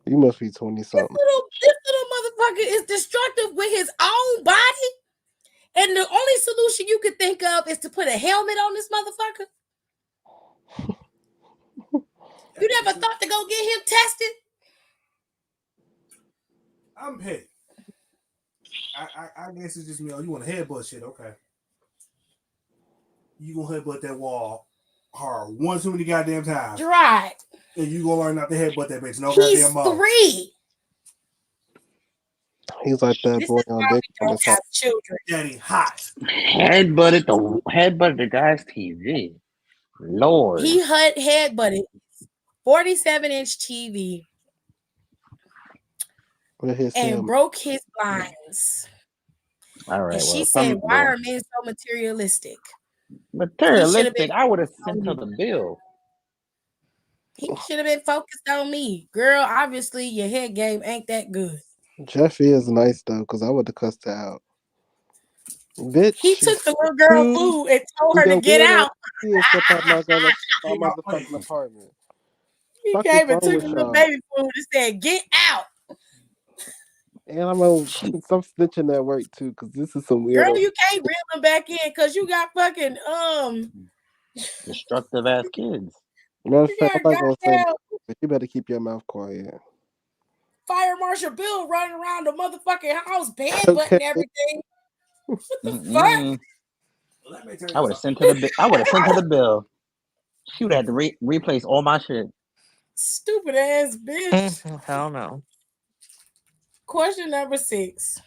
You must be 20-something. This little motherfucker is destructive with his own body. And the only solution you could think of is to put a helmet on this motherfucker. You never thought to go get him tested? I'm petty. I guess it's just me. Oh, you want to headbutt shit? Okay. You gonna headbutt that wall hard one too many goddamn times. Right. And you gonna learn not to headbutt that bitch. No He's goddamn more. 3. He's like that This boy is on why Big we don't have children. Daddy hot. Headbutted the guy's TV. Lord. He headbutted 47-inch TV with his and helmet. broke his blinds. All right. And she well, said, "Why are men so materialistic?" materialistic? I would have sent her the bill. He should have been focused on me. Girl, obviously your head game ain't that good. Jeff is nice though, because I would have cussed her out. Bitch. He took the little girl food and told her to get out. And step out my motherfucking apartment. He Fuck came and wrong took with the little y'all? baby food and said, "Get out." And I'm gonna stop snitching at work too, because this is some weird. Girl, you can't reel him back in because you got fucking Destructive ass kids. Matter of you fact, I'm got not gonna say goddamn. that, but you better keep your mouth quiet. Fire Marshal Bill running around the motherfucking house, bed Okay. button everything. What the fuck? Mm-mm. Well, let me tell I you would have something. sent her the. I would have sent her the bill. She would have had to replace all my shit. Stupid ass bitch. Hell no. Question number 6.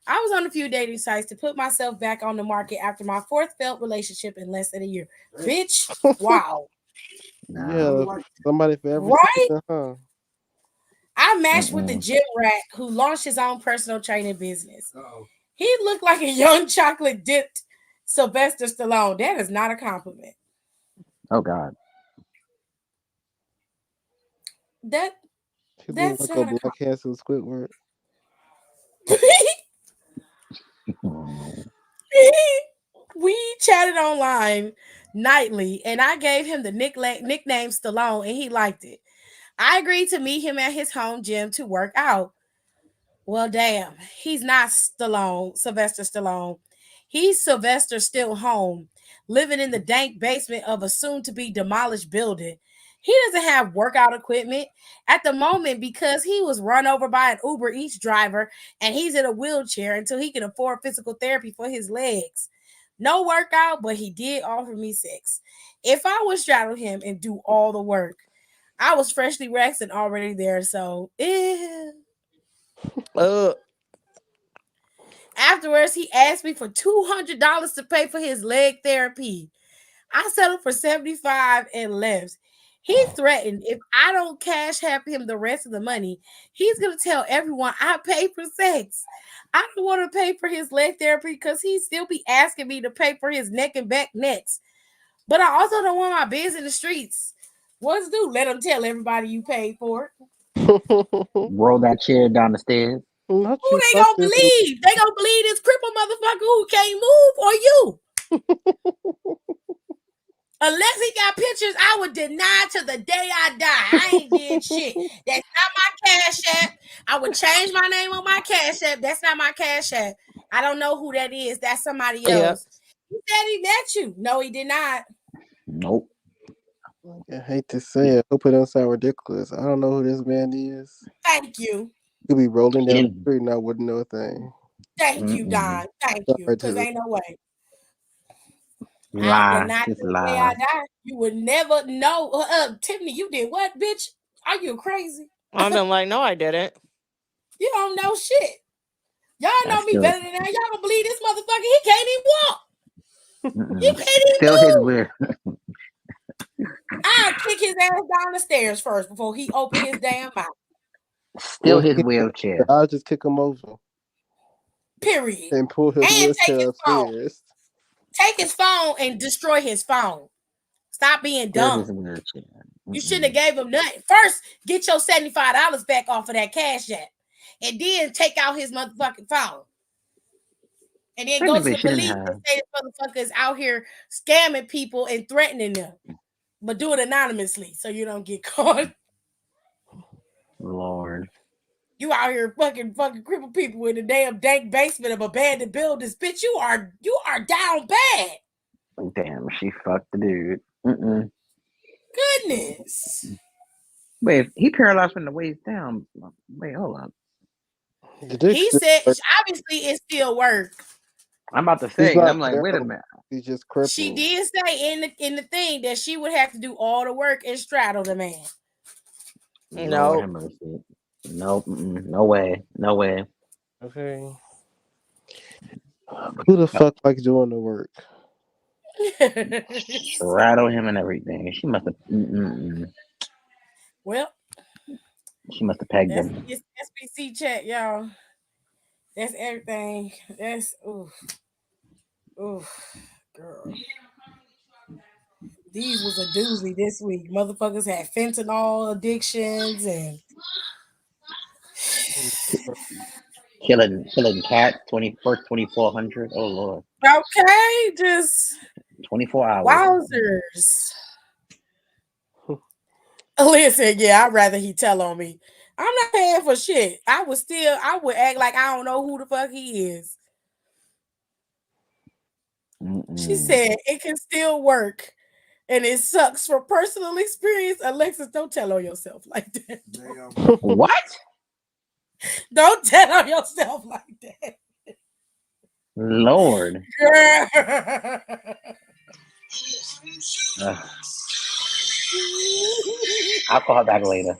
I was on a few dating sites to put myself back on the market after my 4th failed relationship in less than a year. Bitch, wow. Yeah, Nah. somebody for every Right? season, huh? I matched with the Mm-mm. gym rat who launched his own personal training business. Uh-oh. He looked like a young chocolate dipped Sylvester Stallone. That is not a compliment. Oh God. That He look that's like a not a Black Castle Squidward. compliment. Mm. We chatted online nightly, and I gave him the nickname Stallone, and he liked it. I agreed to meet him at his home gym to work out. Well, damn, he's not Stallone, Sylvester Stallone. He's Sylvester still home, living in the dank basement of a soon to be demolished building. He doesn't have workout equipment at the moment because he was run over by an Uber Eats driver and he's in a wheelchair until he can afford physical therapy for his legs. No workout, but he did offer me sex. If I would straddle him and do all the work, I was freshly waxed and already there, so Uh, Afterwards, he asked me for $200 to pay for his leg therapy. I settled for 75 and left. He threatened if I don't cash app him the rest of the money, he's gonna tell everyone I paid for sex. I don't want to pay for his leg therapy because he still be asking me to pay for his neck and back next. But I also don't want my biz in the streets. What's do? Let him tell everybody you paid for it. Roll that chair down the stairs. Not Who you they gonna fucking. believe? They gonna believe this crippled motherfucker who can't move or you? Unless he got pictures, I would deny to the day I die. I ain't did shit. That's not my cash app. I would change my name on my cash app. That's not my cash app. I don't know who that is. That's somebody yep. else. He said he met you. No, he did not. Nope. I hate to say it. Hope it don't sound ridiculous. I don't know who this man is. Thank you. He'll be rolling He down the didn't. street and I wouldn't know a thing. Thank you, Mm-mm. Don. Thank you. Sorry, Because Tiffany. ain't no way. I Lie. deny to Just the day I lie. die. You would never know. Tiffany, you did what, bitch? Are you crazy? I've been like, no, I didn't. You don't know shit. Y'all I know me still. better than that. Y'all don't believe this motherfucker. He can't even walk. He Mm-mm. can't even Still his move. will. I'll kick his ass down the stairs first before he open his damn mouth. Still Well, his he, wheelchair. I'll just kick him over Period. and pull his And take wheelchair his phone. upstairs. Take his phone and destroy his phone. Stop being Still dumb. his wheelchair. You shouldn't have Mm-mm. gave him nothing. First, get your $75 back off of that cash app. And then take out his motherfucking phone. And then go to Technically, the she didn't police and have. say this motherfucker is out here scamming people and threatening them. But do it anonymously so you don't get caught. Lord. You out here fucking crippled people in the damn dank basement of abandoned buildings. Bitch, you are down bad. Damn, she fucked the dude. Mm-mm. Goodness. Wait, he paralyzed from the waist down. Wait, hold up. The dick He still said works. obviously it still worked. I'm about to He's say, and not I'm like, wait a paralyzed. minute. He's just She crippled. did say in the thing that she would have to do all the work and straddle the man. Lord No. have mercy. Nope. Mm-mm. No way. No way. Okay. Who the fuck likes doing the work? Straddle him and everything. She must have. Mm-mm-mm. Well, She must have pegged that's him. it's SBC chat, y'all. That's everything. That's oof, girl. These was a doozy this week. Motherfuckers had fentanyl addictions and Killing cat 2400. Oh Lord. okay, just 24 hours. wowzers. Aaliyah said, yeah, I'd rather he tell on me. I'm not paying for shit. I would act like I don't know who the fuck he is. She Mm-mm. said it can still work. And it sucks from personal experience. Alexis, don't tell on yourself like that. Damn. What? Don't tell on yourself like that. Lord. Girl. I'll call her back later.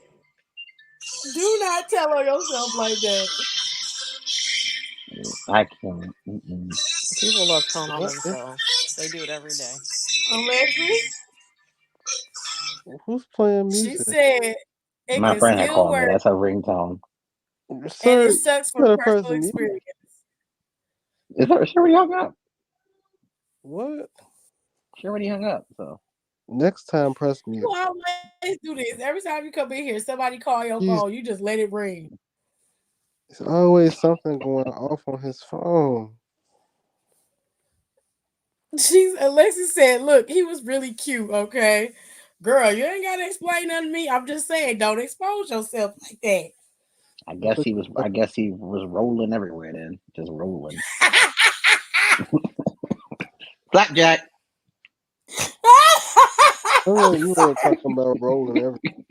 Do not tell on yourself like that. I can't. Mm-mm. People love telling on What? themselves. They do it every day. Alexis, Who's playing she music? said it My can friend had still called me. work That's her ringtone. and Sir, it you sucks for gotta press personal mute. experience. She already hung up. What? She already hung up. So Next time, press mute. You always do this. Every time you come in here, somebody call your He's phone. You just let it ring. There's always something going off on his phone. Alexis said, "Look, he was really cute. Okay, girl, you ain't gotta explain nothing to me. I'm just saying, don't expose yourself like that." I guess he was. I guess he was rolling everywhere. Then just rolling. Blackjack. You ain't talking about rolling everything.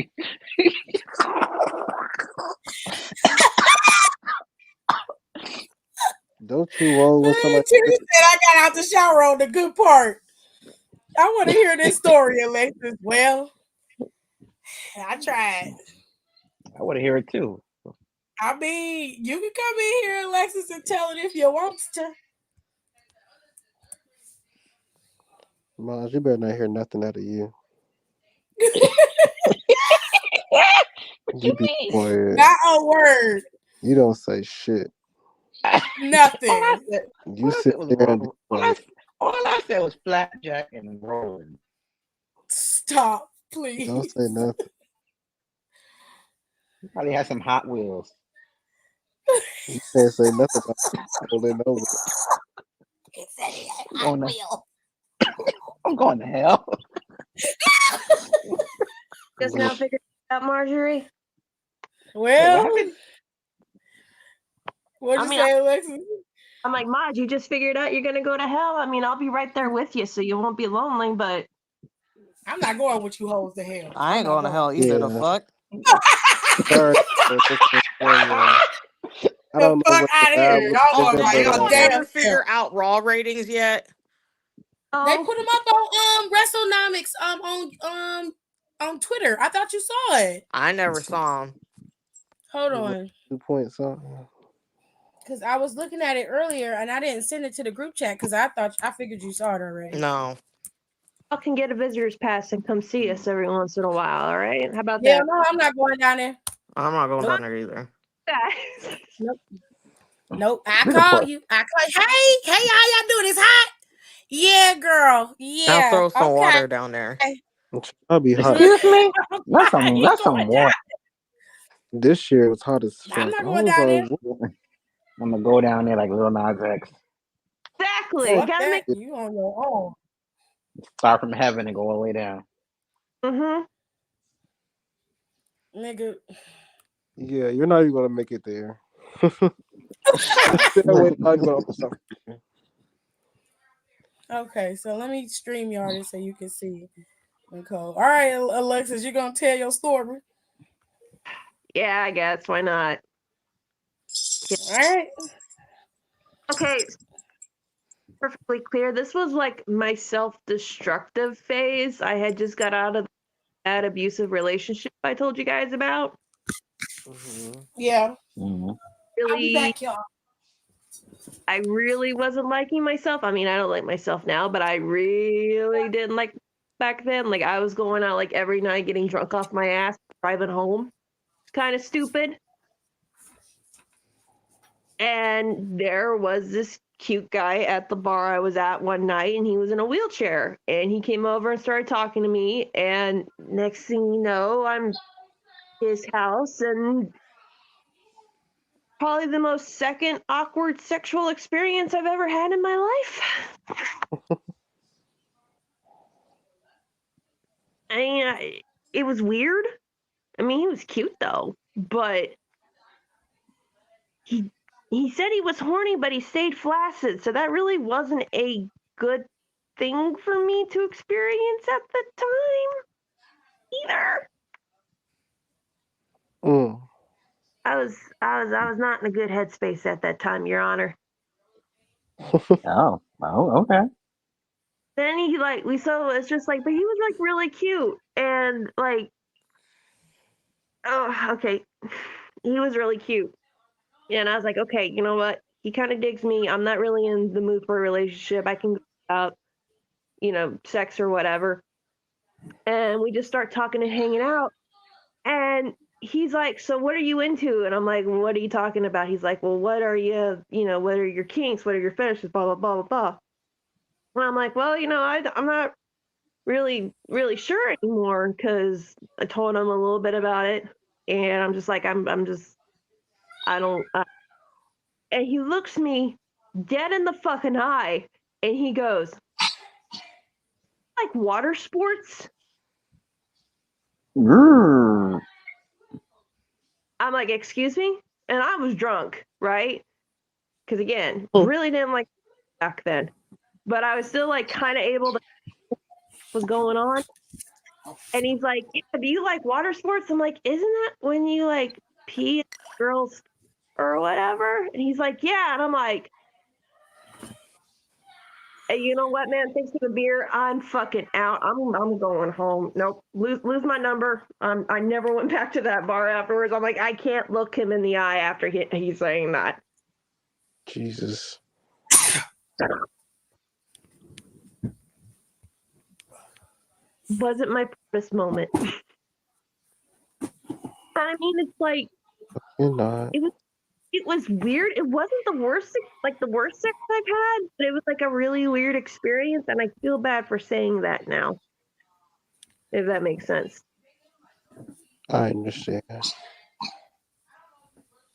Don't you roll when somebody Terry said, "I got out the shower on the good part." I want to hear this story, Alexis. Well, I tried. I want to hear it too. I mean, you can come in here, Alexis, and tell it if you want to. Maj, you better not hear nothing out of you. What You you be mean? quiet. Not a word. You don't say shit. Nothing. You All I sit said was there and be rolling. quiet. All I said was blackjack and rolling. Stop, Don't please. say nothing. He probably had some Hot Wheels. You can't say nothing about rolling over. He said he had I'm Hot going to, Wheel. I'm going to hell. Just now figured out, Marjorie. Wait, what Well, happened? what'd I you mean, say, Alexis? I'm like, Maj, you just figured out you're gonna go to hell. I mean, I'll be right there with you, so you won't be lonely. But I'm not going with you hoes to hell. I I'm ain't not going to hell either. The Yeah. fuck? Sorry, California. I The don't know fuck what out the of here. album Y'all Oh, is, go did by but y'all anyone damn ever self. figure out Raw ratings yet? They oh, put them up on WrestleNomics on Twitter. I thought you saw it. I never saw them. Hold what, on. 2 point something. Because I was looking at it earlier and I didn't send it to the group chat because I figured you saw it already. No. I can get a visitor's pass and come see us every once in a while. All right, how about Yeah, that? no, I'm not going down there. I'm not going Nope. down there either. Nope. I We call report. you. Hey, how y'all doing? It's hot. Yeah, girl. I'll Yeah. throw some Okay. water down there. I'll be hot. Excuse me? That's You some going water. This year was hot as down. I'm fuck. not I going was down there. like, I'm gonna go down there like Lil Nas X. Exactly. Fuck Gotta that. make. You on your own. Start from heaven and go all the way down. Mm-hmm. Nigga. yeah, you're not even gonna make it there. That way, I'm gonna suffer. Okay, so let me stream y'all this so you can see. Nicole. All right, Alexis, you gonna tell your story? Yeah, I guess. Why not? All right. Okay, perfectly clear. This was like my self-destructive phase. I had just got out of that abusive relationship I told you guys about. Yeah. Mm-hmm. I'll be Really, back, y'all. I really wasn't liking myself. I mean, I don't like myself now, but I really didn't like back then. Like I was going out like every night, getting drunk off my ass, driving home. It's kind of stupid. And there was this cute guy at the bar I was at one night, and he was in a wheelchair. And he came over and started talking to me. And next thing you know, I'm at his house, and probably the most second awkward sexual experience I've ever had in my life. I mean, it was weird. I mean, he was cute though, but he said he was horny, but he stayed flaccid, so that really wasn't a good thing for me to experience at the time either. Mm. I was not in a good headspace at that time, Your Honor. Oh, okay. Then he like it's just like, but he was like really cute and like, oh, okay, he was really cute, and I was like, okay, you know what? He kind of digs me. I'm not really in the mood for a relationship. I can go out, sex or whatever. And we just start talking and hanging out. And he's like, so what are you into? And I'm like, what are you talking about? He's like, well, what are what are your kinks? What are your fetishes? Blah, blah, blah, blah, blah. And I'm like, well, I'm not really, really sure anymore because I told him a little bit about it. And I'm just like, I don't. And he looks me dead in the fucking eye and he goes, like water sports? Grrr. I'm like, excuse me? And I was drunk, right? Because again, Hmm. really didn't like back then. But I was still like kind of able to what's going on. And he's like, yeah, do you like water sports? I'm like, isn't that when you like pee girls or whatever? And he's like, yeah. And I'm like, hey, you know what, man? Thanks for the beer. I'm fucking out. I'm going home. Nope. Lose my number. I never went back to that bar afterwards. I'm like, I can't look him in the eye after he's saying that. Jesus. Wasn't my proudest moment. I mean, it's like You're not. it was weird. It wasn't the worst sex I've had, but it was like a really weird experience, and I feel bad for saying that now. If that makes sense. I understand.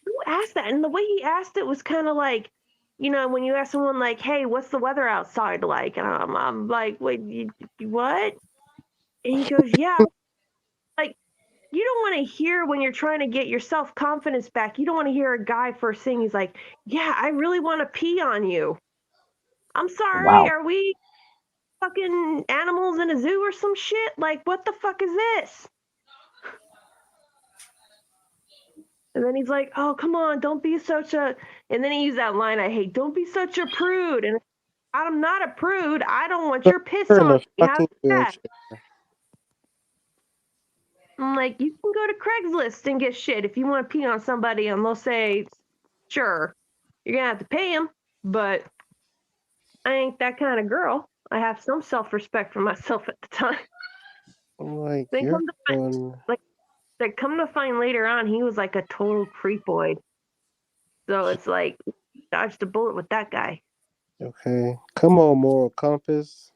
Who asked that? And the way he asked it was kind of like, when you ask someone like, "Hey, what's the weather outside like?" And I'm like, "Wait, what?" And he goes, "Yeah." Like, you don't want to hear when you're trying to get your self-confidence back. You don't want to hear a guy first thing. He's like, "Yeah, I really want to pee on you." I'm sorry, Wow. are we fucking animals in a zoo or some shit? Like, what the fuck is this? And then he's like, oh, come on, don't be such a... And then he used that line I hate, don't be such a prude. And I'm not a prude. I don't want your piss You're in on a me. How's fucking that? wheelchair. I'm like, you can go to Craigslist and get shit if you want to pee on somebody and they'll say, sure, you're going to have to pay them, but I ain't that kind of girl. I have some self-respect for myself at the time. I'm like, Then you're come to find, come to find later on, he was like a total creepoid. So it's like, dodged a bullet with that guy. okay. Come on, moral compass.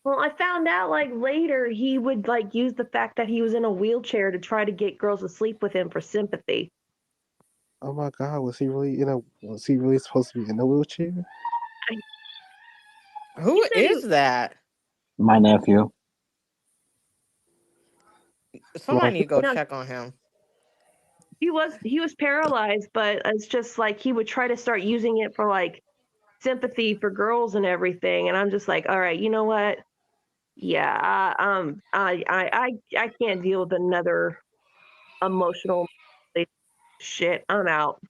Well, I found out like later he would like use the fact that he was in a wheelchair to try to get girls to sleep with him for sympathy. Oh my God, was he really supposed to be in a wheelchair? Who He said is that? My nephew. Somebody Like, need to go no, check on him. he was paralyzed, but it's just like he would try to start using it for like sympathy for girls and everything. And I'm just like, all right, you know what? Yeah, I can't deal with another emotional shit. I'm out.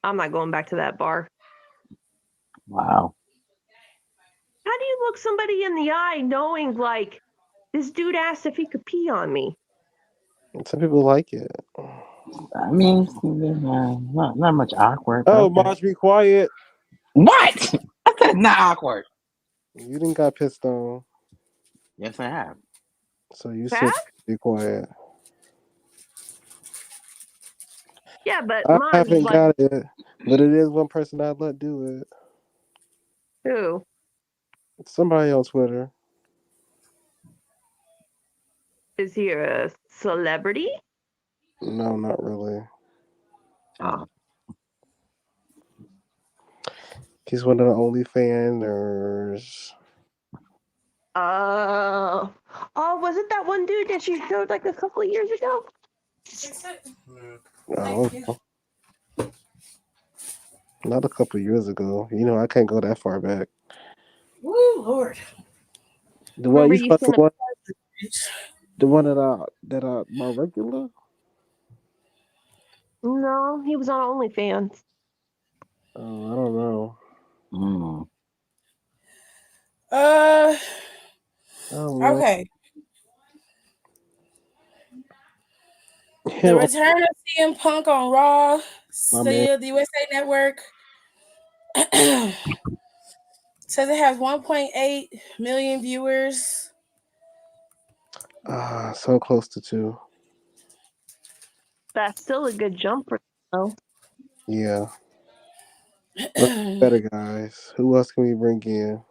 I'm not going back to that bar. Wow. How do you look somebody in the eye knowing like this dude asked if he could pee on me? some people like it. I mean, not much awkward, but Oh, okay. Marge, be quiet. What? I said not awkward. You didn't got pissed on, Yes, I have. so you Pat? said be quiet. Yeah, but I Mons is haven't like, got it, but it is one person I let do it. who? Somebody on Twitter. Is he a celebrity? No, not really. Oh, He's one of the OnlyFanners. Oh, was it that one dude that you showed like a couple of years ago? Oh, not a couple years ago. You know, I can't go that far back. Woo, Lord. The one Remember you you fuck sent the one that my regular. No, he was on OnlyFans. Oh, I don't know. Mm. Uh, I don't know. okay. The Him, return of CM Punk on Raw, my man. still the USA Network. Says it has 1.8 million viewers. So close to 2. That's still a good jump for though. Yeah. Look better, guys. Who else can we bring in?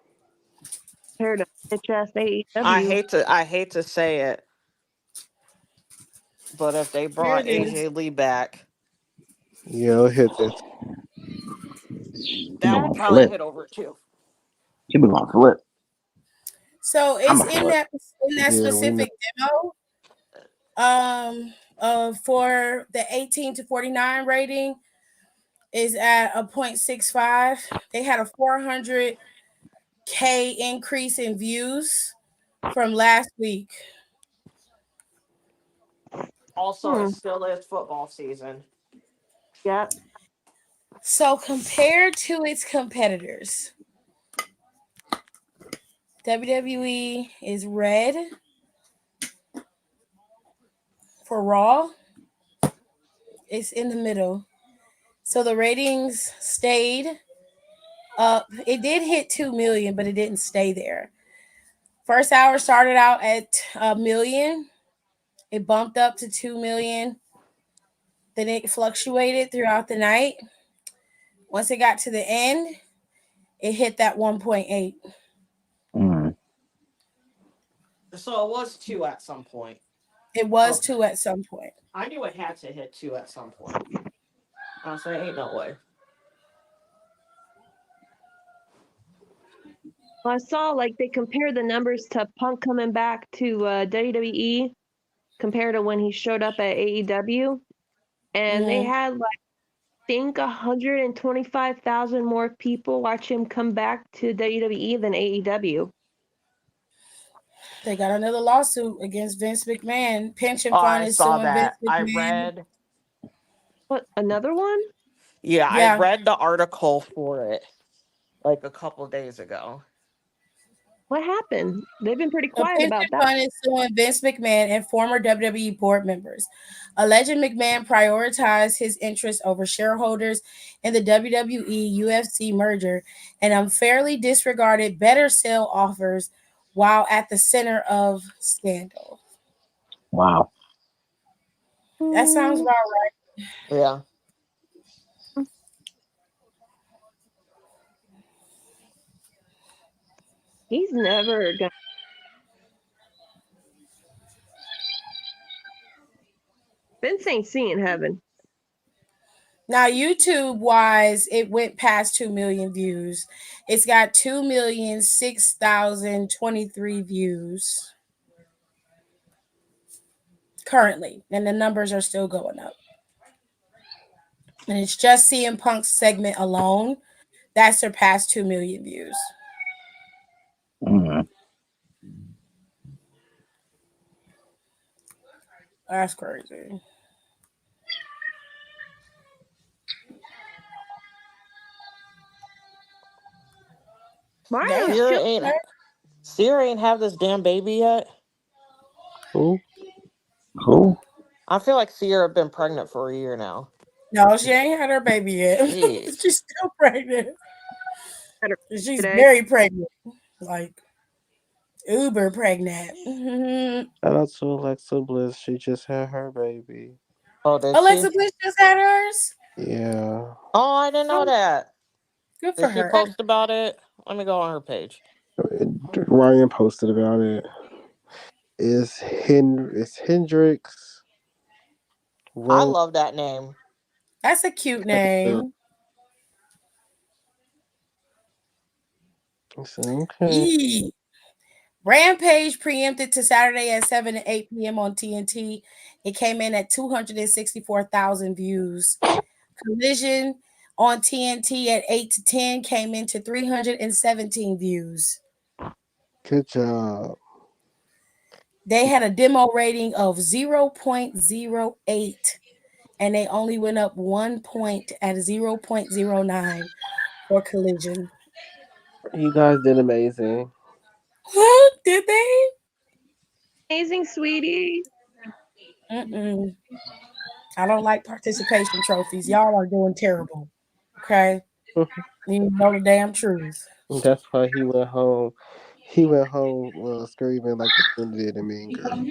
Compared to bitch ass I AEW. hate to say it, but if they Here brought it is. AJ Lee back, Yeah, I'll hit that. She be that would gonna probably flip. hit over too. She be gonna flip. So I'm it's a flip. in that Yeah, we know. specific demo. For the 18 to 49 rating is at a 0.65. They had a 400K increase in views from last week. Also, it Hmm. still is football season. Yeah. So compared to its competitors, WWE is red for Raw. It's in the middle. So the ratings stayed up. It did hit 2 million, but it didn't stay there. First hour started out at a million. It bumped up to 2 million. Then it fluctuated throughout the night. Once it got to the end, it hit that 1.8. Mm. So it was two at some point. It was Okay. 2 at some point. I knew it had to hit two at some point. I was like, ain't no way. I saw like they compared the numbers to Punk coming back to WWE compared to when he showed up at AEW, and they Mm-hmm. had like I think 125,000 more people watch him come back to WWE than AEW. They got another lawsuit against Vince McMahon. Pension Oh, fund I is saw suing Vince that. McMahon. What, another one? Yeah, I Yeah. read the article for it like a couple days ago. What happened? They've been pretty The quiet pension about that. fund is suing Vince McMahon and former WWE board members, alleging McMahon prioritized his interests over shareholders in the WWE UFC merger and unfairly disregarded better sale offers while at the center of scandal. Wow. That sounds Hmm, about right. Yeah. he's never gonna. Vince ain't seeing heaven. Now, YouTube wise, it went past 2 million views. It's got 2,006,023 views currently, and the numbers are still going up. And it's just CM Punk's segment alone that surpassed 2 million views. Mm. That's crazy. Damn, Mario's Sierra killing ain't her. Sierra ain't have this damn baby yet. Who? Who? I feel like Sierra been pregnant for a year now. no, she ain't had her baby yet. Shit. She's still pregnant. Had her She's today. very pregnant, like uber pregnant. Mhm. Shout out to Alexa Bliss. She just had her baby. Oh, did she? Alexa Bliss just had hers. Yeah. Oh, I didn't know Oh, that. good for Did she her. post about it? Let me go on her page. Ryan posted about it. It's Hendrix I Rose. love that name. That's a cute Taylor. name. I said, okay. Yee. Rampage preempted to Saturday at 7 to 8 p.m. on TNT. It came in at 264,000 views. Collision on TNT at 8 to 10 came into 317 views. Good job. They had a demo rating of 0.08 and they only went up 1 point at 0.09 for collision. You guys did amazing. Did they? Amazing, sweetie. Mm-mm. I don't like participation trophies. Y'all are doing terrible. Okay? You know the damn truth. That's why he went home. He went home screaming like Linda did in Mean Girl.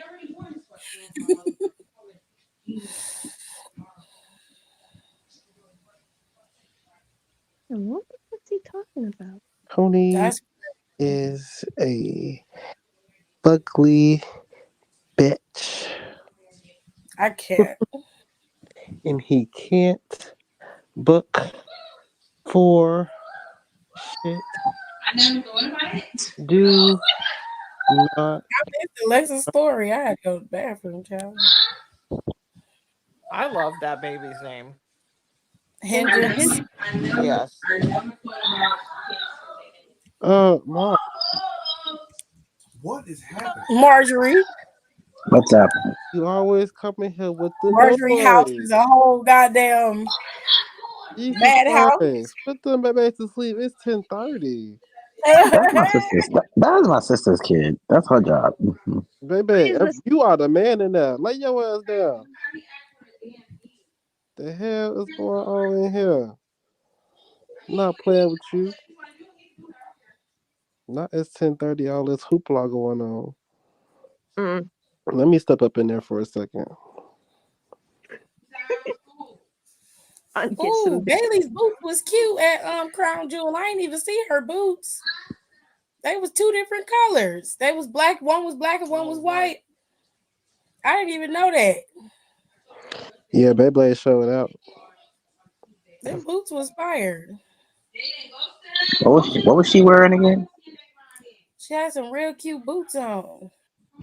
What's he talking about? Tony That's is a ugly bitch, I can't. and he can't book for shit. Do not. It's Alexa's story. I had to go to the bathroom, child. I love that baby's name. Hendrix. Yes. Mom, What is happening? Marjorie. What's up? you always come in here with the Marjorie House is noise. a whole goddamn Jesus madhouse. Christ. Put them babies to sleep. It's 10:30. That's my sister's. That is my sister's kid. That's her job. Mhm. Baby, Is this you are the man in there. Lay your ass down. The hell is going on in here? Not playing with you. Not it's 10:30. All this hoopla going on. mm, Let me step up in there for a second. get some Ooh, Bailey's boots was cute at Crown Jewel. I ain't even see her boots. They was two different colors. They was black. One was black and one was white. I didn't even know that. Yeah, Beyblade showed out. Them boots was fired. What was she wearing again? She had some real cute boots on.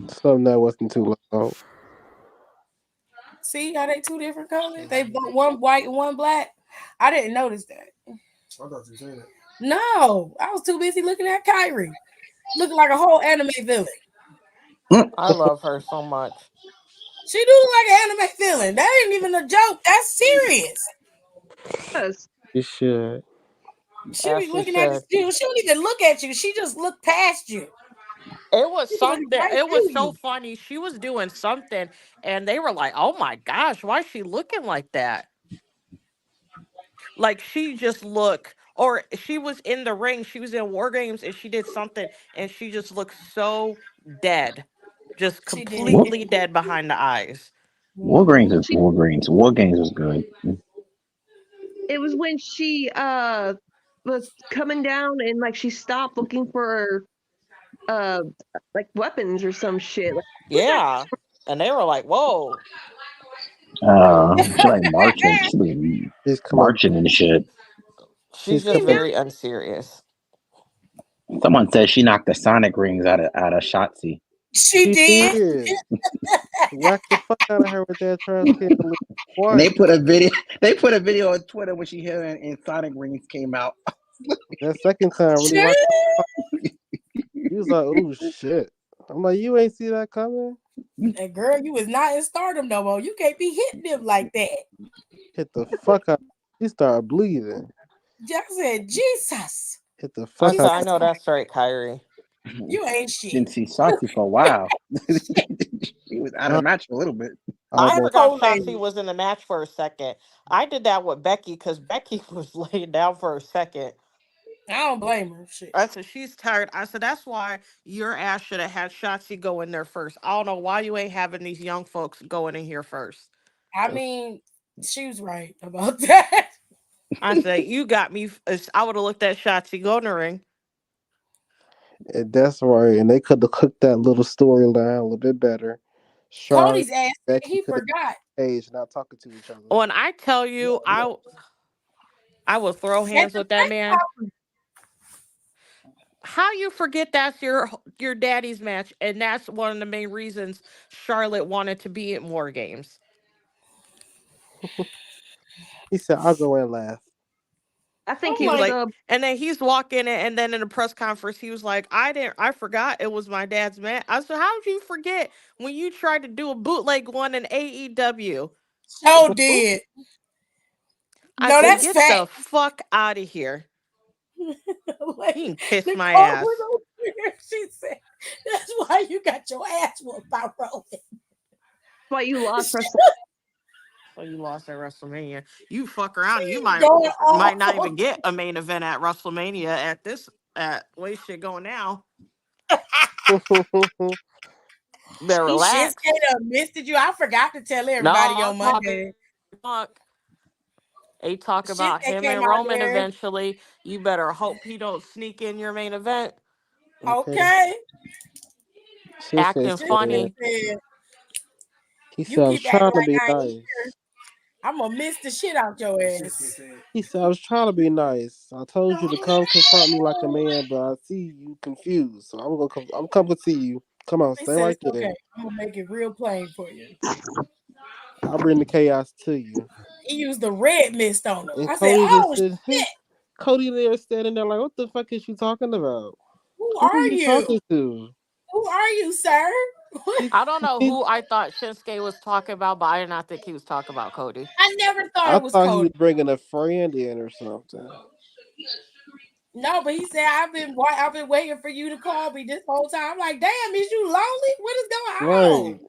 Something that wasn't too loud. See how they two different colors? They both one white and one black. I didn't notice that. I thought you said it. No, I was too busy looking at Kyrie, looking like a whole anime villain. Mm. I love her so much. She do look like an anime villain. That ain't even a joke. That's serious. us. You should. She As be she looking at should. you. She don't even look at you. She just look past you. It was She looking something. right It was through so you. funny. She was doing something, and they were like, "Oh my gosh, why is she looking like that?" Like she just looked, or she was in the ring. She was in War Games, and she did something, and she just looked so dead, just She did. War, completely dead behind the eyes. Wargreens Mm-hmm. is Wargreens. War Games was good. It was when she was coming down and like she stopped looking for uh like weapons or some shit. Like who's that? Yeah, and they were like, "Whoa." She like marching. She was He's coming. marching and shit. She's He's just coming. very unserious. Someone said she knocked the Sonic rings out of Shotzi. She She did. did. Whack the fuck out of her with that trash can lid And they twice. put a video. They put a video on Twitter when she hit her and Sonic rings came out. That second time really whacked. He was like, "Oh shit!" I'm like, "You ain't see that coming." And girl, you was not in stardom no more. You can't be hitting them like that. Hit the fuck out. He started bleeding. Jack said, Jesus, Hit the I fuck said, out. "I Jesus know Christ, that's right, Kyrie." you ain't shit. Didn't see Shotzi for a while. She was out of I the match for a little bit. I almost. forgot Poland. Shotzi was in the match for a second. I did that with Becky because Becky was laying down for a second. I don't blame her. Shit. I said, "She's tired." I said, "That's why your ass should have had Shotzi go in there first. I don't know why you ain't having these young folks going in here first." I mean, she was right about that. I said, "You got me." I would have looked at Shotzi go in the ring. And that's right. And they could have cooked that little storyline a little bit better. Charlotte, Cody's ass said Becky he could have forgot. Paige not talking to each other. When I tell you, I will throw At hands the with that man. How you forget that's your daddy's match, and that's one of the main reasons Charlotte wanted to be in War Games. He said, "I'll go in last." I think I'm he He was was like, like, and then he's walking in, and then in the press conference, he was like, I forgot it was my dad's match." I said, "How did you forget when you tried to do a bootleg one in AEW?" So did. I No, said, that's get fact. the fuck out of here. Like, He can kiss my Nicole was ass. over here. She said, "That's why you got your ass whooped by Roman." That's why you lost for So you lost at WrestleMania. You fuck around. You She's might going might off not on even get a main event at WrestleMania at this at way shit going now. Better she Shinsuke relax. done missed you. I forgot to tell No, everybody I'm on talking Monday. fuck. They talk about Shinsuke him came and out Roman there. eventually. You better hope he don't sneak in your main event Okay. Okay. Shinsuke acting Shinsuke said, funny. said, he "You said, I was keep acting trying to like be I ain't here. nice. I'm gonna miss the shit out your What shit ass." said? He said, I was trying to be nice. I told you to come confront me like a man, but I see you confused. So I'm gonna come to see you. Come on, He stay says, right there. "Okay, I'm gonna make it real plain for you." I'll bring the chaos to you. He used the red mist on her. And I said, Cody just "Oh said, shit, Cody there standing there like, what the fuck is you talking about? who Who are are you you? talking to? Who are you, sir?" He, I don't know he, who I thought Shinsuke was talking about, but I did not think he was talking about Cody. I never thought I it was thought he was Cody. bringing a friend in or something. No, but he said, I've been waiting for you to call me this whole time." I'm like, damn, is you lonely? What is going on? Right.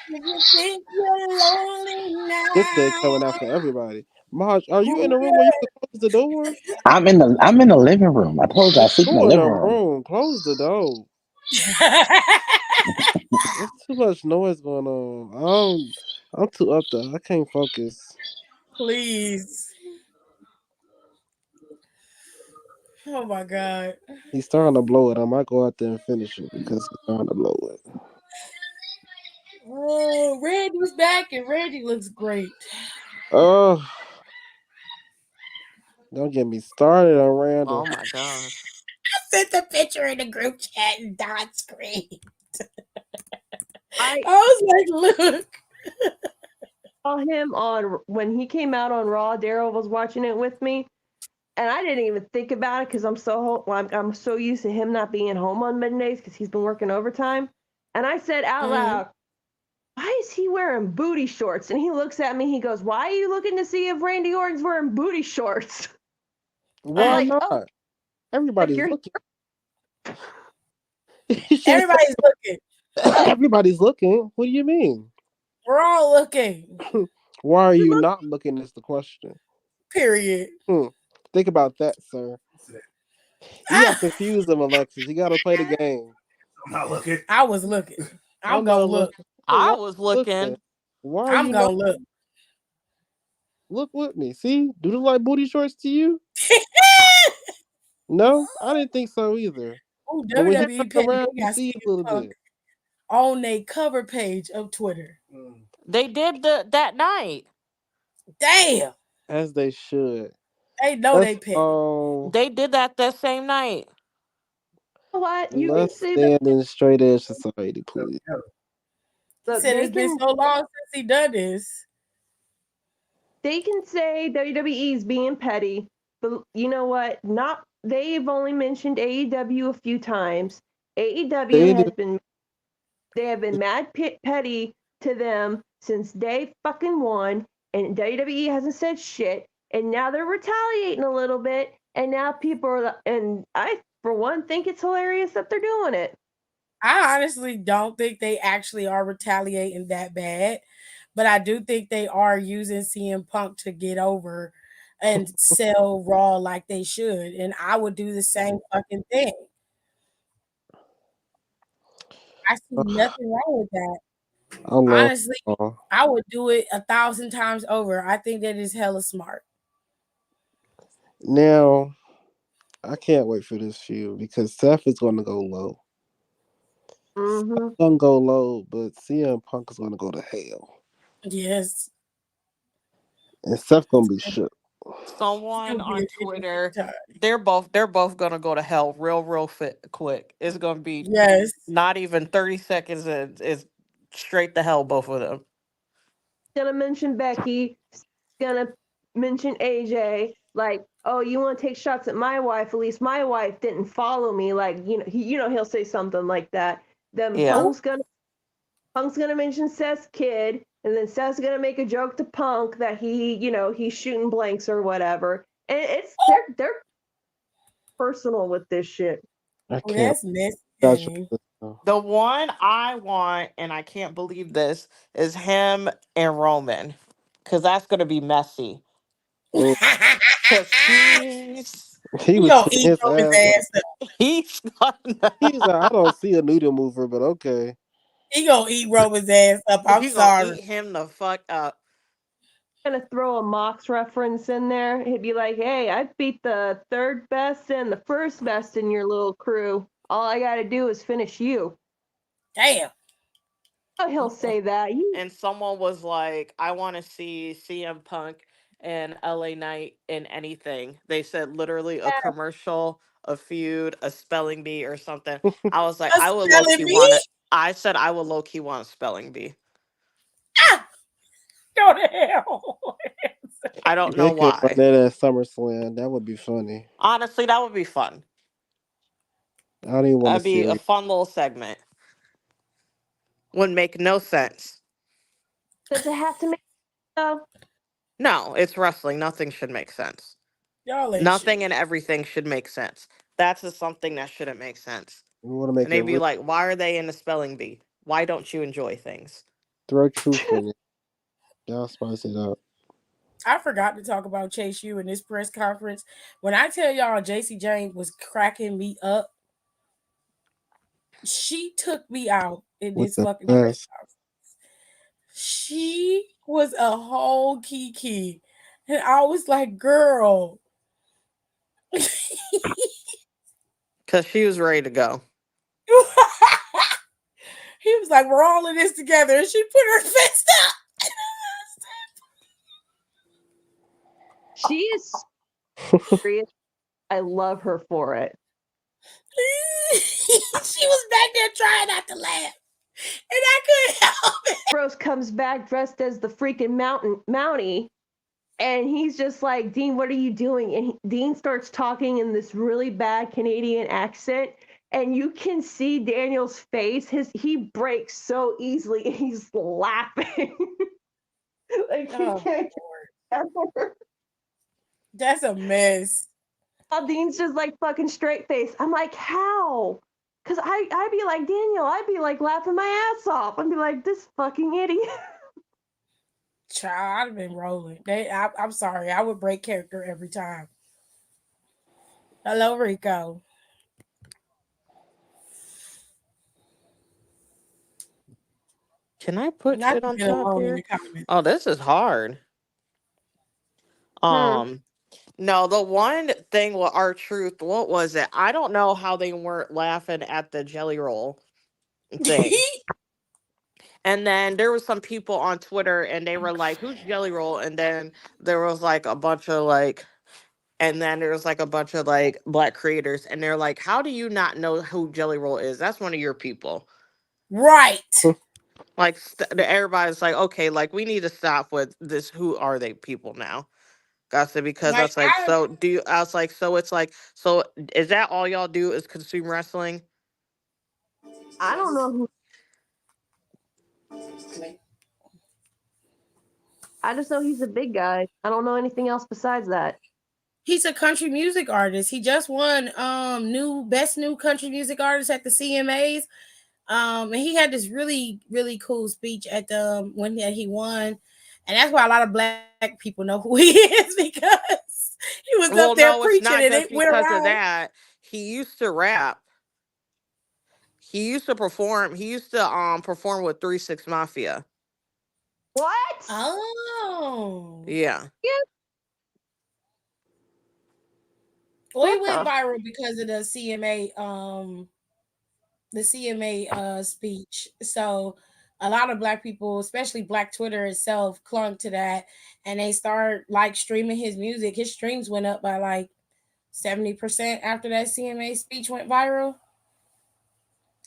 If you think you're lonely Shinsuke now, coming after everybody. Maj, are you in who the room where you can close the door? I'm in the living room. I told you I sleep in the Go in the living room. room. Close the door. There's too much noise going on. I'm too up there. I can't focus. please. Oh my god. He's starting to blow it. I might go out there and finish it because he's starting to blow it. Oh, Randy's back and Randy looks great. Oh, don't get me started on Oh Randall. my gosh. I sent the picture in the group chat and Don screamed. I I was like, look. saw him on when he came out on Raw. Daryl was watching it with me, and I didn't even think about it because I'm so used to him not being home on Mondays because he's been working overtime. And I said out Mhm. loud, "Why is he wearing booty shorts?" And he looks at me. He goes, "Why are you looking to see if Randy Orton's wearing booty shorts?" I'm Why Mm. like, "Oh, not? like Everybody's you're looking. You should have said Everybody's looking. everybody's looking. What do you mean? We're all looking. Why are you not looking? Is the question. Period. Hmm. Think about that, sir. You got confused him, Alexis. You got to play the game. I'm not looking. I was looking. I'm I'm gonna not look. looking. I Why was are you looking? looking. Why are I'm you not gonna look. look with me? See, do they look like booty shorts to you? No, I didn't think so either. Oh, But when he WWE turned petty. around, They you got see CM a little Punk bit. on a cover page of Twitter. Mm. They did that night. Damn. As they should. They know Let's they petty. They did that same night. you know what? You can let's see that. stand in straight edge society, please. He Look, said it's been so long since he done this. they can say WWE's being petty, but you know what? Not they've only mentioned AEW a few times. AEW They do. has been they have been mad petty to them since day fucking one, and WWE hasn't said shit. And now they're retaliating a little bit, and now people are. And I, for one, think it's hilarious that they're doing it. I honestly don't think they actually are retaliating that bad, but I do think they are using CM Punk to get over and sell Raw like they should. And I would do the same fucking thing. I see nothing wrong with that. I love Honestly, Raw. I would do it 1,000 times over. I think that is hella smart. Now, I can't wait for this feud because Seth is going to go low. Mm-hmm. Gonna go low, but CM Punk is going to go to hell, Yes. and Seth going to be shook. It's Someone gonna be an on interesting Twitter, time. they're both gonna go to hell real quick. It's gonna be Yes. not even 30 seconds and it's straight to hell, both of them. Gonna mention Becky. Gonna mention AJ. Like, oh, you want to take shots at my wife? At least my wife didn't follow me. Like, he'll say something like that. Then Yeah. Oh, Punk's gonna mention Seth's kid, And then Seth's gonna make a joke to Punk that he's shooting blanks or whatever. And they're personal with this shit. I Oh, can't that's messy, touch honey. this now. The one I want, and I can't believe this, is him and Roman. Because that's going to be messy. Mm. Because He He was gonna tearing eat his Roman's ass off. ass up. he's gonna, He's like, I don't see a noodle mover, but okay. He gonna eat Roman's ass up. I'm he gonna sorry. eat him the fuck up. Gonna throw a Mox reference in there. He'd be like, "Hey, I beat the third best and the first best in your little crew. All I gotta do is finish you." Damn. Oh, he'll say that. You And someone was like, I want to see CM Punk and LA Knight in anything. They said literally a commercial, a feud, a spelling bee, or something. I was like, A I would low spelling key want bee? it. I said I would low key want a spelling bee. Ah, go to hell. I don't know They could run why. that at SummerSlam. That would be funny. Honestly, that would be fun. I don't even want to That'd see be a it. fun little segment. Would make no sense. does it have to make though? No, it's wrestling. Nothing should make sense. Y'all ain't Nothing shit. and everything should make sense. That's just something that shouldn't make sense. We want to And make it they'd be real. like, why are they in the spelling bee? Why don't you enjoy things? Throw truth in it. Y'all spice it up. I forgot to talk about Chase U in this press conference. When I tell y'all JC James was cracking me up, she took me out in With this the fucking press best. conference. She was a whole kiki. And I was like, girl. Because she was ready to go. He was like, we're all in this together. And she put her fist up. She is serious. I love her for it. She was back there trying not to laugh. And I couldn't help it. Rose comes back dressed as the freaking Mountie, and he's just like, Dean, what are you doing? And Dean starts talking in this really bad Canadian accent, and you can see Daniel's face. He breaks so easily, and he's laughing. Like he Oh, can't get together. that's a mess. Dean's just like fucking straight face. I'm like, how? Cause I'd be like Daniel, I'd be like laughing my ass off. I'd be like, this fucking idiot. Child, I'd have been rolling. I'm sorry. I would break character every time. Hello, Rico. Can I put Not shit you on been top alone in here? the comments. Oh, this is hard. Hmm. Um, no, the one thing with our truth, what was it? I don't know how they weren't laughing at the jelly roll thing. And then there was some people on Twitter and they were like, who's Jelly Roll? And then there was like a bunch of like, and then there was like a bunch of like black creators and they're like, how do you not know who Jelly Roll is? That's one of your people. Right. Like everybody's like, okay, like we need to stop with this. Who are they people now? Got to, because I Like was like, I so do you, I was like, so is that all y'all do is consume wrestling? I don't know who. I just know he's a big guy. I don't know anything else besides that. he's a country music artist. He just won new best new country music artist at the CMAs. And he had this really really cool speech at the when he won, and that's why a lot of black people know who he is because he was up Well, there no, it's preaching not and it just went because of around. that. He used to rap. He used to perform. He used to perform with 3 6 Mafia. What? Oh, Yeah. Yeah. well, he What went the? viral because of the CMA speech. So a lot of black people, especially black Twitter itself, clung to that and they start like streaming his music. His streams went up by like 70% after that CMA speech went viral.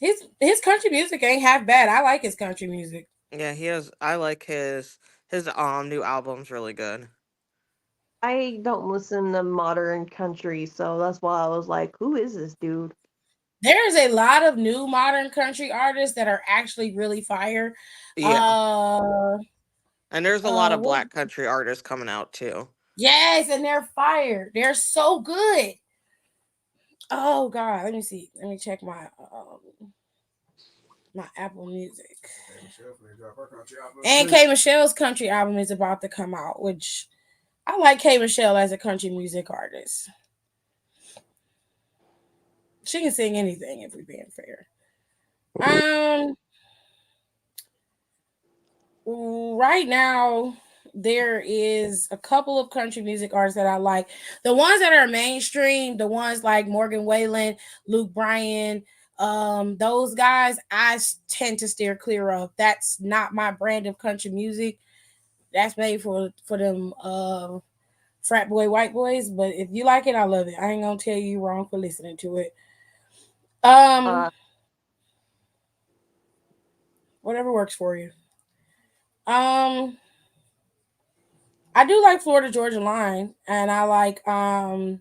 His country music ain't half bad. I like his country music. Yeah, he has. I like his new album's really good. I don't listen to modern country, so that's why I was like, who is this dude? There's a lot of new modern country artists that are actually really fire. Yeah. Uh And there's a lot of What? black country artists coming out too. Yes, and they're fire. They're so good. Oh God, let me see. Let me check my Apple Music. Hey, Michelle, finna drop her country album And too. K Michelle's country album is about to come out, which I like K Michelle as a country music artist. She can sing anything if we're being fair. Um, right now there is a couple of country music artists that I like. The ones that are mainstream, the ones like Morgan Wallen, Luke Bryan, those guys tend to steer clear of. That's not my brand of country music. That's made for them frat boy white boys. But if you like it, I love it. I ain't gonna tell you wrong for listening to it. Um, Uh, whatever works for you. Um, I do like Florida Georgia Line, and I like Mm.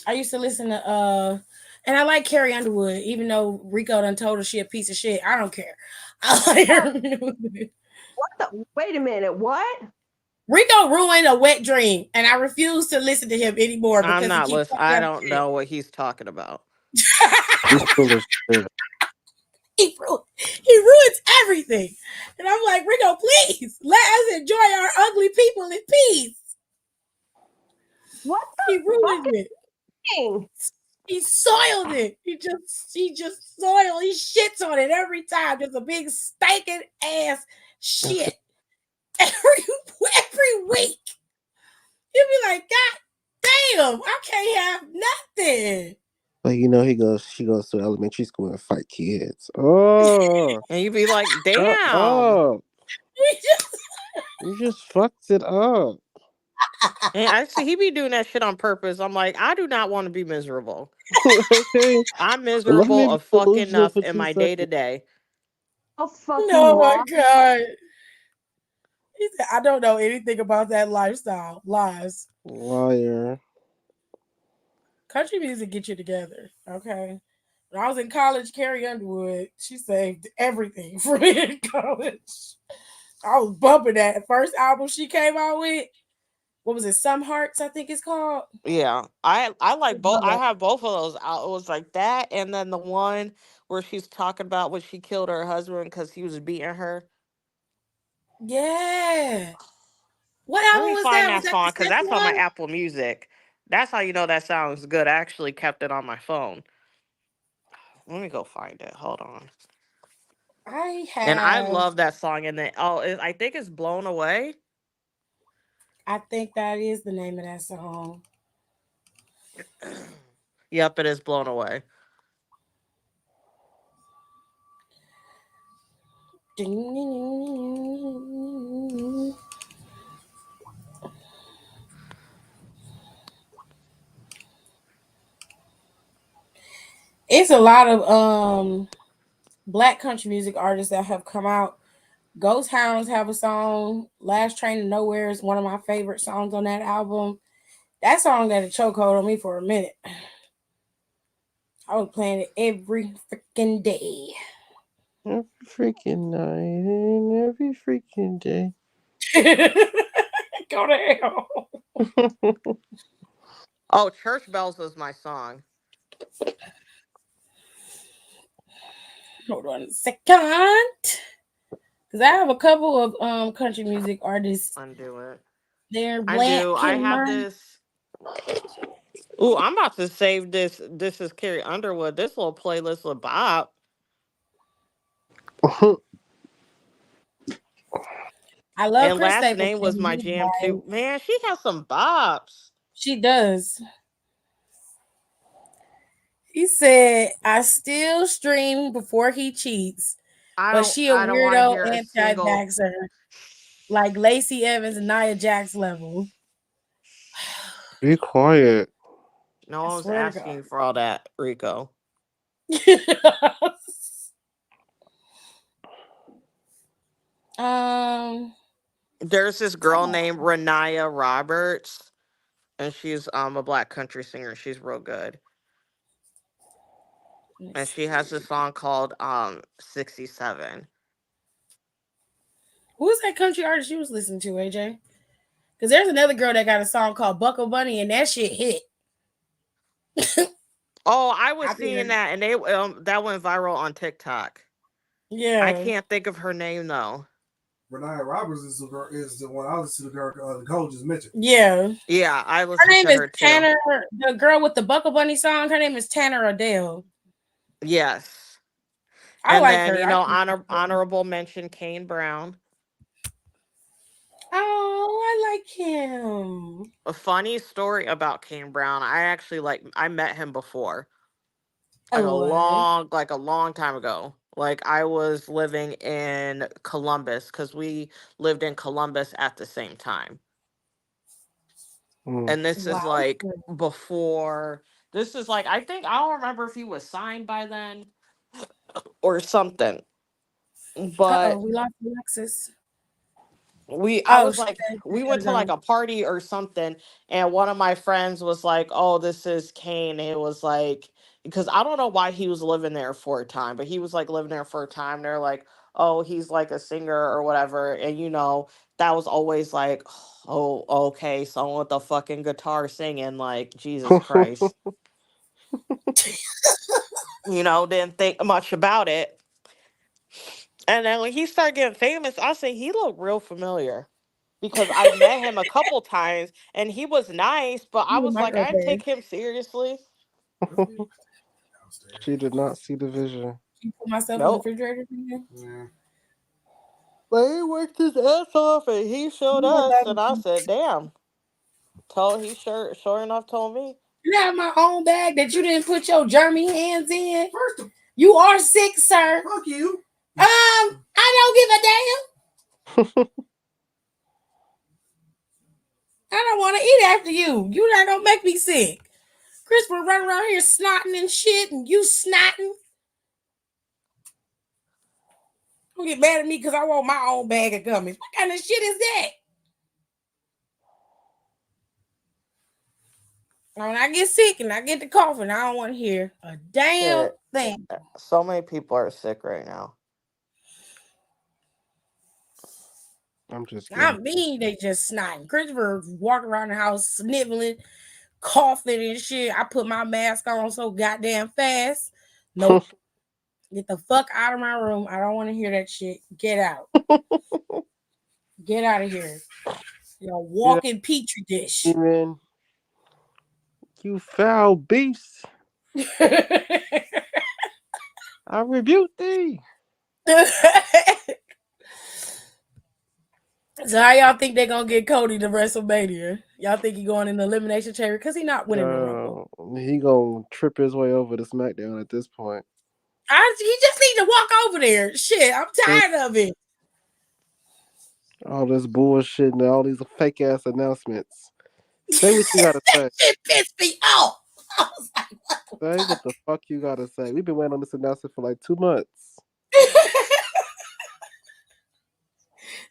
I used to listen to and I like Carrie Underwood, even though Rico done told her she a piece of shit. I don't care. I like her music. what the? Wait a minute. What? Rico ruined a wet dream, and I refuse to listen to him anymore I'm because he not keeps listening. fucking I up don't shit. know what he's talking about. He's full of shit. He ruins everything. And I'm like, Rico, please let us enjoy our ugly people in peace. What He the ruined fucking it. thing? He soiled it. He just soiled. He shits on it every time. Just a big stinking ass shit every week. You'll be like, God damn, I can't have nothing. But you know, she goes to elementary school and fight kids. Oh, And you'd be like, damn. oh, We just you just fucked it up. And I see he be doing that shit on purpose. I'm like, I do not want to be miserable. Okay, I'm let me miserable be of fucking delusional enough for in two my day to seconds. day. Oh fucking oh my law. God. He said, I don't know anything about that lifestyle. Lies. Liar. Country music get you together. Okay. When I was in college, Carrie Underwood, she saved everything for me in college. I was bumping that first album she came out with. What was it? Some Hearts, I think it's called. Yeah, I like both. I Love. have both of those. It was like that, and then the one where she's talking about when she killed her husband because he was beating her. Yeah. What Let album me was find that? Was that that the song because second that's on my one? Apple Music. That's how you know that sounds good. I actually kept it on my phone. Let me go find it. Hold on. I And I have. love that song. And then I think it's "Blown Away." I think that is the name of that song. Yep, it is "Blown Away." It's a lot of black country music artists that have come out. Ghost Hounds have a song. Last Train to Nowhere is one of my favorite songs on that album. That song got a chokehold on me for a minute. I was playing it every freaking day. Every freaking night and every freaking day. Go to hell. Oh, "Church Bells" was my song. Hold on a second. Because I have a couple of country music artists. Undo it. They're I black do. I in have my. this. Ooh, I'm about to save this. This is Carrie Underwood. This little playlist with Bob. I love And Chris last name Stapleton. was my He's jam white. too. Man, she has some bops. She does. He said, I still stream before he cheats, but she a I don't want to weirdo hear a single. anti-vaxxer, like Lacey Evans and Nia Jax level. Be quiet. No I one's swear to asking for all that, Rico. God. um, There's this girl named Renaya Roberts, and she's a black country singer. She's real good. let's And she see. has a song called 67. Who's that country artist you was listening to, AJ? Because there's another girl that got a song called Buckle Bunny, and that shit hit. Oh, I was I seeing mean, that, and they that went viral on TikTok. I yeah, can't think of her name though. Renaya Roberts is the one I listen to the girl the coach just mentioned. yeah. Yeah, I Her listened name to is her too. Tanner. The girl with the Buckle Bunny song. Her name is Tanner Adele. Yes. I And like then, her. you I know, think she's cool. honorable mention Kane Brown. Oh, I like him. A funny story about Kane Brown. I met him before. Oh, what? Like a long time ago. Like I was living in Columbus cuz we lived in Columbus at the same time. Mm. And this is Wow. like before, this is like, I think, I don't remember if he was signed by then or something. Uh-oh, But we lost Alexis. I Oh, was she like, said she we gotta went to like go. a party or something, and one of my friends was like, oh, this is Kane. It was like, because I don't know why he was living there for a time, but he was like living there for a time. They're like, oh, he's like a singer or whatever. And that was always like, oh, okay, someone with a fucking guitar singing, like, Jesus Christ. Didn't think much about it. And then when he started getting famous, I said he looked real familiar because I met him a couple times and he was nice, but I You was my like, girl I didn't there. take him seriously. Downstairs. She did not see the vision. You put myself in the Nope. refrigerator again. Yeah. But he worked his ass off and he showed You know us, and I that said, damn. Sure enough told me. you have my own bag that you didn't put your germy hands in. You are sick, sir. Fuck you. I don't give a damn. I don't want to eat after you. You're not gonna make me sick. Christopher running around here snotting and shit, and you snotting. Don't get mad at me because I want my own bag of gummies. What kind of shit is that? When I get sick and I get the coughing, I don't want to hear a damn Shit. thing. So many people are sick right now. I'm just I kidding. mean, they just snotting. Christopher walking around the house sniveling, coughing and shit. I put my mask on so goddamn fast. Nope. Get the fuck out of my room. I don't want to hear that shit. Get out. Get out of here. You're a Yeah, walking petri dish. man. You foul beast. I rebuke thee. So how y'all think they're gonna get Cody to WrestleMania? Y'all think he going in the elimination chamber because he not winning the Rumble? He gonna trip his way over to SmackDown at this point. He just need to walk over there. Shit, I'm tired of it. All this bullshit and all these fake ass announcements. Say what you gotta say. That shit pissed me off. I was like, Say what the fuck you gotta say. We've been waiting on this announcement for like 2 months.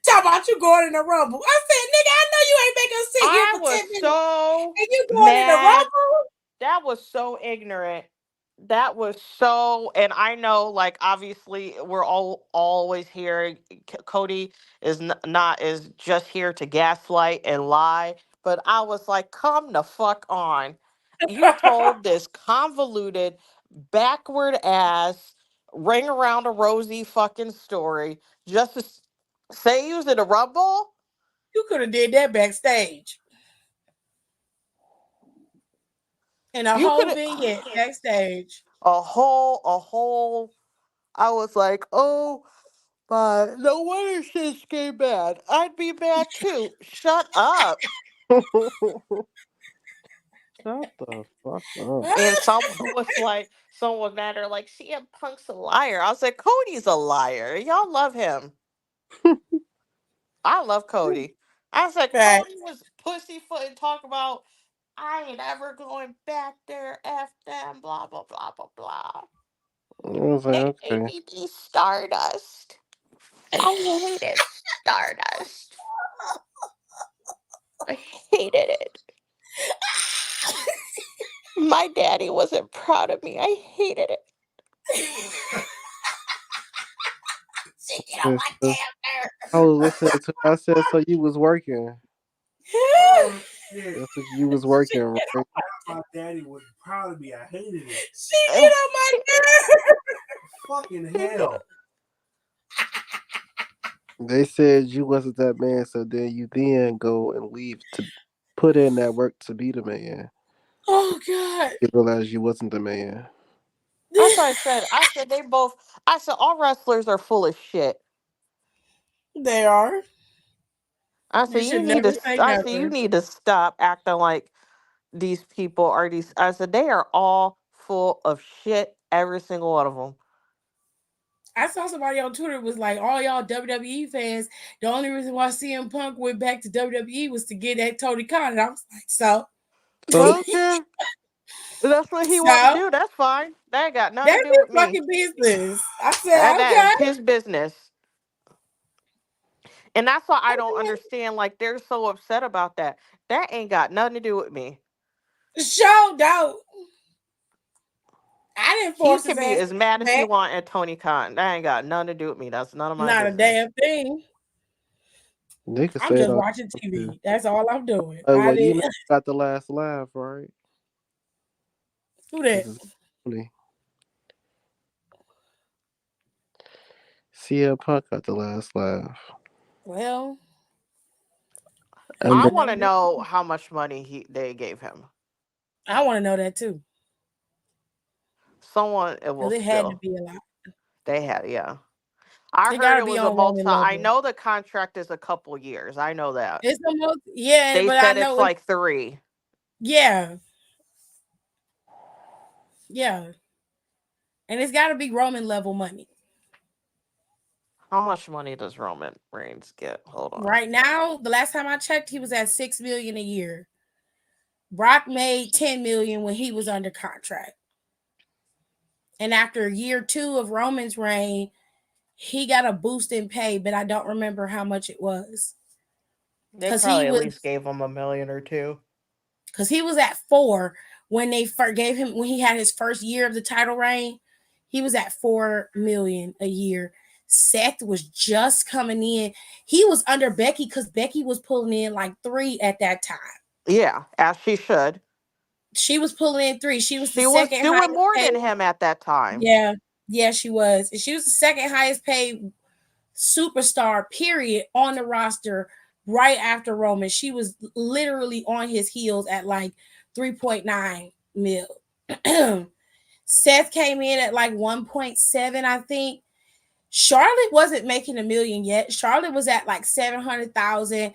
talk about you going in the Rumble. I said, nigga, I know you ain't making us sit here I for was 10 minutes so and you going in the mad. Rumble. That was so ignorant. That was so, and I know, like, obviously, we're all always here. Cody is just here to gaslight and lie. But I was like, come the fuck on. You told this convoluted, backward ass, ring around a rosy fucking story just to say you was in a rumble. You could have did that backstage. And a You whole could vignette have backstage. a whole. I was like, oh. But no wonder shit's getting bad. I'd be mad too. Shut up. Shut the fuck up. And someone was mad or like, CM Punk's a liar. I was like, Cody's a liar. Y'all love him. I love Cody. I was like, Right. Cody was pussyfoot and talk about, I ain't ever going back there, F them, blah, blah, blah, blah, blah. I was like, They made okay. me be Stardust. I hated Stardust. I hated it. My daddy wasn't proud of me. I hated it. She get on my Sister. damn I was listening to. I said, so you was working. Oh shit! That's what you was She working, get right? My daddy would probably be. I hated it. she get on my Fucking hell. They said you wasn't that man, so then you then go and leave to put in that work to be the man. Oh God. You realize you wasn't the man. That's what I said. I said they both. I said all wrestlers are full of shit. They are. I You said you should need never to. say I said you never. need to stop acting like these people are these. I said they are all full of shit. Every single one of them. I saw somebody on Twitter was like, all y'all WWE fans, the only reason why CM Punk went back to WWE was to get that Tony Khan. And I was like, so I So don't care. That's what he want to so do. That's fine. That ain't got nothing that's to do with his me. fucking business. I And said, that is okay. his business. And that's why I don't understand. Like they're so upset about that. That ain't got nothing to do with me. Show out. I didn't He force his can be ass to as mad come as he back. want at Tony Khan. That ain't got nothing to do with me. That's none of my Not a business. damn thing. they could I'm say it just all. watching TV. That's all I'm doing. Oh, I well, you know, didn't you got the last laugh, right? do that. This is funny. CM Punk got the last laugh. Well, he And I then, want to deserved it. know how much money they gave him. I want to know that too. Someone it will Because it had to spill. be a lot. They had, yeah. I It heard gotta it be was a on multi. Roman I level. know the contract is a couple years. I know that. It's almost yeah, They but I said it's know it's like 3. yeah, yeah. And it's gotta be Roman level money. How much money does Roman Reigns get? Hold on. Right now, the last time I checked, he was at 6 million a year. Brock made 10 million when he was under contract. And after year 2 of Roman's reign, he got a boost in pay, but I don't remember how much it was. They Cause he probably at was least gave him a million or two. because he was at 4 when they first gave him when he had his first year of the title reign. He was at 4 million a year. Seth was just coming in. He was under Becky because Becky was pulling in like 3 at that time. Yeah, as she should. She was pulling in 3. She was the She was second doing highest more paid. than him at that time. Yeah, yeah, she was. And she was the second highest paid superstar, period, on the roster right after Roman. She was literally on his heels at like 3.9 mil. Seth came in at like 1.7, I think. Charlotte wasn't making a million yet. Charlotte was at like 700,000.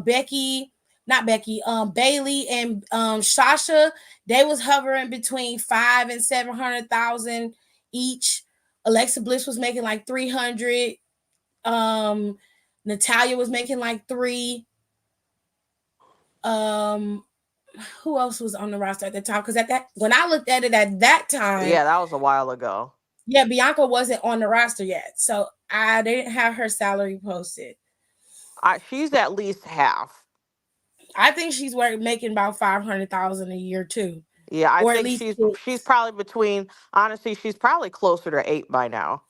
Becky, not Becky, Bailey and Sasha, they was hovering between 5 and 700,000 each. Alexa Bliss was making like 300. Um, Natalia was making like 3. Um, who else was on the roster at the time? Because at that when I looked at it at that time, Yeah, that was a while ago. yeah, Bianca wasn't on the roster yet, so I didn't have her salary posted. She's at least half. I think she's making about 500,000 a year too, Yeah, I or at think least she's 6. probably between. Honestly, she's probably closer to 8 by now.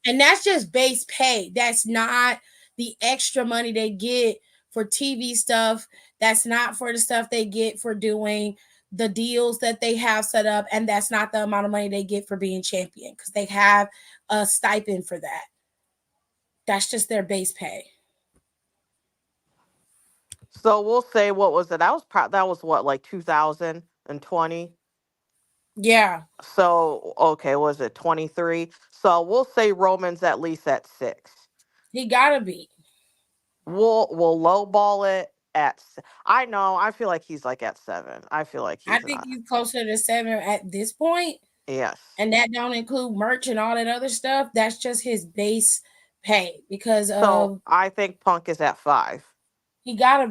And that's just base pay. That's not the extra money they get for TV stuff. That's not for the stuff they get for doing the deals that they have set up, and that's not the amount of money they get for being champion because they have a stipend for that. That's just their base pay. So we'll say what was it? That was what, like 2020. Yeah, So okay, was it 23? So we'll say Roman's at least at 6. he gotta be. We'll lowball it at. I know. I feel like he's like at 7. I feel like I he's think not. he's closer to 7 at this point, Yes. and that don't include merch and all that other stuff. That's just his base pay because So of I think Punk is at 5. he gotta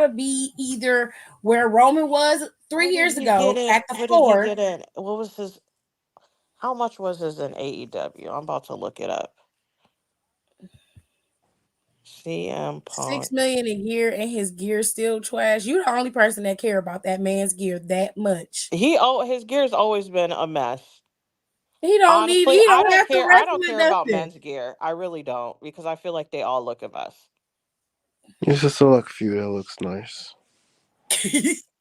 be either where Roman was 3 years ago at the What did he 4. get in? What was his? How much was his in AEW? I'm about to look it up. CM Punk. 6 million a year and his gear still trash. You're the only person that care about that man's gear that much. His gear's always been a mess. He don't need. Honestly, He I don't don't have to care. I don't wrestle care or about nothing. men's gear. I really don't because I feel like they all look a mess. It's just a like few that looks nice.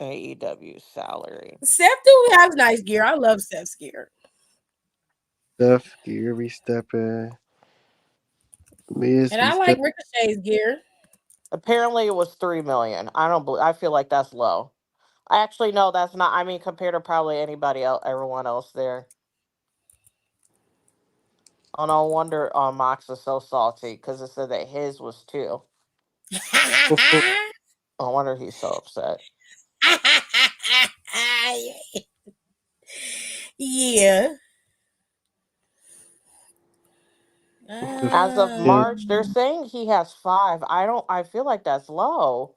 AEW salary. Seth do have nice gear. I love Seth's gear. Steph, gear be stepping. Miz And be I like stepping. Ricochet's gear. Apparently, it was 3 million. I don't. I feel like that's low. I actually no, that's not. I mean, compared to probably anybody else, everyone else there. Oh, no wonder Mox is so salty because it said that his was two. No wonder he's so upset. Yeah. As of Yeah, March, they're saying he has five. I don't. I feel like that's low.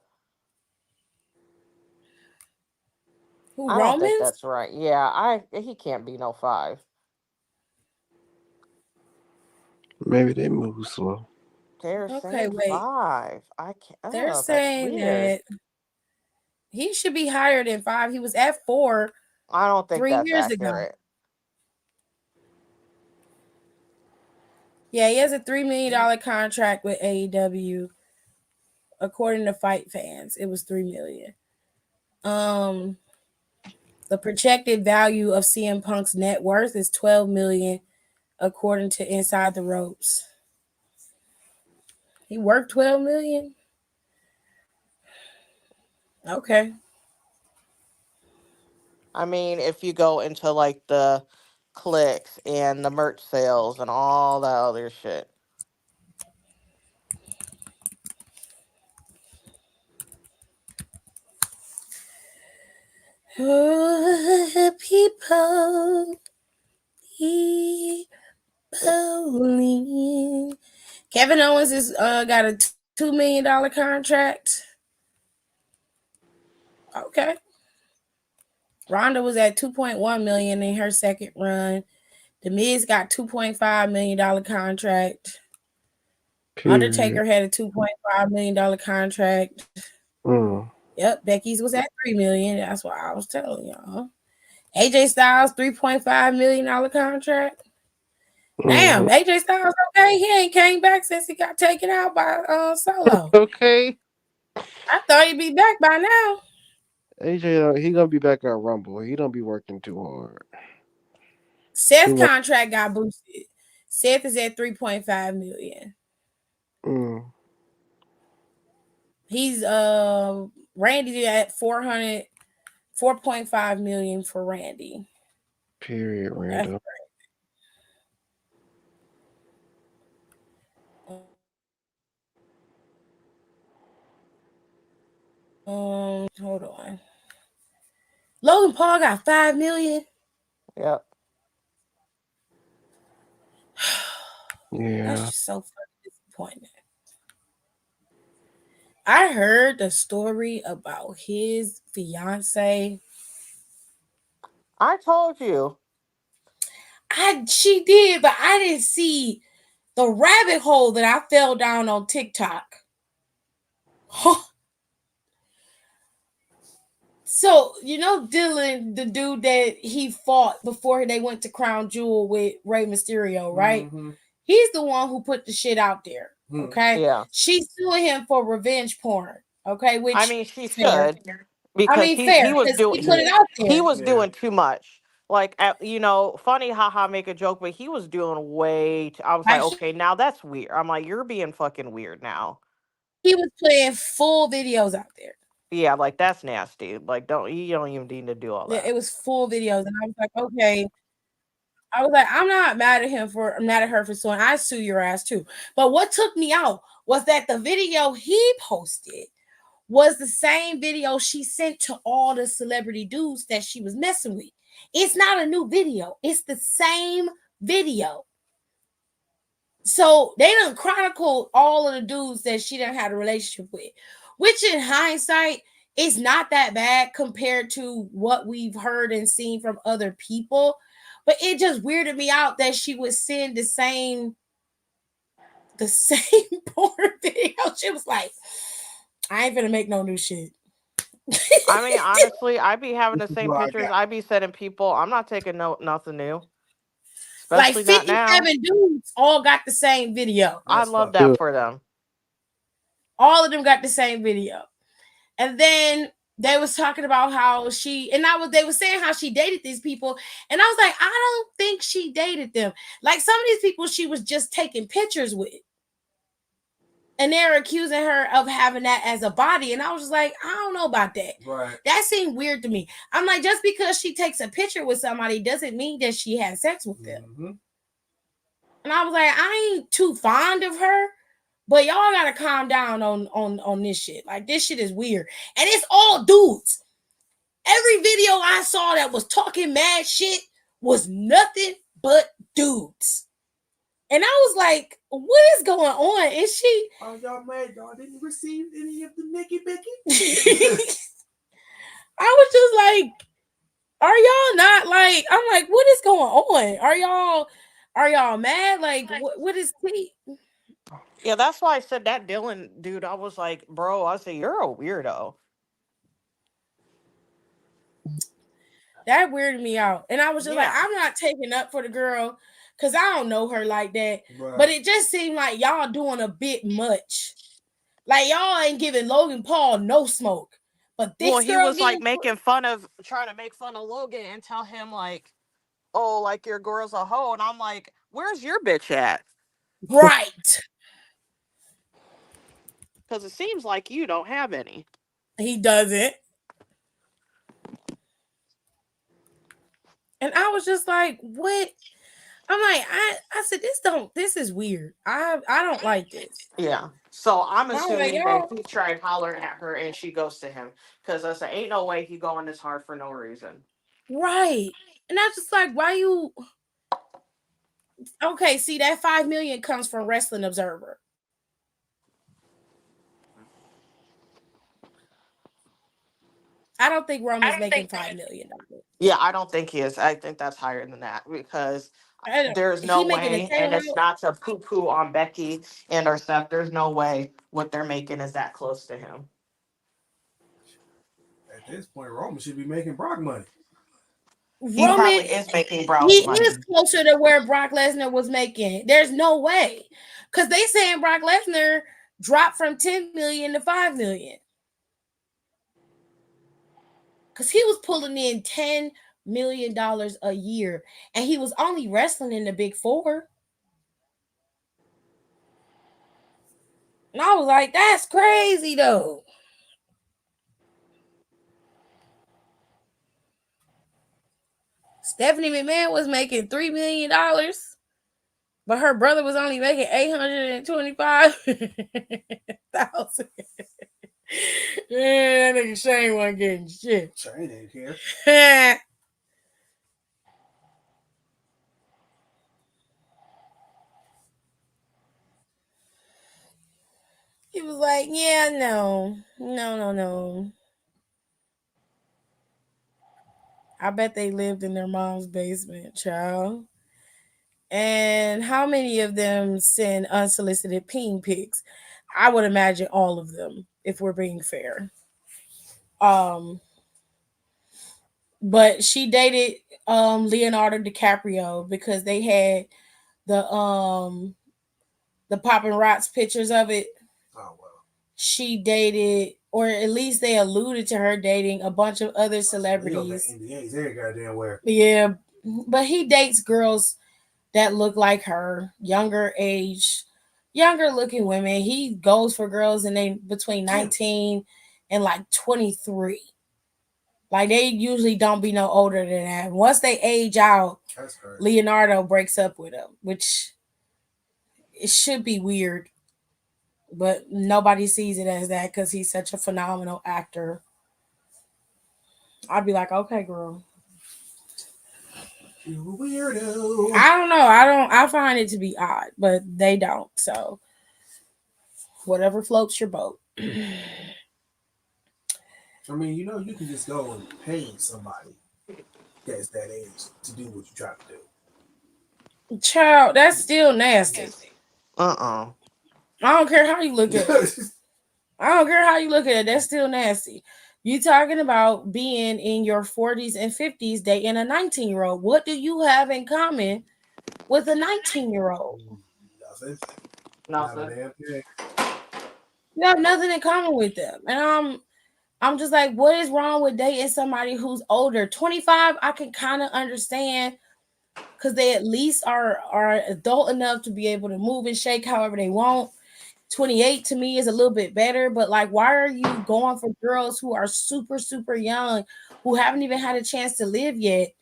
Who, I don't think Romans? that's right. Yeah, I he can't be no five. maybe they move slow. They're Okay, saying wait. five. I can't. They're Oh, that's saying weird. that he should be higher than 5. He was at 4 I don't think 3 that's years ago. accurate. Yeah, he has a $3 million contract with AEW. According to Fight Fans, it was $3 million. The projected value of CM Punk's net worth is $12 million, according to Inside the Ropes. He worked $12 million. Okay. I mean, if you go into like the clicks and the merch sales and all that other shit. Oh, people, Kevin Owens is got a $2 million contract. Okay. Ronda was at 2.1 million in her second run. The Miz got $2.5 million contract. Period. Undertaker had a $2.5 million contract. Mm. Yep, Becky's was at $3 million. That's what I was telling y'all. AJ Styles $3.5 million contract. Damn, Mm. AJ Styles okay. He ain't came back since he got taken out by Solo. Okay. I thought he'd be back by now. AJ, he gonna be back at Rumble. He don't be working too hard. He Seth's like, contract got boosted. Seth is at 3.5 million. mm, He's Randy at 4.5 million for Randy. period, That's Randall. right. Hold on. Logan Paul got 5 million. Yep. That's Yeah. just so fucking disappointing. I heard the story about his fiance. I told you. She did, but I didn't see the rabbit hole that I fell down on TikTok. So, Dylan, the dude that he fought before they went to Crown Jewel with Rey Mysterio, right? Mm-hmm. He's the one who put the shit out there. Okay. Yeah. She's suing him for revenge porn. Okay, I which mean, she fair. should because Fair, he was because he doing put it out he there. was Yeah. doing too much. Like funny, haha, make a joke, but he was doing way. I was like, Like okay, now that's weird. I'm like, you're being fucking weird now. he was putting full videos out there. Yeah, like that's nasty. Like, you don't even need to do all Yeah, that. it was full videos, and I was like, okay. I was like, I'm not mad at I'm mad at her for suing. I sue your ass too. But what took me out was that the video he posted was the same video she sent to all the celebrity dudes that she was messing with. It's not a new video. It's the same video. So they done chronicled all of the dudes that she done had a relationship with, which in hindsight is not that bad compared to what we've heard and seen from other people. But it just weirded me out that she would send the same porn video. She was like, I ain't gonna make no new shit. I mean, honestly, I be having This the is same what I pictures. got. I be sending people. I'm not taking nothing new. Like Especially not now. 57 dudes all got the same video. I That's love fucked that Good. up. for them. All of them got the same video. And then they was talking about how they were saying how she dated these people. And I was like, I don't think she dated them. Like some of these people she was just taking pictures with. And they're accusing her of having that as a body. And I was just like, I don't know about that. Right. That seemed weird to me. I'm like, just because she takes a picture with somebody doesn't mean that she had sex with them. Mm-hmm. And I was like, I ain't too fond of her, but y'all gotta calm down on this shit. Like this shit is weird. And it's all dudes. Every video I saw that was talking mad shit was nothing but dudes. And I was like, what is going on? Is she? Oh, y'all mad? Y'all didn't receive any of the Nicky Bicky? I was just like, are y'all not like? I'm like, what is going on? Are y'all mad? Like, what is tea? Yeah, that's why I said that Dylan dude. I was like, bro, I said, you're a weirdo. That weirded me out. And I was just like, Yeah. I'm not taking up for the girl because I don't know her like that. Right. But it just seemed like y'all doing a bit much. Like y'all ain't giving Logan Paul no smoke. But this Well, he girl was like getting trying to make fun of Logan and tell him like, oh, like your girl's a hoe. And I'm like, where's your bitch at? right. Because it seems like you don't have any. He doesn't. And I was just like, what? I'm like, I said, this is weird. I don't like this. Yeah. So I'm I'm like, assuming that y'all, he tried hollering at her and she goes to him. Because I said, ain't no way he going this hard for no reason. right. And I just like, why you okay, see that 5 million comes from Wrestling Observer. I don't think Roman's making $5 million. Yeah, I don't think he is. I think that's higher than that because there's He no making a way, and it's tailor. not to poo poo on Becky and her stuff. There's no way what they're making is that close to him. At this point, Roman should be making Brock money. He Roman, probably is making he Brock money. is closer to where Brock Lesnar was making. There's no way. Because they saying Brock Lesnar dropped from 10 million to 5 million. Because he was pulling in $10 million a year. And he was only wrestling in the Big Four. And I was like, that's crazy though. Stephanie McMahon was making $3 million, but her brother was only making $825,000. Yeah, that nigga Shane wasn't getting shit. Shane didn't care. He was like, yeah, no. I bet they lived in their mom's basement, child. And how many of them send unsolicited peen pics? I would imagine all of them, if we're being fair. But she dated Leonardo DiCaprio because they had the Poppin' Rots pictures of it. Oh well. She dated, or at least they alluded to her dating a bunch of other celebrities. NDAs every goddamn where. Yeah, but he dates girls that look like her, younger age, younger looking women. He goes for girls and they between 19 and like 23. Like they usually don't be no older than that. Once they age out, Leonardo breaks up with them, which it should be weird, but nobody sees it as that because he's such a phenomenal actor. I'd be like, okay, girl. You weirdo. I don't know. I find it to be odd, but they don't. So whatever floats your boat. I mean, you know, you can just go and pay somebody that's that age to do what you try to do. Child, that's still nasty. Uh-uh. I don't care how you look at it. I don't care how you look at it. That's still nasty. You talking about being in your 40s and 50s dating a 19-year-old. What do you have in common with a 19-year-old? Nothing. Not a Nothing. damn thing. You have nothing in common with them. And I'm just like, what is wrong with dating somebody who's older? 25, I can kind of understand because they at least are adult enough to be able to move and shake however they want. 28 to me is a little bit better, but like, why are you going for girls who are super, super young, who haven't even had a chance to live yet,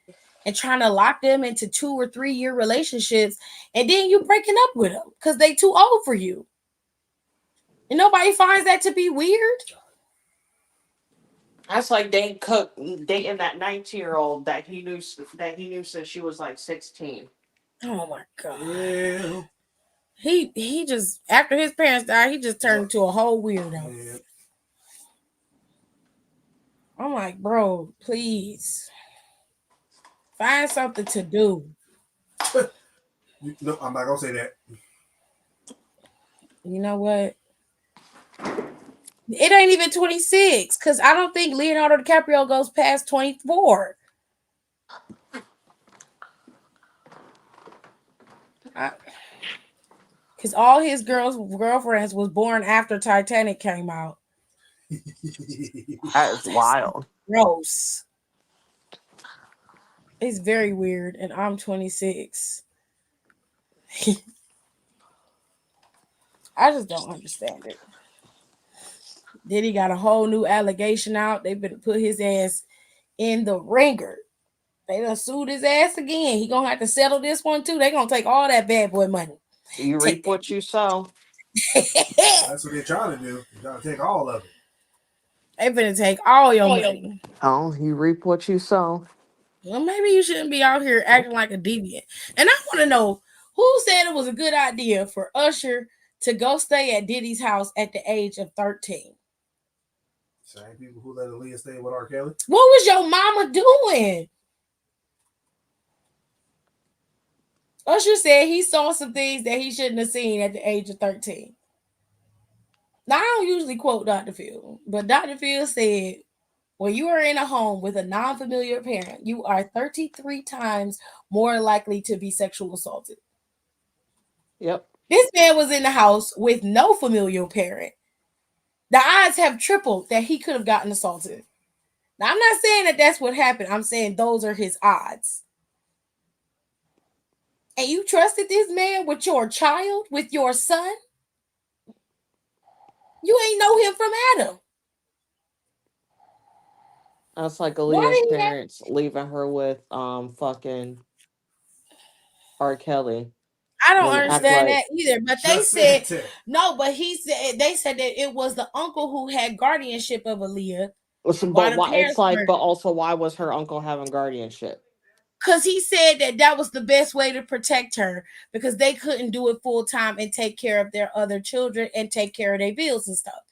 and trying to lock them into 2 or 3 year relationships, and then you breaking up with them because they too old for you? And nobody finds that to be weird. That's like Dane Cook dating that 19-year-old that he knew since she was like 16. Oh my god. Yeah. He just, after his parents died, he just turned into a whole weirdo. Yeah. I'm like, bro, please find something to do. No, I'm not gonna say that. You know what? It ain't even 26 because I don't think Leonardo DiCaprio goes past 24. Because all his girlfriends was born after Titanic came out. That is wild. Gross. It's very weird, and I'm 26. I just don't understand it. Then he got a whole new allegation out. They better put his ass in the ringer. They done sued his ass again. He gonna have to settle this one too. They gonna take all that bad boy money. You Take reap what you sow. That's what they're trying to do. They're trying to take all of it. They finna take all your money. Oh, you reap what you sow. Well, maybe you shouldn't be out here acting like a deviant. And I want to know who said it was a good idea for Usher to go stay at Diddy's house at the age of 13. Same people who let Aaliyah stay with R. Kelly. What was your mama doing? Usher said he saw some things that he shouldn't have seen at the age of 13. Now, I don't usually quote Dr. Phil, but Dr. Phil said, when you are in a home with a non-familiar parent, you are 33 times more likely to be sexual assaulted. Yep. This man was in the house with no familial parent. The odds have tripled that he could have gotten assaulted. Now, I'm not saying that that's what happened. I'm saying those are his odds. And you trusted this man with your child, with your son? You ain't know him from Adam. That's like Why Aaliyah's did he have? parents leaving her with fucking R. Kelly. I don't Then act understand like that either. But they Just said said that. no. But they said that it was the uncle who had guardianship of Aaliyah, but while the why it's parents like were. but also why was her uncle having guardianship? Because he said that was the best way to protect her because they couldn't do it full time and take care of their other children and take care of their bills and stuff.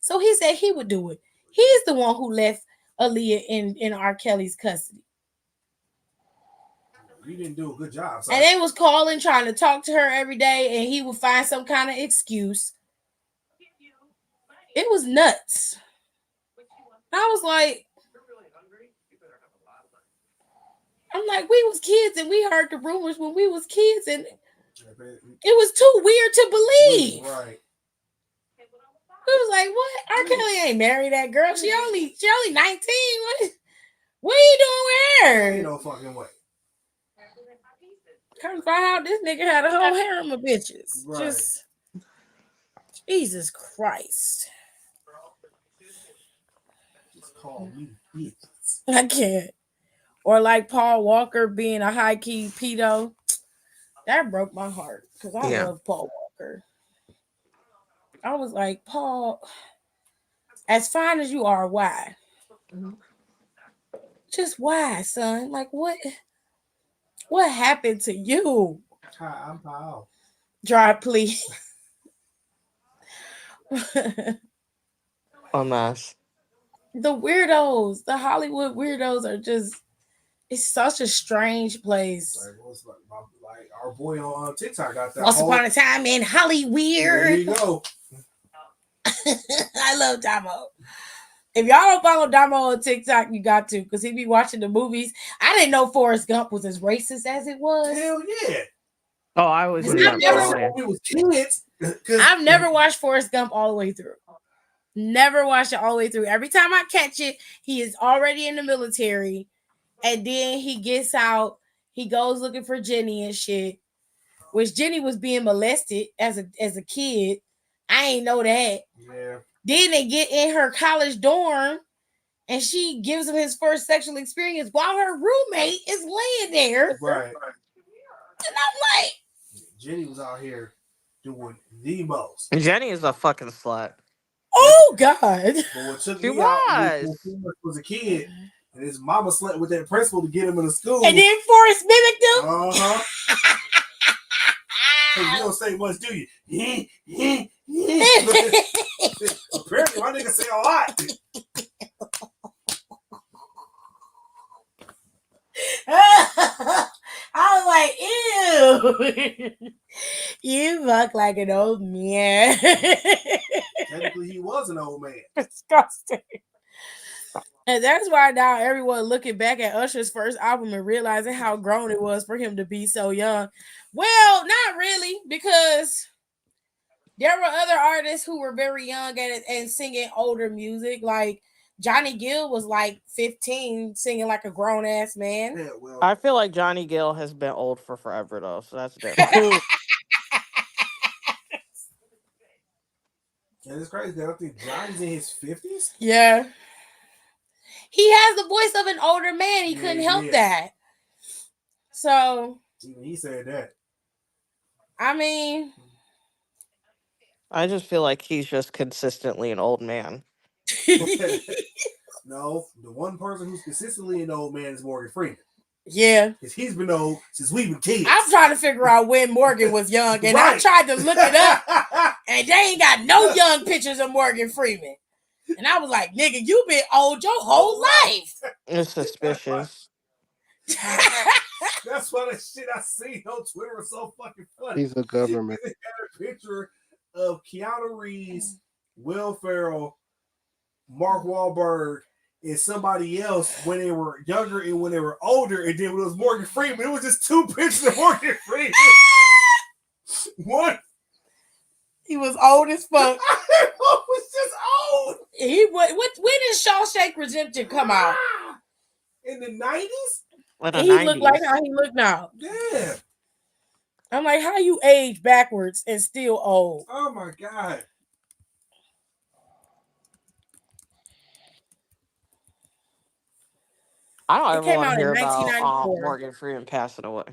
So he said he would do it. He's the one who left Aaliyah in R. Kelly's custody. You didn't do a good job. And they was calling, trying to talk to her every day, and he would find some kind of excuse. It was nuts. I was like, we was kids and we heard the rumors when we was kids, and it was too weird to believe. Right. We was like, what? R. Kelly ain't married that girl. She only 19. What are you doing with her? Ain't no fucking way. Come find out this nigga had a whole harem of bitches. Right. Just Jesus Christ. Just call me bitches. I can't. Or like Paul Walker being a high key pedo. That broke my heart because I love Paul Walker. I was like, Paul, as fine as you are, why? Just why, son? Like, what happened to you? Hi, I'm Paul. Dry, please. A mess. The weirdos, the Hollywood weirdos are just, it's such a strange place. Like our boy on TikTok got that. Once upon a time in Hollywood. There you go. I love Damo. If y'all don't follow Damo on TikTok, you got to, because he be watching the movies. I didn't know Forrest Gump was as racist as it was. Hell yeah. Oh, I always Because knew I've that never, part. When we was kids, I've never watched Forrest Gump all the way through. Never watched it all the way through. Every time I catch it, he is already in the military, and then he gets out. He goes looking for Jenny and shit. Which Jenny was being molested as a kid. I ain't know that. Yeah. Then they get in her college dorm, and she gives him his first sexual experience while her roommate is laying there. Right. And I'm like, Jenny was out here doing the most. Jenny is a fucking slut. oh God. But what took She me out was. when Forrest was a kid, and his mama slept with that principal to get him into school. And then Forrest mimicked him. Uh-huh. You don't say much, do you? Apparently, my nigga say a lot. I was like, ew. You look like an old man. Technically, he was an old man. Disgusting. And that's why now everyone looking back at Usher's first album and realizing how grown it was for him to be so young. Well, not really, because there were other artists who were very young and singing older music. Like Johnny Gill was like 15 singing like a grown ass man. Yeah, well, I feel like Johnny Gill has been old for forever though, so that's different. and it's crazy that I think Johnny's in his 50s. Yeah. He has the voice of an older man. He couldn't help that. So even he said that. I mean, I just feel like he's just consistently an old man. No, the one person who's consistently an old man is Morgan Freeman. Yeah. Because he's been old since we've been kids. I'm trying to figure out when Morgan was young, and I tried to look it up, and they ain't got no young pictures of Morgan Freeman. And I was like, nigga, you been old your whole life. It's suspicious. That's why that shit I seen on Twitter was so fucking funny. He's a government. They had a picture of Keanu Reeves, Will Ferrell, Mark Wahlberg, and somebody else when they were younger and when they were older, and then when it was Morgan Freeman, it was just two pictures of Morgan Freeman. One, he was old as fuck. He was just old. When did Shawshank Redemption come out? In the 90s? He looked like how he looked now. Yeah. I'm like, how you age backwards and still old? Oh my God. I don't It came ever want out to in hear about 1994. Morgan Freeman passing away.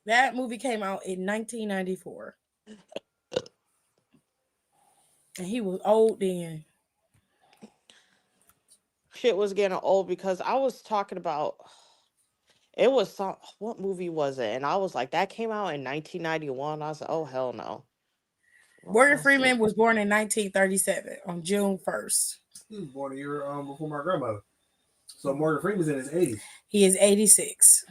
That movie came out in 1994. And he was old then. Shit was getting old because I was talking about, it was some, what movie was it? And I was like, that came out in 1991. I was like, oh, hell no. Morgan Freeman was born in 1937 on June 1st. He was born a year before my grandmother. So Morgan Freeman's in his 80s. He is 86.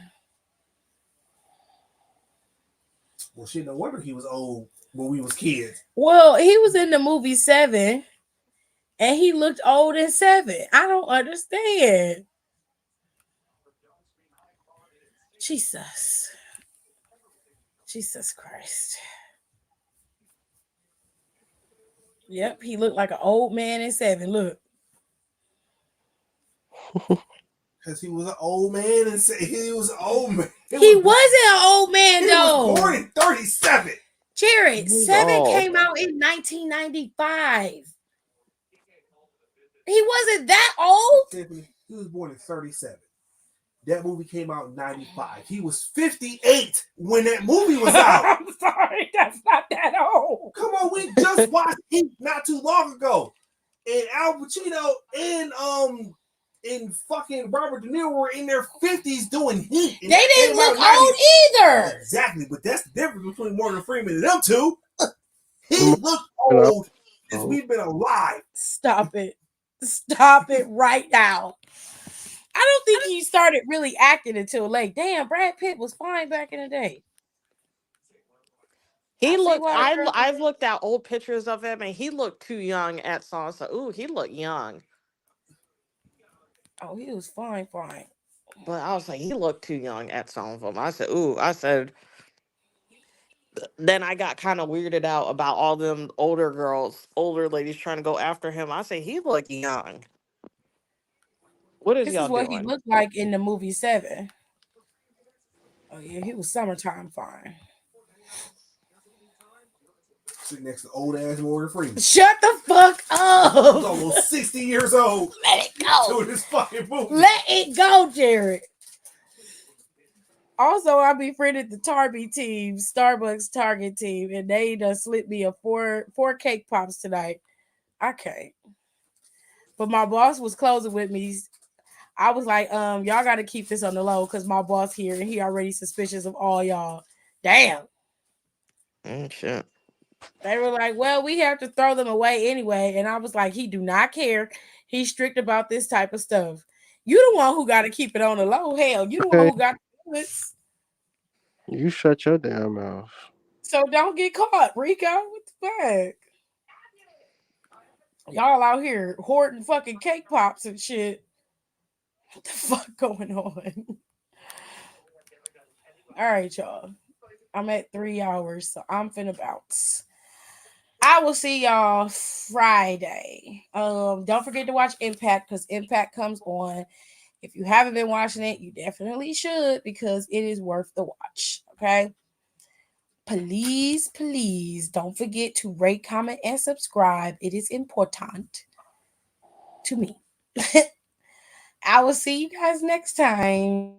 Well, shit, no wonder he was old when we was kids. Well, he was in the movie 7, and he looked old in 7. I don't understand. Jesus. Jesus Christ. Yep, he looked like an old man in 7. Look. Because he was an old man and he was an old man. He wasn't an old man, though. He was born in 37. Jared, 7 came out in 1995. He wasn't that old. Tiffany, he was born in 37. That movie came out in 95. He was 58 when that movie was out. I'm sorry, that's not that old. Come on, we just watched Heat not too long ago. And Al Pacino and fucking Robert De Niro were in their 50s doing Heat. They didn't look old either. Exactly, but that's the difference between Morgan Freeman and them two. He looked old since we've been alive. Stop it. Stop it right now. I don't think he started really acting until late. Damn, Brad Pitt was fine back in the day. He looked. I've looked at old pictures of him, and he looked too young at songs. So, ooh, he looked young. Oh, he was fine. But I was like, he looked too young at some of them. I said, ooh, I said, then I got kind of weirded out about all them older girls, older ladies trying to go after him. I say, he look young. What is This is y'all what he doing? looked like in the movie Seven. Oh yeah, he was summertime fine. Sitting next to old ass Morgan Freeman. Shut the fuck He's up. almost 60 years old. Let it go. Doing this fucking movie. Let it go, Jared. Also, I befriended the Tarby team, Starbucks Target team, and they done slipped me a four cake pops tonight. I can't. But my boss was closing with me. I was like, y'all got to keep this on the low because my boss here and he already suspicious of all y'all. Damn. Shit. They were like, well, we have to throw them away anyway. And I was like, he do not care. He's strict about this type of stuff. You the one who got to keep it on the low. Hell, you the one Okay, who got to do it. you shut your damn mouth. So don't get caught, Rico. What the fuck? Y'all out here hoarding fucking cake pops and shit. What the fuck going on? All right, y'all. I'm at 3 hours, so I'm finna bounce. I will see y'all Friday. Don't forget to watch Impact because Impact comes on. If you haven't been watching it, you definitely should because it is worth the watch. Okay. Please, please don't forget to rate, comment, and subscribe. It is important to me. I will see you guys next time.